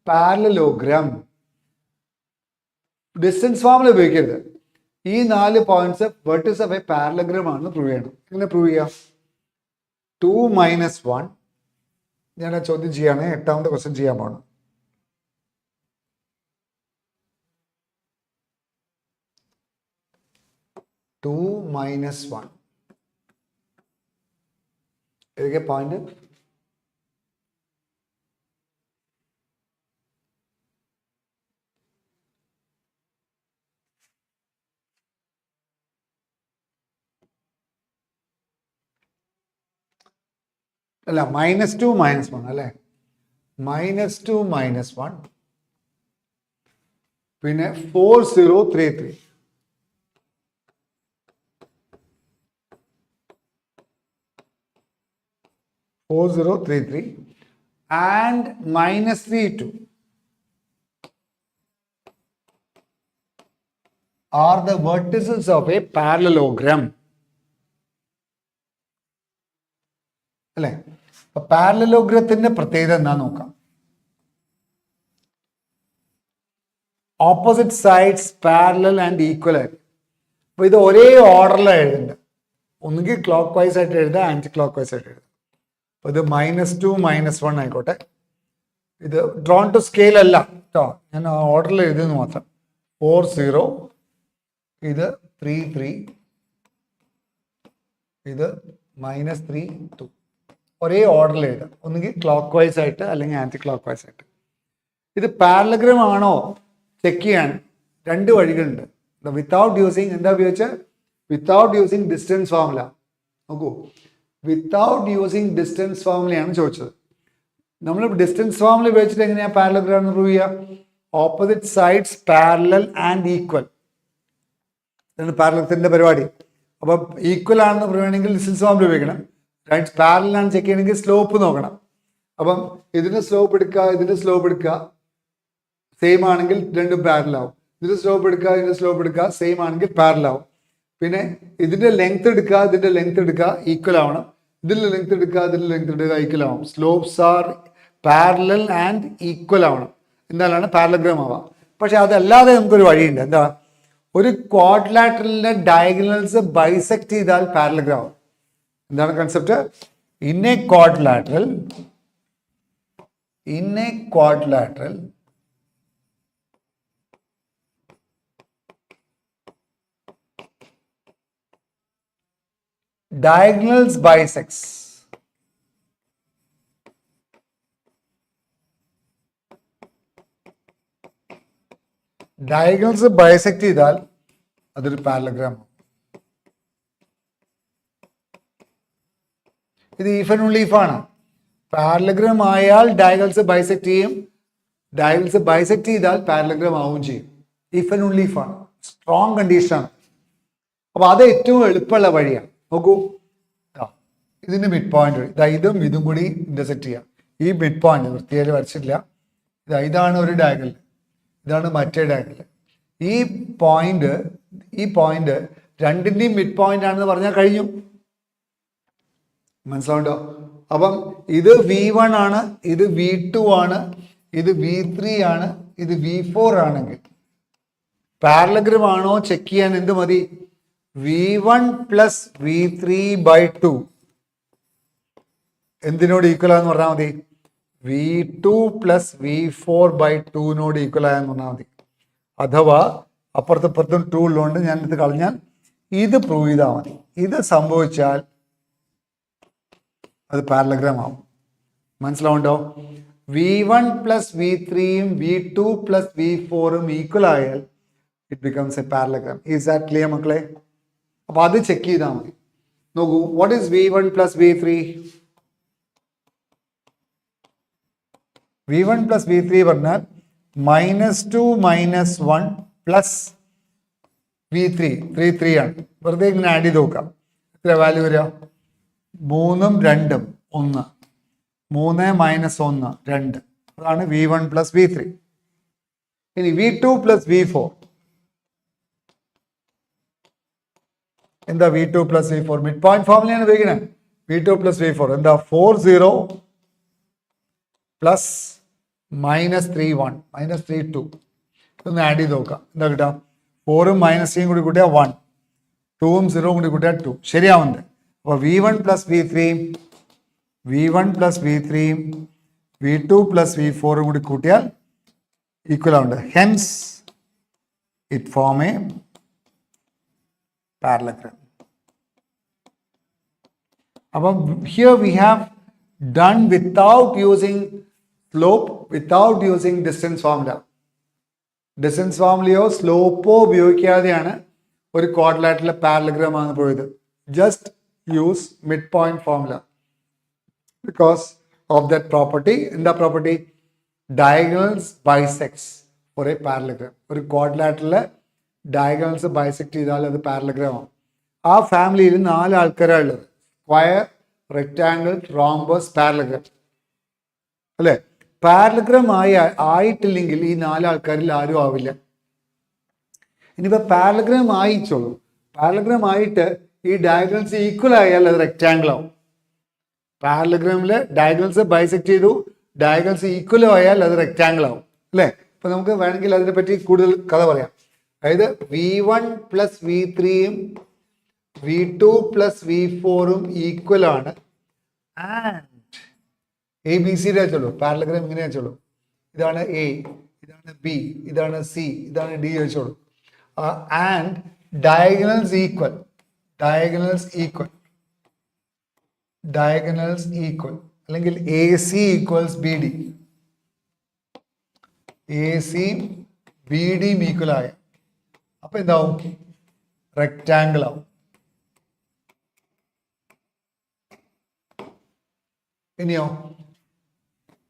parallelogram. Distance formula ഉപയോഗിക്കരുത്. ഈ 4 points vertices of a parallelogram ആണെന്ന് പ്രൂവ് ചെയ്യണം. എങ്ങനെ പ്രൂവ് ചെയ്യാം? 2 - 1. ഞാൻ ആ ചോദ്യം ചെയ്യാണ്, 8ാമത്തെ ക്വസ്റ്റ്യൻ ചെയ്യാൻ പോകണം. ടു മൈനസ് 1 ഏതൊക്കെ പോയിന്റ്? അല്ല, -2 - 1 അല്ലേ? -2 - 1 പിന്നെ 4033 4033 and -32 are the vertices of a parallelogram. അല്ലേ? അപ്പൊ പാരലലോഗ്രത്തിന്റെ പ്രത്യേകത എന്താ നോക്കാം. Opposite sides parallel and equal ആയിട്ട്. അപ്പൊ ഇത് ഒരേ ഓർഡറിലാണ് എഴുതേണ്ടത്. ഒന്നുകിൽ ക്ലോക്ക് വൈസ് ആയിട്ട് എഴുതുക, ആന്റി ക്ലോക്ക് വൈസ് ആയിട്ട് എഴുതുക. അപ്പൊ ഇത് -2 - 1 ആയിക്കോട്ടെ. ഇത് ഡ്രോൺ ടു സ്കെയിൽ അല്ല കേട്ടോ, ഞാൻ ഓർഡറിൽ എഴുതുന്നു മാത്രം. 40, ഇത് 33, ഇത് -32. ഒരേ ഓർഡറിൽ എഴുതാം, ഒന്നുകിൽ ക്ലോക്ക് വൈസ് ആയിട്ട് അല്ലെങ്കിൽ ആന്റി ക്ലോക്ക് വൈസ് ആയിട്ട്. ഇത് പാരലഗ്രാം ആണോ ചെക്ക് ചെയ്യാൻ 2 വഴികളുണ്ട്. വിത്തൗട്ട് യൂസിങ് എന്താ ഉപയോഗിച്ചാൽ വിത്തൗട്ട് യൂസിങ് ഡിസ്റ്റൻസ് ഫോർമുല. നോക്കൂ, വിത്തൗട്ട് യൂസിങ് ഡിസ്റ്റൻസ് ഫോർമുലയാണ് ചോദിച്ചത്. നമ്മൾ ഡിസ്റ്റൻസ് ഫോർമുല ഉപയോഗിച്ചിട്ട് എങ്ങനെയാണ് പാരലഗ്രാം പ്രൂവ് ചെയ്യുക? Opposite sides parallel and equal, ഇതാണ് പാരലഗ്രാമിന്റെ പരിപാടി. അപ്പം ഈക്വൽ ആണെന്ന് പറയുകയാണെങ്കിൽ ഡിസ്റ്റൻസ് ഫോർമുല ഉപയോഗിക്കണം. റൈറ്റ്, പാരലൽ ആണ് ചെക്ക് ചെയ്യണമെങ്കിൽ സ്ലോപ്പ് നോക്കണം. അപ്പം ഇതിന്റെ സ്ലോപ്പ് എടുക്കുക, ഇതിന്റെ സ്ലോപ്പ് എടുക്കുക, സെയിം ആണെങ്കിൽ രണ്ടും പാരലൽ ആവും. ഇതിന്റെ സ്ലോപ്പ് എടുക്കുക, ഇതിന്റെ സ്ലോപ്പ് എടുക്കുക, സെയിം ആണെങ്കിൽ പാരലൽ ആവും. പിന്നെ ഇതിന്റെ ലെങ്ത് എടുക്കുക, ഇതിന്റെ ലെങ്ത് എടുക്കുക, ഈക്വൽ ആവണം. ഇതിന്റെ ലെങ്ത് എടുക്കുക, ഇതിന്റെ ലെങ്ത് എടുക്കുക, ഈക്വൽ ആവും. Slopes R parallel and equal ആവണം, എന്നാലാണ് പാരലഗ്രാം ആവുക. പക്ഷെ അതല്ലാതെ നമുക്കൊരു വഴിയുണ്ട്. എന്താ? ഒരു ക്വാഡ്രിലാറ്ററലിന്റെ ഡയഗണൽസ് ബൈസെക്ട് ചെയ്താൽ പാരലഗ്രാം ആവും. എന്താണ് concept? In A quadrilateral diagonals bisects. Diagonals bisect ചെയ്താൽ അതൊരു പാരലഗ്രാം. ഇത് ഈഫ് ആൻഡ് ഓൺലി ഈഫ് ആണ്. പാരലഗ്രാം ആയാൽ ഡയഗണൽസ് ബൈസെക്ട് ചെയ്യും, ഡയഗണൽസ് ബൈസെക്ട് ചെയ്താൽ പാരലഗ്രാം ആവുകയും ചെയ്യും. ഈഫ് ആൻഡ് ഓൺലി ഈഫ് ആണ്, സ്ട്രോങ് കണ്ടീഷനാണ്. അപ്പൊ അത് ഏറ്റവും എളുപ്പമുള്ള വഴിയാണ്. നോക്കൂ, ഇതിന്റെ മിഡ് പോയിന്റ് ഇതും ഇതും കൂടി ഇന്റർസെക്ട് ചെയ്യാം. ഈ മിഡ് പോയിന്റ് വൃത്തിയായി വരച്ചിട്ടില്ല. ഇതാണ് ഒരു ഡയഗണൽ, ഇതാണ് മറ്റേ ഡയഗണൽ. ഈ പോയിന്റ് രണ്ടിന്റെയും മിഡ് പോയിന്റ് ആണെന്ന് പറഞ്ഞാൽ കഴിഞ്ഞു. മനസ്സിലാവുണ്ടോ? അപ്പം ഇത് V1 ആണ്, ഇത് V2 ആണ്, ഇത് V3 ആണ്, ഇത് V4 ആണെങ്കിൽ പാരലഗ്രാം ആണോ ചെക്ക് ചെയ്യാൻ എന്ത് മതി? V1 പ്ലസ് V3/2 എന്തിനോട് ഈക്വൽ ആയെന്ന് പറഞ്ഞാൽ മതി? V2 പ്ലസ് V4/2 ഈക്വൽ ആയെന്ന് പറഞ്ഞാൽ മതി. അഥവാ അപ്പുറത്തും 2 ഉള്ളതുകൊണ്ട് ഞാൻ ഇത് കളഞ്ഞാൽ ഇത് പ്രൂവ് ചെയ്താൽ മതി. ഇത് സംഭവിച്ചാൽ അത് പാരലഗ്രാം ആവും. മനസ്സിലാവുണ്ടോ? V1 പ്ലസ് V3യും V2 പ്ലസ് V4ഉം ഈക്വൽ ആയാൽ it becomes a parallelogram. Is that clear മക്കളെ? അപ്പൊ അത് ചെക്ക് ചെയ്താൽ മതി. നോക്കൂ, what is V1 plus V3? V1 plus V3 പറഞ്ഞാൽ -2 - 1 പ്ലസ് V3. 3 ആണ്. വെറുതെ ഇങ്ങനെ ആഡ് ചെയ്ത് നോക്കാം. എത്ര വാല്യൂ വരിക? 3ഉം 2ഉം 1. 3 - 1 2. അതാണ് V1 പ്ലസ് V3. ഇനി V2 പ്ലസ് V4 എന്താ? V2 plus V4 mid point ഫോർമുലയാണ് ഉപയോഗിക്കുന്നത്. V2 പ്ലസ് V4 എന്താ? 4 0 പ്ലസ് -3 1 -3 2. ഇതൊന്ന് ആഡ് ചെയ്ത് നോക്കാം. എന്താ കിട്ടാം? 4ഉം -3യും കൂടി കൂട്ടിയാൽ 1, 2ഉം 0ഉം കൂടി കൂട്ടിയാൽ 2. ശരിയാവുന്നുണ്ട്. അപ്പോൾ V1 പ്ലസ് V3യും V2 പ്ലസ് V4ഉം കൂടി കൂട്ടിയാൽ ഈക്വൽ ആവുന്നുണ്ട്. Hence it form A parallelogram. Above here we have done without using slope, without using distance formula. Distance formula slope ഉപയോഗിക്കാതെയാണ് ഒരു quadrilateral parallelogram ആണ് പോയത്. Just use midpoint formula because of that property. In the property, diagonals bisects for a parallelogram. ഒരു quadrilateral diagonals bisect ചെയ്താൽ അത് parallelogram ആവും. ആ ഫാമിലിയിൽ 4 ആൾക്കാരാണ് ഉള്ളത്. Square, rectangle, rhombus, parallelogram. അല്ലെ? പാരലഗ്രാം ആയിട്ടില്ലെങ്കിൽ ഈ 4 ആൾക്കാരിൽ ആരും ആവില്ല. ഇനിയിപ്പോ പാരലഗ്രാം ആയിച്ചോളൂ. പാരലഗ്രാം ആയിട്ട് ഈ ഡയഗണൽസ് ഈക്വൽ ആയാൽ അത് റെക്ടാങ്കിൾ ആവും. പാരലഗ്രാമില് ഡയഗണൽസ് ബൈസെക്ട് ചെയ്തു, ഡയഗണൽസ് ഈക്വൽ ആയാൽ അത് റെക്ടാങ്കിൾ ആവും. അല്ലെ? ഇപ്പൊ നമുക്ക് വേണമെങ്കിൽ അതിനെപ്പറ്റി കൂടുതൽ കഥ പറയാം. അതായത് V1 പ്ലസ് V3യും V2 പ്ലസ് V4ഉം ഈക്വൽ ആണ്. ആൻഡ് ABC വെച്ചോളൂ. പാരലഗ്രാം ഇങ്ങനെ വെച്ചോളൂ. ഇതാണ് A, ഇതാണ് B, ഇതാണ് C, ഇതാണ് D വെച്ചോളൂ. And diagonals equal. അല്ലെങ്കിൽ AC equals BD. AC BD equal ആയ അപ്പൊ എന്താവും? റെക്ടാങ്കിൾ ആവും. ഇനിയോ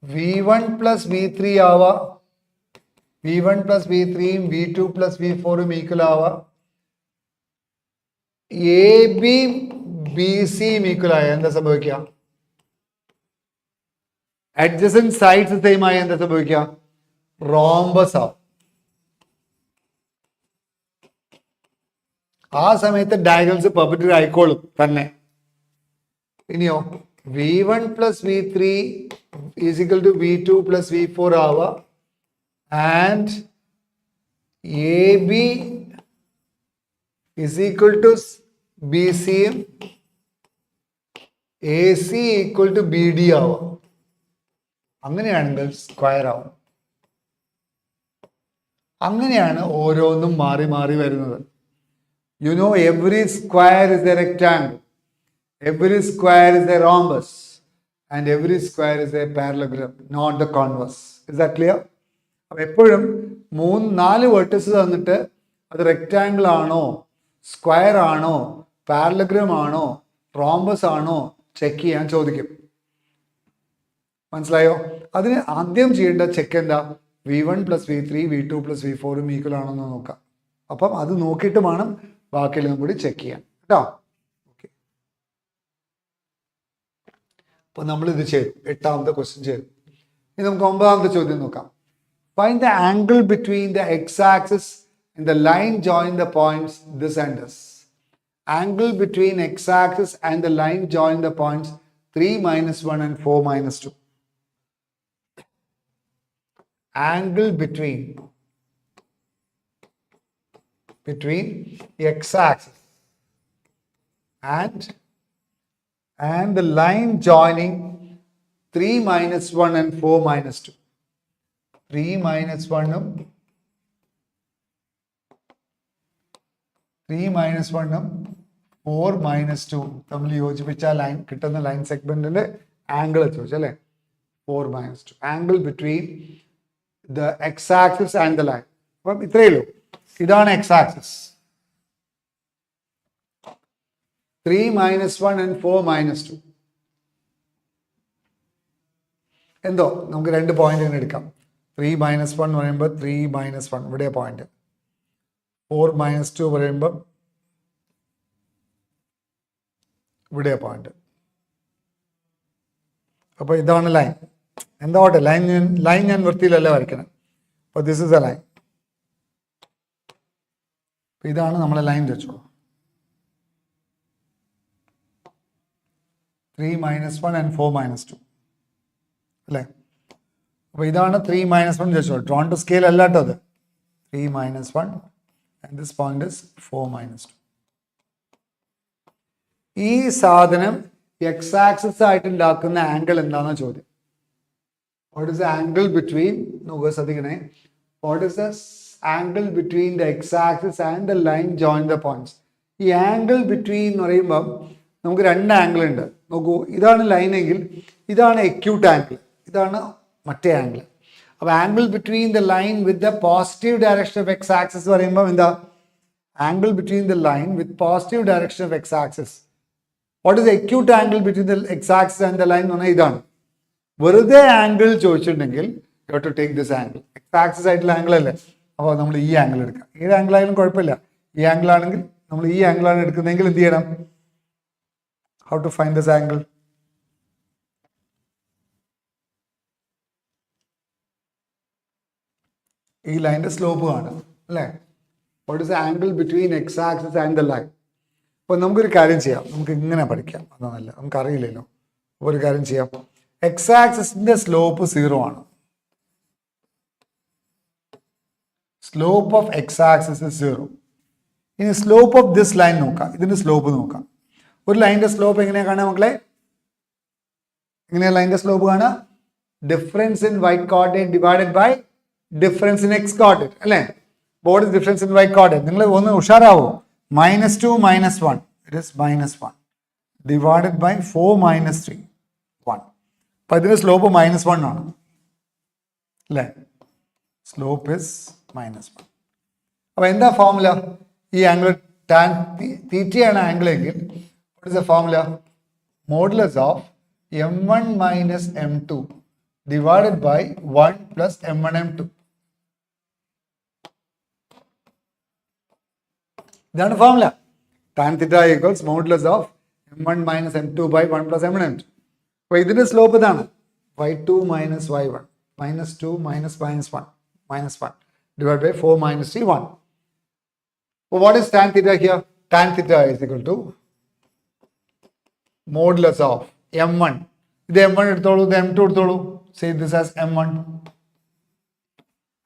V1 പ്ലസ് V3 ആവാ, V1 പ്ലസ് V3യും V2 പ്ലസ് V4ഉം ഈക്വൽ ആവാ, എ ബി ബി സിയും ഈക്വൽ ആയ എന്താ സംഭവിക്കുക? അഡ്ജസന്റ് സൈഡ്സ് സെയിം ആയ എന്താ സംഭവിക്കുക? റോംബസ് ആവും. ആ സമയത്ത് ഡയഗണൽസ് പെർപെൻഡിക്കുലർ ആയിക്കോളും തന്നെ. ഇനിയോ V1 plus V3 is equal to V2 plus V4 ആവുക, and A B is equal to B സിയും A C equal to B D ആവുക. അങ്ങനെയാണെങ്കിൽ സ്ക്വയർ ആവും. അങ്ങനെയാണ് ഓരോന്നും മാറി മാറി വരുന്നത്. You know, every square is a rectangle, every square is a rhombus, and every square is a parallelogram, not the converse. Is that clear? അപ്പോൾ എപ്പോഴും 3-4 വെർട്ടിസസ് തന്നിട്ട് അത് റെക്റ്റാങ്കിൾ ആണോ, സ്ക്വയർ ആണോ, പാരലഗ്രാം ആണോ, റോംബസ് ആണോ ചെക്ക് ചെയ്യാൻ ചോദിക്കും. മനസ്സിലായോ? അതിന് ആദ്യം ചെയ്യേണ്ട ചെക്ക് എന്താ? V1 plus V3 V2 plus V4ഉം ഈക്വൽ ആണോ എന്ന് നോക്കാം. അപ്പം അത് നോക്കിയിട്ട് വേണം ബാക്കിയെല്ലാം കൂടി ചെക്ക് ചെയ്യാൻ കേട്ടോ. ഓക്കെ, അപ്പൊ നമ്മൾ ഇത് ചെയ്തു. 8ാമത്തെ ക്വസ്റ്റ്യൻ ചെയ്തു. ഇനി നമുക്ക് 9ാമത്തെ ചോദ്യം നോക്കാം. Find the angle between the x axis and the line join the points this and this. Angle between x axis and the line join the points 3 - 1 and 4 - 2. Angle between x-axis and the line joining 3 - 1 and 4 - 2. 3 - 1ഉം 4 - 2 തമ്മിൽ യോജിപ്പിച്ച line കിട്ടുന്ന line സെഗ്മെന്റിന്റെ angle ചോദിച്ചു അല്ലേ? 4 - 2. Angle between the x-axis and the line. അപ്പം ഇത്രയേ ഉള്ളൂ. ഇതാണ് x-axis. 3 - 1 and 4 - 2. എന്തോ നമുക്ക് 2 പോയിന്റ് തന്നെ എടുക്കാം. 3 - 1 പറയുമ്പോൾ 3 - 1 ഇവിടെ പോയിന്റ്, 4 - 2 പറയുമ്പോൾ ഇവിടെ പോയിന്റ്. അപ്പൊ ഇതാണ് ലൈൻ. എന്താവട്ടെ, ലൈൻ ഞാൻ വൃത്തിയിലല്ല വരയ്ക്കണം. അപ്പോൾ ദിസ് ഇസ് എ ലൈൻ. ഇതാണ് നമ്മളെ ലൈൻ വെച്ചോളൂ. 3 - 1 and 4 - 2 അല്ലേ? അപ്പോൾ ഇതാണ് 3 - 1 വെച്ചോളൂ. ഡ്രോൺ ടു സ്കെയിൽ അല്ല കേട്ടോ അത്. 3 - 1 and this point is 4 - 2. ഈ സാധനം എക്സ് ആക്സിസ് ആയിട്ട് ഉണ്ടാക്കുന്ന ആംഗിൾ എന്താണെന്ന് ചോദ്യം. What is the angle between, what is the angle between the x-axis and the line join the points? ഈ ആംഗിൾ ബിറ്റ്വീൻ എന്ന് പറയുമ്പോൾ നമുക്ക് 2 ആംഗിൾ ഉണ്ട്. നോക്കൂ, ഇതാണ് ലൈൻ എങ്കിൽ ഇതാണ് acute ആംഗിൾ, ഇതാണ് മറ്റേ ആംഗിൾ. അപ്പോൾ angle between the line with the positive direction of X axis പറയുമ്പോൾ എന്താ? Angle between the line with positive direction of X axis. What is acute angle between the x axis and the line എന്ന് പറഞ്ഞാൽ ഇതാണ്. വെറുതെ angle ചോദിച്ചിട്ടുണ്ടെങ്കിൽ you have to take this angle. X axis ആയിട്ടുള്ള angle അല്ലേ? അപ്പോൾ നമ്മൾ ഈ ആംഗിൾ എടുക്കാം. ഏത് ആംഗിൾ ആയാലും കുഴപ്പമില്ല. ഈ ആംഗിൾ ആണെങ്കിൽ നമ്മൾ ഈ ആംഗിളാണ് എടുക്കുന്നതെങ്കിൽ എന്ത് ചെയ്യണം? How to find this angle? ഈ ലൈൻ്റെ സ്ലോപ്പ് കാണാം അല്ലേ? What is the angle between x axis and the line? അപ്പോൾ നമുക്കൊരു കാര്യം ചെയ്യാം, നമുക്ക് ഇങ്ങനെ പഠിക്കാം. അതൊന്നല്ല, നമുക്കറിയില്ലല്ലോ. അപ്പോൾ ഒരു കാര്യം ചെയ്യാം. എക്സ് ആക്സിസിന്റെ സ്ലോപ്പ് 0 ആണ്. Slope of X axis 0. ഇനി സ്ലോപ്പ് ഓഫ് ദിസ് ലൈൻ നോക്കാം. ഇതിന്റെ സ്ലോപ്പ് നോക്കാം. ഒരു ലൈനിന്റെ സ്ലോപ്പ് എങ്ങനെയാ കാണാം മക്കളെ? എങ്ങനെയാ ലൈനിന്റെ സ്ലോപ്പ് കാണാ? Difference in y coordinate divided by difference in x coordinate അല്ലേ? What is difference in y coordinate? നിങ്ങൾ ഒന്ന് ഉഷാറാവോ? -2 - 1 ഇറ്റ് ഈസ് -1 ഡിവൈഡഡ് ബൈ 4 - 3 1. അപ്പൊ ഇതിന്റെ സ്ലോപ്പ് -1 ആണ് അല്ലേ? Slope is -1. അപ്പൊ എന്താ ഫോർമുല? ഈ ആംഗിൾ ടാൻ തീറ്റയാണ് ആംഗിൾ എങ്കിൽ what is the formula? Modulus of m1 minus m2 divided by 1 plus m1 m2. ഇതാണ് formula. Tan theta equals modulus of m1 minus m2 by 1 plus m1 m2. അപ്പോൾ ഇതിന്റെ slope ഇതാണ് y2 minus y1 minus 2 minus 1 divided by 4 minus 3 1. So what is tan theta here? Tan theta is equal to modulus of m1. ഇത് m1 എടുത്തോളൂ, ഇത് m2 എടുത്തോളൂ. Say this as m1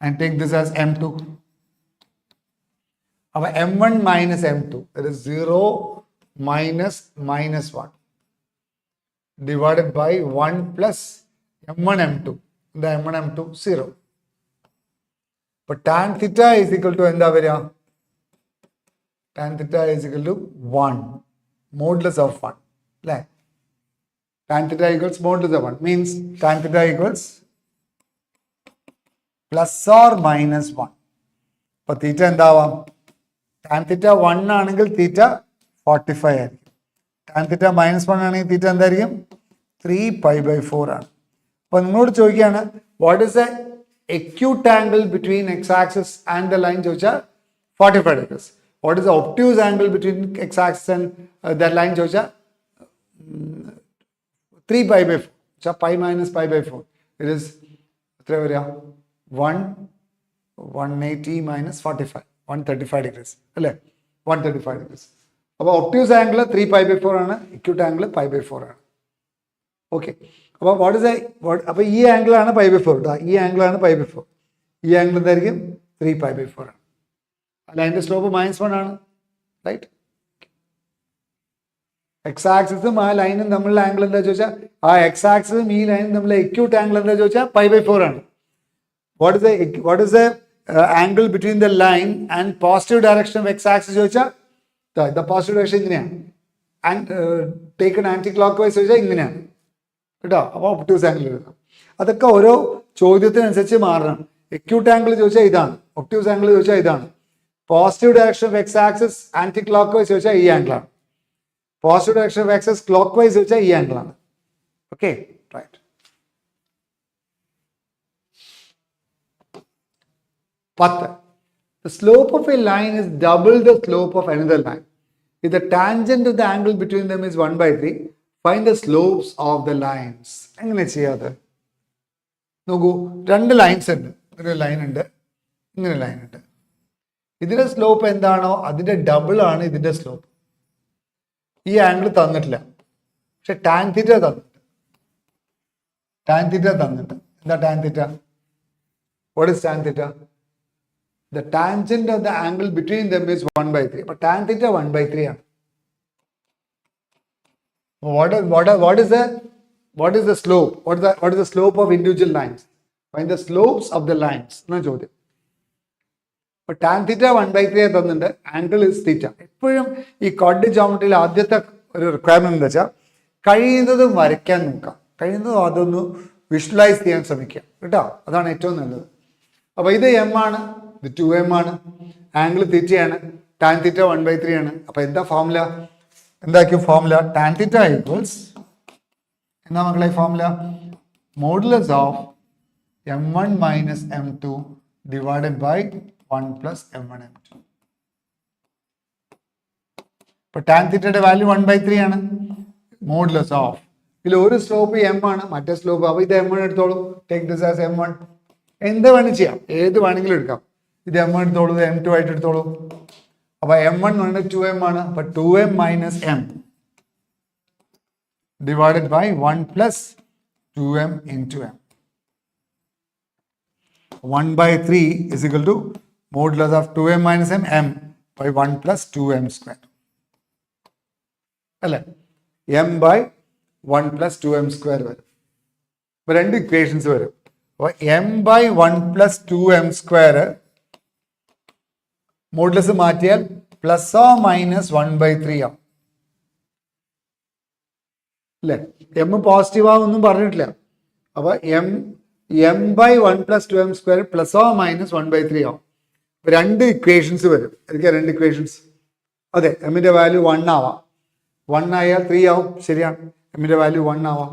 and take this as m2. അപ്പോൾ m1 minus m2, that is 0 minus minus 1 divided by 1 plus m1 m2. The m1 m2 0. But tan theta is equal to എന്താ വരിക? Tan theta is equal to 1 modulus of 1. അല്ലേ? Tan theta equals modulus of 1 means tan theta equals plus or minus 1. അപ്പോൾ തീറ്റ എന്താവാം? Tan theta 1 ആണെങ്കിൽ തീറ്റ 45 ആയിരിക്കും. Tan theta minus 1 ആണെങ്കിൽ തീറ്റ എന്തായിരിക്കും? 3 pi by 4 ആണ്. അപ്പോൾ നിങ്ങളോട് ചോദിക്കുകയാണ് what is the acute angle between x-axis and the line ചോദിച്ചാൽ 45 degrees. What is the obtuse angle between x-axis and that line ചോദിച്ചാൽ 3 pi by 4. So pi minus pi by 4. It is 180 minus 45. 135 degrees. അല്ലേ? 135 degrees. അപ്പോൾ obtuse angle 3 pi by 4 ആണ്, acute angle pi by 4 ആണ്. Okay. അപ്പോൾ അപ്പോൾ ഈ angle ആണ് pi by 4 കേട്ടോ. ഈ ആംഗിൾ ആണ് പൈ ബൈ 4. ഈ ആംഗിൾ എന്തായിരിക്കും? 3 pi by 4 ആണ്. അല്ല അതിൻ്റെ സ്ലോപ്പ് -1 ആണ്. റൈറ്റ്? എക്സ് ആക്സിസും ആ ലൈനും തമ്മിലുള്ള ആംഗിൾ എന്താ ചോദിച്ചാൽ ആ എക്സ് ആക്സിസും ഈ ലൈനും തമ്മിലുള്ള എക്യൂട്ട് ആംഗിൾ എന്താ ചോദിച്ചാൽ പൈ ബൈ 4 ആണ്. What is the angle between the line and positive direction of X axis ചോദിച്ചാൽ ദ പോസിറ്റീവ് ഡയറക്ഷൻ ഇങ്ങനെയാണ്. And taken anti clock vice ചോദിച്ചാൽ ഇങ്ങനെയാണ് കേട്ടോ. അപ്പോൾ ഒപ്റ്റ്യൂസ് ആംഗിൾ എഴുതാം. അതൊക്കെ ഓരോ ചോദ്യത്തിനനുസരിച്ച് മാറണം. എക്യൂട്ട് ആംഗിൾ ചോദിച്ചാൽ ഇതാണ്, ഒപ്റ്റ്യൂസ് ആംഗിൾ ചോദിച്ചാൽ ഇതാണ്. Positive direction of X axis anti clock vice ചോദിച്ചാൽ ഈ ആംഗിളാണ്. Positive direction of axis clock vice ചോദിച്ചാൽ ഈ ആംഗിളാണ്. Okay, right. The slope of a line is double the slope of another line. If the tangent of the angle between them is 1/3, find the slopes of the lines. എങ്ങനെ ചെയ്യാതെ നോക്കൂ, രണ്ട് lines ഉണ്ട്. ഒരു line ഉണ്ട്, ഇങ്ങനെ line ഉണ്ട്. ഇതിന്റെ സ്ലോപ്പ് എന്താണോ അതിന്റെ ഡബിൾ ആണ് ഇതിന്റെ സ്ലോപ്പ്. ഈ ആംഗിൾ തന്നിട്ടില്ല, പക്ഷെ ടാൻ തീറ്റ തന്നിട്ട്. ടാൻ തീറ്റ തന്നിട്ട് എന്താ tan theta? What is tan theta? The tangent of the angle between them is 1/3. But tan theta 1/3 ആണ്. What is the slope? What is the slope of individual lines? Find the slopes of the lines. എന്നാ ചോദ്യം. അപ്പോൾ tan theta 1/3 തന്നിട്ടുണ്ട്, angle is theta. എപ്പോഴും ഈ coordinate ജോമെട്രിയിൽ ആദ്യത്തെ ഒരു requirement എന്താ വെച്ചാൽ കഴിയുന്നതും വരയ്ക്കാൻ നോക്കാം, കഴിയുന്നതും അതൊന്ന് വിഷ്വലൈസ് ചെയ്യാൻ ശ്രമിക്കാം കേട്ടോ. അതാണ് ഏറ്റവും നല്ലത്. അപ്പോൾ ഇത് m ആണ്, ഇത് 2m ആണ്, ആംഗിൾ തീറ്റയാണ്, ടാൻ തീറ്റ 1/3 ആണ്. അപ്പോൾ എന്താ ഫോർമുല? എന്തായിരിക്കും ഫോർമുല? ടാൻ തീറ്റ ഈക്വൽസ് എന്താ മക്കളെ formula? Modulus of m1 minus m2 divided by 1 plus m1 m2. അപ്പോൾ ടാൻ തീറ്റയുടെ വാല്യൂ 1/3 ആണ്. മോഡുലസ് ഓഫ് ഇതിൽ ഒരു സ്ലോപ്പ് m ആണ്, മറ്റേ സ്ലോപ്പ് അപ്പോൾ ഇത് m1 എടുത്തോളൂ. Take this as m1. എന്ത് വേണം ചെയ്യാം, ഏത് വേണമെങ്കിലും എടുക്കാം. ഇത് m1 എടുത്തോളൂ, m2 ആയിട്ട് എടുത്തോളൂ. അപ്പൊ m1 എന്ന് പറയുന്നത് 2m ആണ്. അപ്പൊ 2m minus m divided by 1 plus 2m into m. 1/3 is equal to modulus of 2m minus m by 1 plus 2m square. അല്ലേ? m by 1 plus 2m square വരും. ഇപ്പൊ രണ്ട് ഇക്വേഷൻസ് വരും. അപ്പോൾ m by 1 plus 2m square modulus മാറ്റിയാൽ plus or minus 1/3 ആവും അല്ലേ? M positive ആവുമെന്നും പറഞ്ഞിട്ടില്ല. അപ്പോൾ m by 1 plus 2m square plus or minus 1/3 ആവും. രണ്ട് ഇക്വേഷൻസ് വരും. എനിക്ക് രണ്ട് ഇക്വേഷൻസ്. അതെ, എമ്മിൻ്റെ വാല്യൂ 1 ആവാം. 1 ആയാൽ 3 ആവും. ശരിയാണ്, എമ്മിൻ്റെ വാല്യൂ 1 ആവാം.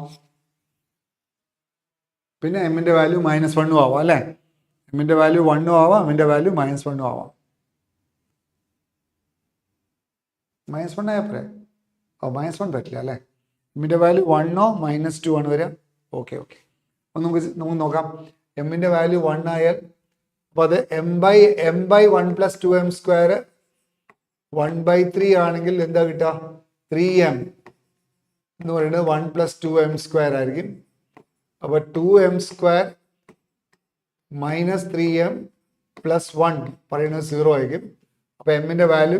പിന്നെ എമ്മിൻ്റെ വാല്യൂ -1 ആവാം അല്ലേ? എമ്മിൻ്റെ വാല്യൂ 1 ആവാം, എമ്മിൻ്റെ വാല്യൂ -1 ആവാം. -1 ആയാൽ പോരെ? -1 പറ്റില്ല അല്ലേ? എമ്മിൻ്റെ വാല്യൂ 1 -2 ആണ് വരിക. ഓക്കെ. അപ്പം നമുക്ക് നോക്കാം. എമ്മിൻ്റെ വാല്യൂ 1 ആയാൽ അപ്പോൾ അത് m/1 + 2m² 1/3 ആണെങ്കിൽ എന്താ കിട്ടുക? 3m എന്ന് പറയുന്നത് 1 + 2m² ആയിരിക്കും. അപ്പോൾ 2m² - 3m + 1 പറയുന്നത് 0 ആയിരിക്കും. അപ്പോൾ എമ്മിൻ്റെ വാല്യൂ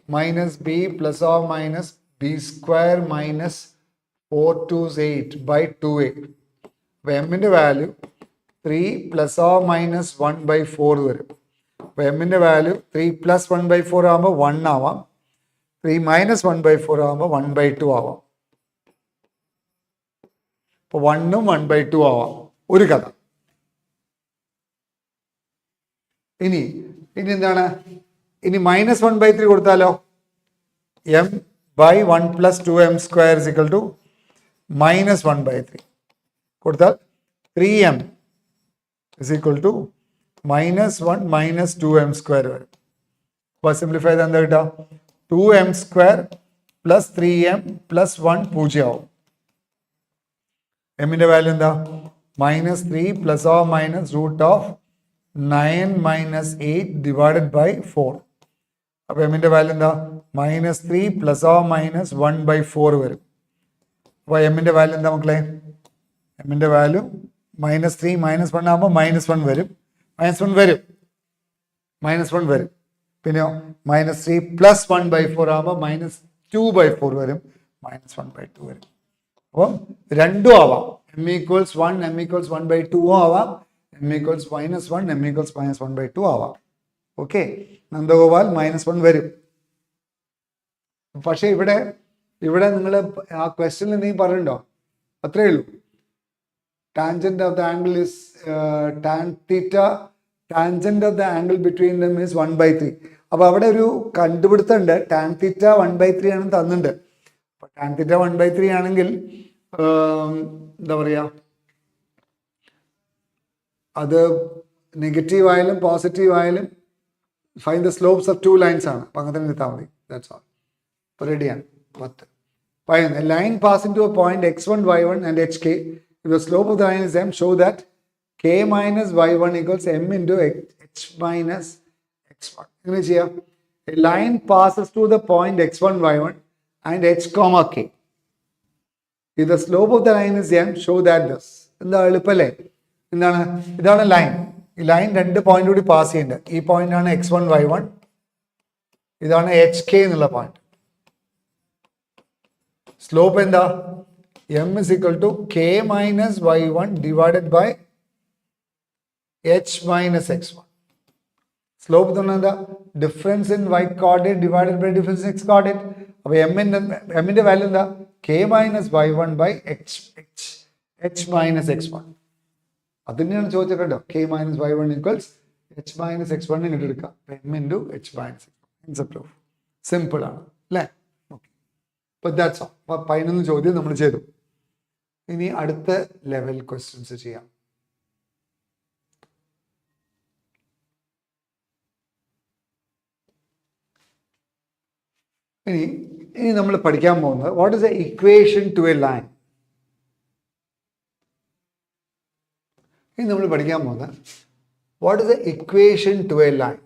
-b ± b² - 4 2 8/2a. അപ്പോൾ എമ്മിൻ്റെ വാല്യൂ 3 ± 1/4 വരും. അപ്പോൾ എമ്മിൻ്റെ വാല്യൂ 3 + 1/4 ആകുമ്പോൾ 1 ആവാം, 3 - 1/4 ആകുമ്പോൾ 1/2 ആവാം. അപ്പോൾ 1ഉം 1/2 ആവാം. ഒരു കഥ. ഇനി എന്താണ്? ഇനി -1/3 കൊടുത്താലോ? m/1 + 2m² = -1/3 കൊടുത്താൽ 3m = -1 - 2m² വരും. അപ്പോൾ സിംപ്ലിഫൈ ചെയ്താൽ എന്താ കിട്ടുക? 2m² + 3m + 1 0 ആവും. എമ്മിൻ്റെ വാല്യൂ എന്താ? -3 ± √9 - 8/4. അപ്പോൾ എമ്മിൻ്റെ വാല്യൂ എന്താ? -3 ± 1/4 വരും. അപ്പോൾ എമ്മിൻ്റെ വാല്യൂ എന്താ മക്കളെ? എമ്മിൻ്റെ വാല്യൂ -3 - 1 ആകുമ്പോൾ -1 വരും. -1 വരും. പിന്നെയോ -3 + 1/4 ആകുമ്പോൾ -2/4 വരും. -1/2 വരും. അപ്പോൾ രണ്ടും ആവാം. m = 1, m = 1/2 ആവാം, m = -1, m = -1/2 ആവാം. ഓക്കെ. നന്ദഗോപാൽ -1 വരും. പക്ഷേ ഇവിടെ നിങ്ങൾ ആ ക്വസ്റ്റ്യനിൽ എന്തെങ്കിലും പറയുന്നുണ്ടോ? അത്രയേ ഉള്ളൂ. Tangent of the angle is tangent of the angle between them is 1/3. അപ്പോൾ അവിടെ ഒരു കണ്ടുപിടുത്തമുണ്ട്. tan θ 1/3 ആണെന്ന് തന്നിട്ടുണ്ട്. അപ്പോൾ tan θ 1/3 ആണെങ്കിൽ എന്താ പറയുക, അത് നെഗറ്റീവ് ആയാലും പോസിറ്റീവ് ആയാലും find the slopes of 2 lines ആണ്. അപ്പം അങ്ങനെ തന്നെ എടുത്താൽ മതി. That's all. അപ്പോൾ റെഡിയാണ്. 10 പറയുന്നത് line passing to a point x1 y1 and hk. If the slope of the line is m, show that k - y1 = m × h - x1. എങ്ങനെ ചെയ്യാം? A line passes through the point x1 y1 and h, k. If the slope of the line is m, show that this. എന്താ എളുപ്പല്ലേ? എന്താണ്? ഇതാണ് line. ഈ line 2 point കൂടി pass ചെയ്യുന്നുണ്ട്. ഈ point ആണ് x1 y1, ഇതാണ് hk എന്നുള്ള പോയിന്റ്. സ്ലോപ്പ് എന്താ? m = k - y1 / h - x1. Slope എന്ന് പറഞ്ഞാൽ എന്താ? Difference in y coordinate divided by difference in x coordinate. അപ്പോൾ എമ്മിൻ്റെ വാല്യൂ എന്താ? k - y1 / h - x1. അത് തന്നെയാണ് ചോദിച്ചത് കേട്ടോ. k - y1 = h - x1 ഇങ്ങോട്ട് എടുക്കാം. m × h - x1. സിമ്പിൾ ആണ് അല്ലേ? ഓക്കെ. അപ്പോൾ ദാറ്റ്സ് ഓൾ. അപ്പോൾ 11 ചോദ്യം നമ്മൾ ചെയ്തു. ഇനി അടുത്ത ലെവൽ ക്വസ്റ്റ്യൻസ് ചെയ്യാം. ഇനി നമ്മൾ പഠിക്കാൻ പോകുന്നത് what is a equation to a line. ഇനി നമ്മൾ പഠിക്കാൻ പോകുന്നത് what is a equation to a line.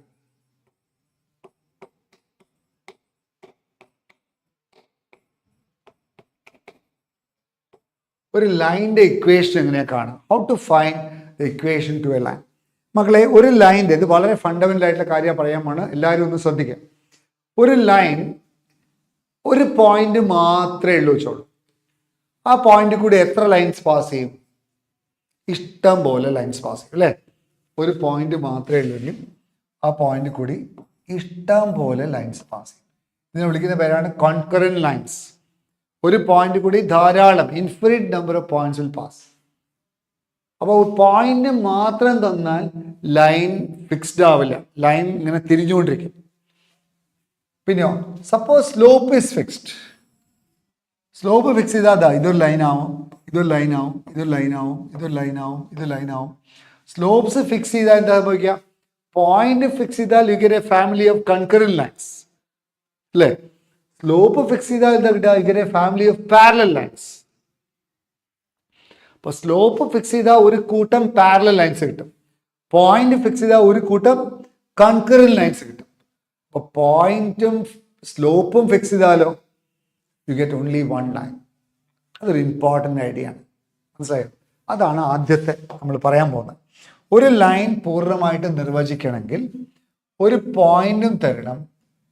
ഒരു ലൈനിന്റെ ഇക്വേഷൻ എങ്ങനെയാ കാണുക? How to find the equation to a line. മക്കളെ, ഒരു ലൈനിന്റെ, ഇത് വളരെ ഫണ്ടമെന്റൽ ആയിട്ടുള്ള കാര്യം പറയാമാണ്, എല്ലാവരും ഒന്ന് ശ്രദ്ധിക്കുക. ഒരു ലൈൻ ഒരു പോയിന്റ് മാത്രമേ ഉള്ളൂ വെച്ചോളൂ. ആ പോയിന്റ് കൂടി എത്ര ലൈൻസ് പാസ് ചെയ്യും? ഇഷ്ടം പോലെ ലൈൻസ് പാസ് ചെയ്യും അല്ലേ? ഒരു പോയിന്റ് മാത്രമേ ഉള്ളൂ, ആ പോയിന്റ് കൂടി ഇഷ്ടം പോലെ ലൈൻസ് പാസ് ചെയ്യും. ഇതിനെ വിളിക്കുന്ന പേരാണ് കോൺകറന്റ് ലൈൻസ്. ഒരു പോയിന്റ് കൂടി ധാരാളം infinite number of points will pass. അപ്പോൾ പോയിന്റ് മാത്രം തന്നാൽ ലൈൻ ഫിക്സ്ഡ് ആവില്ല, ലൈൻ ഇങ്ങനെ തിരിഞ്ഞുകൊണ്ടിരിക്കും. പിന്നെയോ suppose slope is fixed. Slope fix ചെയ്താൽ ഇതൊരു ലൈൻ ആവും, ഇതൊരു ലൈനാവും, ഇതൊരു ലൈനാവും, ഇതൊരു ലൈനാവും, ഇതൊരു ലൈനാവും. സ്ലോപ്സ് ഫിക്സ് ചെയ്താൽ എന്താ സംഭവിക്കുക? പോയിന്റ് ഫിക്സ് ചെയ്താൽ you get A family of concurrent lines അല്ലേ? സ്ലോപ്പ് ഫിക്സ് ചെയ്താൽ എന്താ കിട്ടുക? You get A family of parallel lines. അപ്പൊ സ്ലോപ്പ് ഫിക്സ് ചെയ്താൽ ഒരു കൂട്ടം പാരലൽ ലൈൻസ് കിട്ടും, പോയിന്റ് ഫിക്സ് ചെയ്താൽ ഒരു കൂട്ടം കൺകറന്റ് ലൈൻസ് കിട്ടും. അപ്പൊ പോയിന്റും സ്ലോപ്പും ഫിക്സ് ചെയ്താലോ you get only one line. അതൊരു ഇമ്പോർട്ടൻ്റ് ഐഡിയ ആണ്, മനസ്സിലായോ? അതാണ് ആദ്യത്തെ നമ്മൾ പറയാൻ പോകുന്നത്. ഒരു ലൈൻ പൂർണ്ണമായിട്ട് നിർവചിക്കണമെങ്കിൽ ഒരു പോയിന്റും തരണം,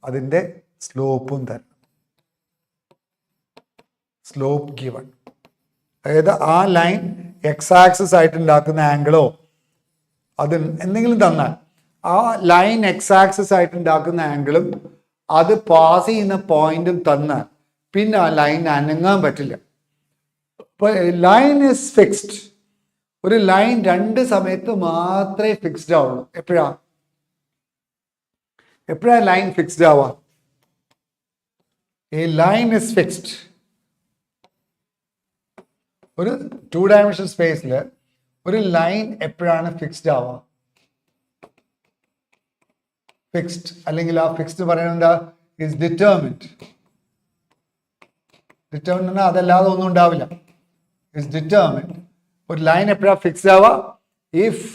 അതിൻ്റെ സ്ലോപ്പും തരണം. സ്ലോപ്പ് ഗിവൺ, അതായത് ആ ലൈൻ എക്സ് ആക്സിസ് ആയിട്ട് ഉണ്ടാക്കുന്ന ആംഗിളോ അത് എന്തെങ്കിലും തന്നാൽ ആ ലൈൻ എക്സ് ആക്സിസ് ആയിട്ട് ഉണ്ടാക്കുന്ന ആംഗിളും അത് പാസ് ചെയ്യുന്ന പോയിന്റും തന്നാൽ പിന്നെ ആ ലൈൻ അനങ്ങാൻ പറ്റില്ല. അപ്പൊ ലൈൻ ഇസ് ഫിക്സ്ഡ്. ഒരു ലൈൻ രണ്ട് സമയത്ത് മാത്രമേ ഫിക്സ്ഡ് ആവുള്ളൂ. എപ്പോഴാ ലൈൻ ഫിക്സ്ഡ് ആവുക? A line is fixed. ഒരു 2 ഡയമെൻഷൻ സ്പേസിൽ ഒരു ലൈൻ എപ്പോഴാണ് ഫിക്സ്ഡ് ആവുക? ഫിക്സ്ഡ് അല്ലെങ്കിൽ ആ ഫിക്സ്ഡ് പറയുന്നത് എന്താ? Is determined. ഡിറ്റർമിൻഡ് അതല്ലാതെ ഒന്നും ഉണ്ടാവില്ല. Is determined. ഒരു ലൈൻ എപ്പോഴാണ് ഫിക്സ്ഡ് ആവുക? If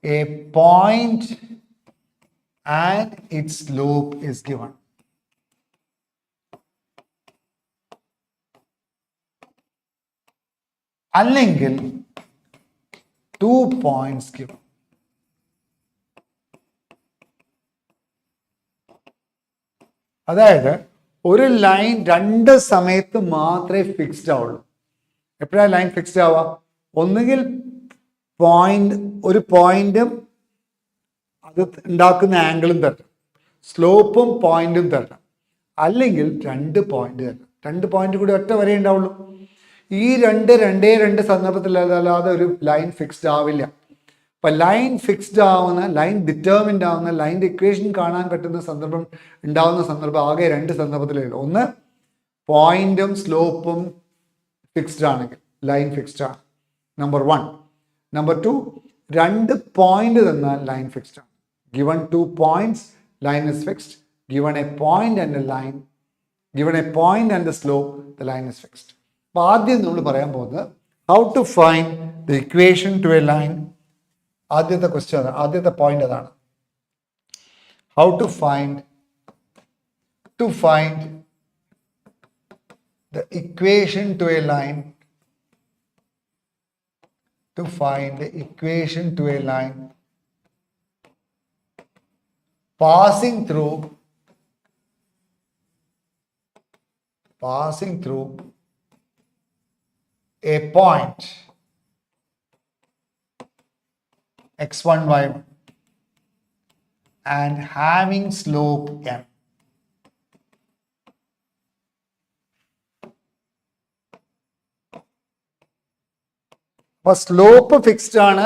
A point and it's slope is given. അല്ലെങ്കിൽ 2 points given. അതായത് ഒരു ലൈൻ രണ്ട് സമയത്ത് മാത്രമേ ഫിക്സ്ഡ് ആവുള്ളൂ. എപ്പോഴാണ് ലൈൻ ഫിക്സ്ഡ് ആവുക? ഒന്നുകിൽ ഒരു പോയിന്റും അത് ഉണ്ടാക്കുന്ന ആംഗിളും തരണം, സ്ലോപ്പും പോയിന്റും തരണം, അല്ലെങ്കിൽ 2 പോയിന്റ് തരണം. 2 പോയിന്റ് കൂടി ഒറ്റ വരെ ഉണ്ടാവുള്ളൂ. ഈ രണ്ട് സന്ദർഭത്തിലല്ലാതെ ഒരു ലൈൻ ഫിക്സ്ഡ് ആവില്ല. അപ്പൊ ലൈൻ ഫിക്സ്ഡ് ആവുന്ന, ലൈൻ ഡിറ്റർമിൻഡ് ആവുന്ന, ലൈൻ്റെ ഇക്വേഷൻ കാണാൻ പറ്റുന്ന ഉണ്ടാവുന്ന സന്ദർഭം ആകെ 2 സന്ദർഭത്തിലേ ഉള്ളൂ. ഒന്ന്, പോയിന്റും സ്ലോപ്പും ഫിക്സ്ഡ് ആണെങ്കിൽ ലൈൻ ഫിക്സ്ഡ് ആണ്, നമ്പർ 1. നമ്പർ 2, 2 പോയിന്റ് തന്നാൽ ലൈൻ ഫിക്സ്ഡ് ആണ്. Given 2 points, line is fixed. Given a point and a line, given a point and a slope, the line is fixed. അപ്പൊ ആദ്യം നമ്മൾ പറയാൻ പോകുന്നത് how to find the equation to a line. ആദ്യത്തെ question, ആദ്യത്തെ point അതാണ്. How to find the equation to a line. To find the equation to a line passing through a point x1 y1 and having slope m. അപ്പോൾ slope fixed ആണ്,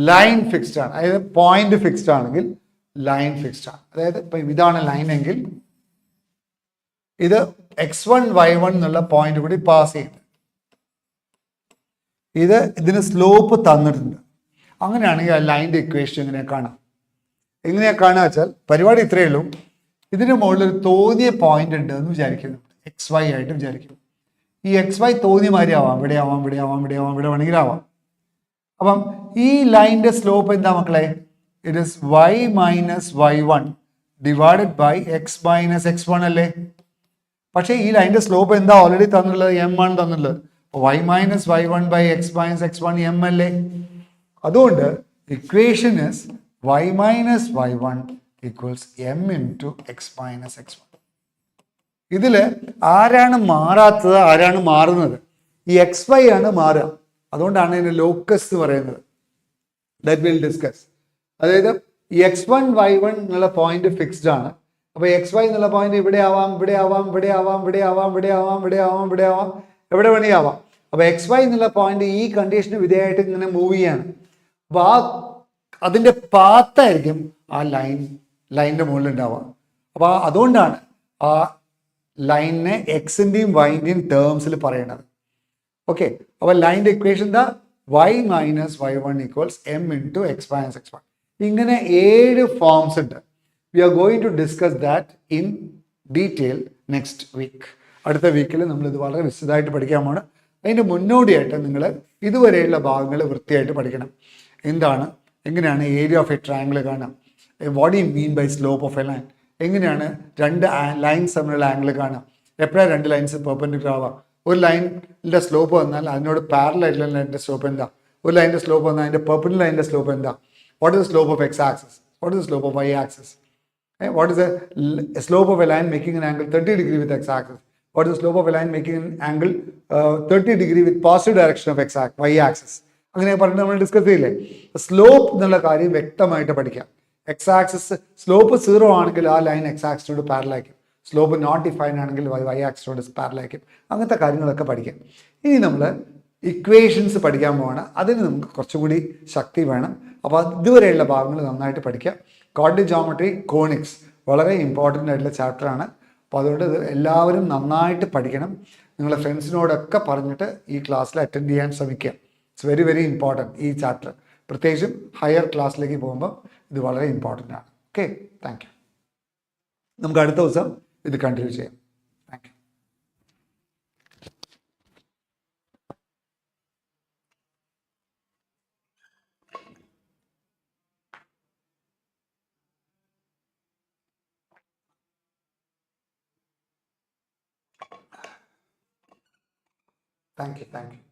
line fixed ആണ്. അതായത് point fixed ആണെങ്കിൽ line fixed ആണ്. അതായത് ഇപ്പൊ ഇതാണ് line എങ്കിൽ ഇത് x1 y1 എന്നുള്ള പോയിന്റ് കൂടി പാസ് ചെയ്യുന്നു. ഇതിന് സ്ലോപ്പ് തന്നിട്ടുണ്ട്. അങ്ങനെയാണെങ്കിൽ ആ ലൈൻ്റെ ഇക്വേഷൻ എങ്ങനെയാ കാണുക വെച്ചാൽ പരിപാടി ഇത്രയേ ഉള്ളൂ. ഇതിന് മുകളിൽ ഒരു തോന്നിയ പോയിന്റ് ഉണ്ട് എന്ന് വിചാരിക്കുന്നു, XY ആയിട്ട് വിചാരിക്കും. ഈ XY തോന്നിയ മാതിരി ആവാം, ഇവിടെ വേണമെങ്കിലും ആവാം. അപ്പം ഈ ലൈൻ്റെ സ്ലോപ്പ് എന്താ മക്കളെ? It is y minus y1 divided by x minus x1 അല്ലേ? പക്ഷേ ഈ ലൈൻ്റെ സ്ലോപ്പ് എന്താ ഓൾറെഡി തന്നിട്ടുള്ളത്? m ആണ് തന്നിട്ടുള്ളത്. y minus y1 by x minus x1 m അല്ലേ? അതുകൊണ്ട് equation is y minus y1 equals m into x minus x1. ഇതില് ആരാണ് മാറാത്തത്, ആരാണ് മാറുന്നത്? ഈ XY ആണ് മാറുക. അതുകൊണ്ടാണ് ഇതിന് ലോക്കസ് എന്ന് പറയുന്നത്. That will discuss. അതായത് ഈ x1 y1 എന്നുള്ള പോയിന്റ് ഫിക്സ്ഡ് ആണ്. അപ്പൊ XY എന്നുള്ള പോയിന്റ് ഇവിടെ ആവാം, എവിടെ വേണമെങ്കിൽ ആവാം. അപ്പൊ XY എന്നുള്ള പോയിന്റ് ഈ കണ്ടീഷന് വിധേയമായിട്ട് ഇങ്ങനെ മൂവ് ചെയ്യാണ്. അപ്പൊ അതിന്റെ പാത്തായിരിക്കും ആ ലൈനിന്റെ മുകളിൽ ഉണ്ടാവുക. അപ്പൊ അതുകൊണ്ടാണ് ആ ലൈനിനെ എക്സിൻ്റെയും വൈൻ്റെയും ടേംസിൽ പറയണത്. ഓക്കെ, അപ്പോൾ ലൈൻ്റെ ഇക്വേഷൻ എന്താ? y minus y1 equals m into x minus x1. ഇങ്ങനെ 7 ഫോംസ് ഉണ്ട്. We are going to discuss that in detail next week. അടുത്ത വീക്കിൽ നമ്മളിത് വളരെ വിശദമായിട്ട് പഠിക്കാൻ പോണ്. അതിൻ്റെ മുന്നോടിയായിട്ട് നിങ്ങൾ ഇതുവരെയുള്ള ഭാഗങ്ങൾ വൃത്തിയായിട്ട് പഠിക്കണം. എന്താണ്, എങ്ങനെയാണ് ഏരിയ ഓഫ് എ ട്രയാങ്കിൾ കാണാം, what you mean by slope of a line, എങ്ങനെയാണ് രണ്ട് ലൈൻസ് തമ്മിലുള്ള ആംഗിൾ കാണാം, എപ്പോഴാണ് രണ്ട് ലൈൻസ് പെർപെൻഡിക്കുലർ ആവാം, ഒരു ലൈനിൻ്റെ സ്ലോപ്പ് വന്നാൽ അതിനോട് പാരലൽ ആയിട്ടുള്ള ലൈനിൻ്റെ സ്ലോപ്പ് എന്താ, ഒരു ലൈനിൻ്റെ സ്ലോപ്പ് വന്നാൽ അതിൻ്റെ പെർപെൻഡിക്കുലർ ലൈനിൻ്റെ സ്ലോപ്പ് എന്താ, what is the slope of X axis, what is the slope of y axis, what is the slope of a line making an angle 30 degree with x axis, what is the slope of a line making an angle 30 degree with positive direction of y axis. അങ്ങനെ പറഞ്ഞിട്ട് നമ്മൾ discuss ചെയ്യില്ലേ. Slope എന്നുള്ള കാര്യം വ്യക്തമായിട്ട് പഠിക്കാം. X axis slope 0 ആണെങ്കിൽ ആ ലൈൻ എക്സ് ആക്സിനോട് പാരലായിരിക്കും, സ്ലോപ്പ് നോട്ട് ഡിഫൈൻ ആണെങ്കിൽ വൈ ആക്സിനോട് പാരലായിരിക്കും. അങ്ങനത്തെ കാര്യങ്ങളൊക്കെ പഠിക്കാം. ഇനി നമ്മൾ ഇക്വേഷൻസ് പഠിക്കാൻ പോവാണ്. അതിന് നമുക്ക് കുറച്ചുകൂടി ശക്തി വേണം. അപ്പോൾ ഇതുവരെയുള്ള ഭാഗങ്ങൾ നന്നായിട്ട് പഠിക്കാം. കോർഡിനേറ്റ് ജോമെട്രി, കോണിക്സ് വളരെ ഇമ്പോർട്ടൻ്റ് ആയിട്ടുള്ള ചാപ്റ്ററാണ്. അപ്പോൾ അതുകൊണ്ട് ഇത് എല്ലാവരും നന്നായിട്ട് പഠിക്കണം. നിങ്ങളുടെ ഫ്രണ്ട്സിനോടൊക്കെ പറഞ്ഞിട്ട് ഈ ക്ലാസ്സിൽ അറ്റൻഡ് ചെയ്യാൻ ശ്രമിക്കുക. ഇറ്റ്സ് വെരി വെരി ഇമ്പോർട്ടൻറ്റ് ഈ ചാപ്റ്റർ. പ്രത്യേകിച്ചും ഹയർ ക്ലാസ്സിലേക്ക് പോകുമ്പോൾ ഇത് വളരെ ഇമ്പോർട്ടൻ്റ് ആണ്. Okay, thank you. നമുക്ക് അടുത്ത ദിവസം ഇത് കണ്ടിന്യൂ ചെയ്യാം. Thank you. Thank you.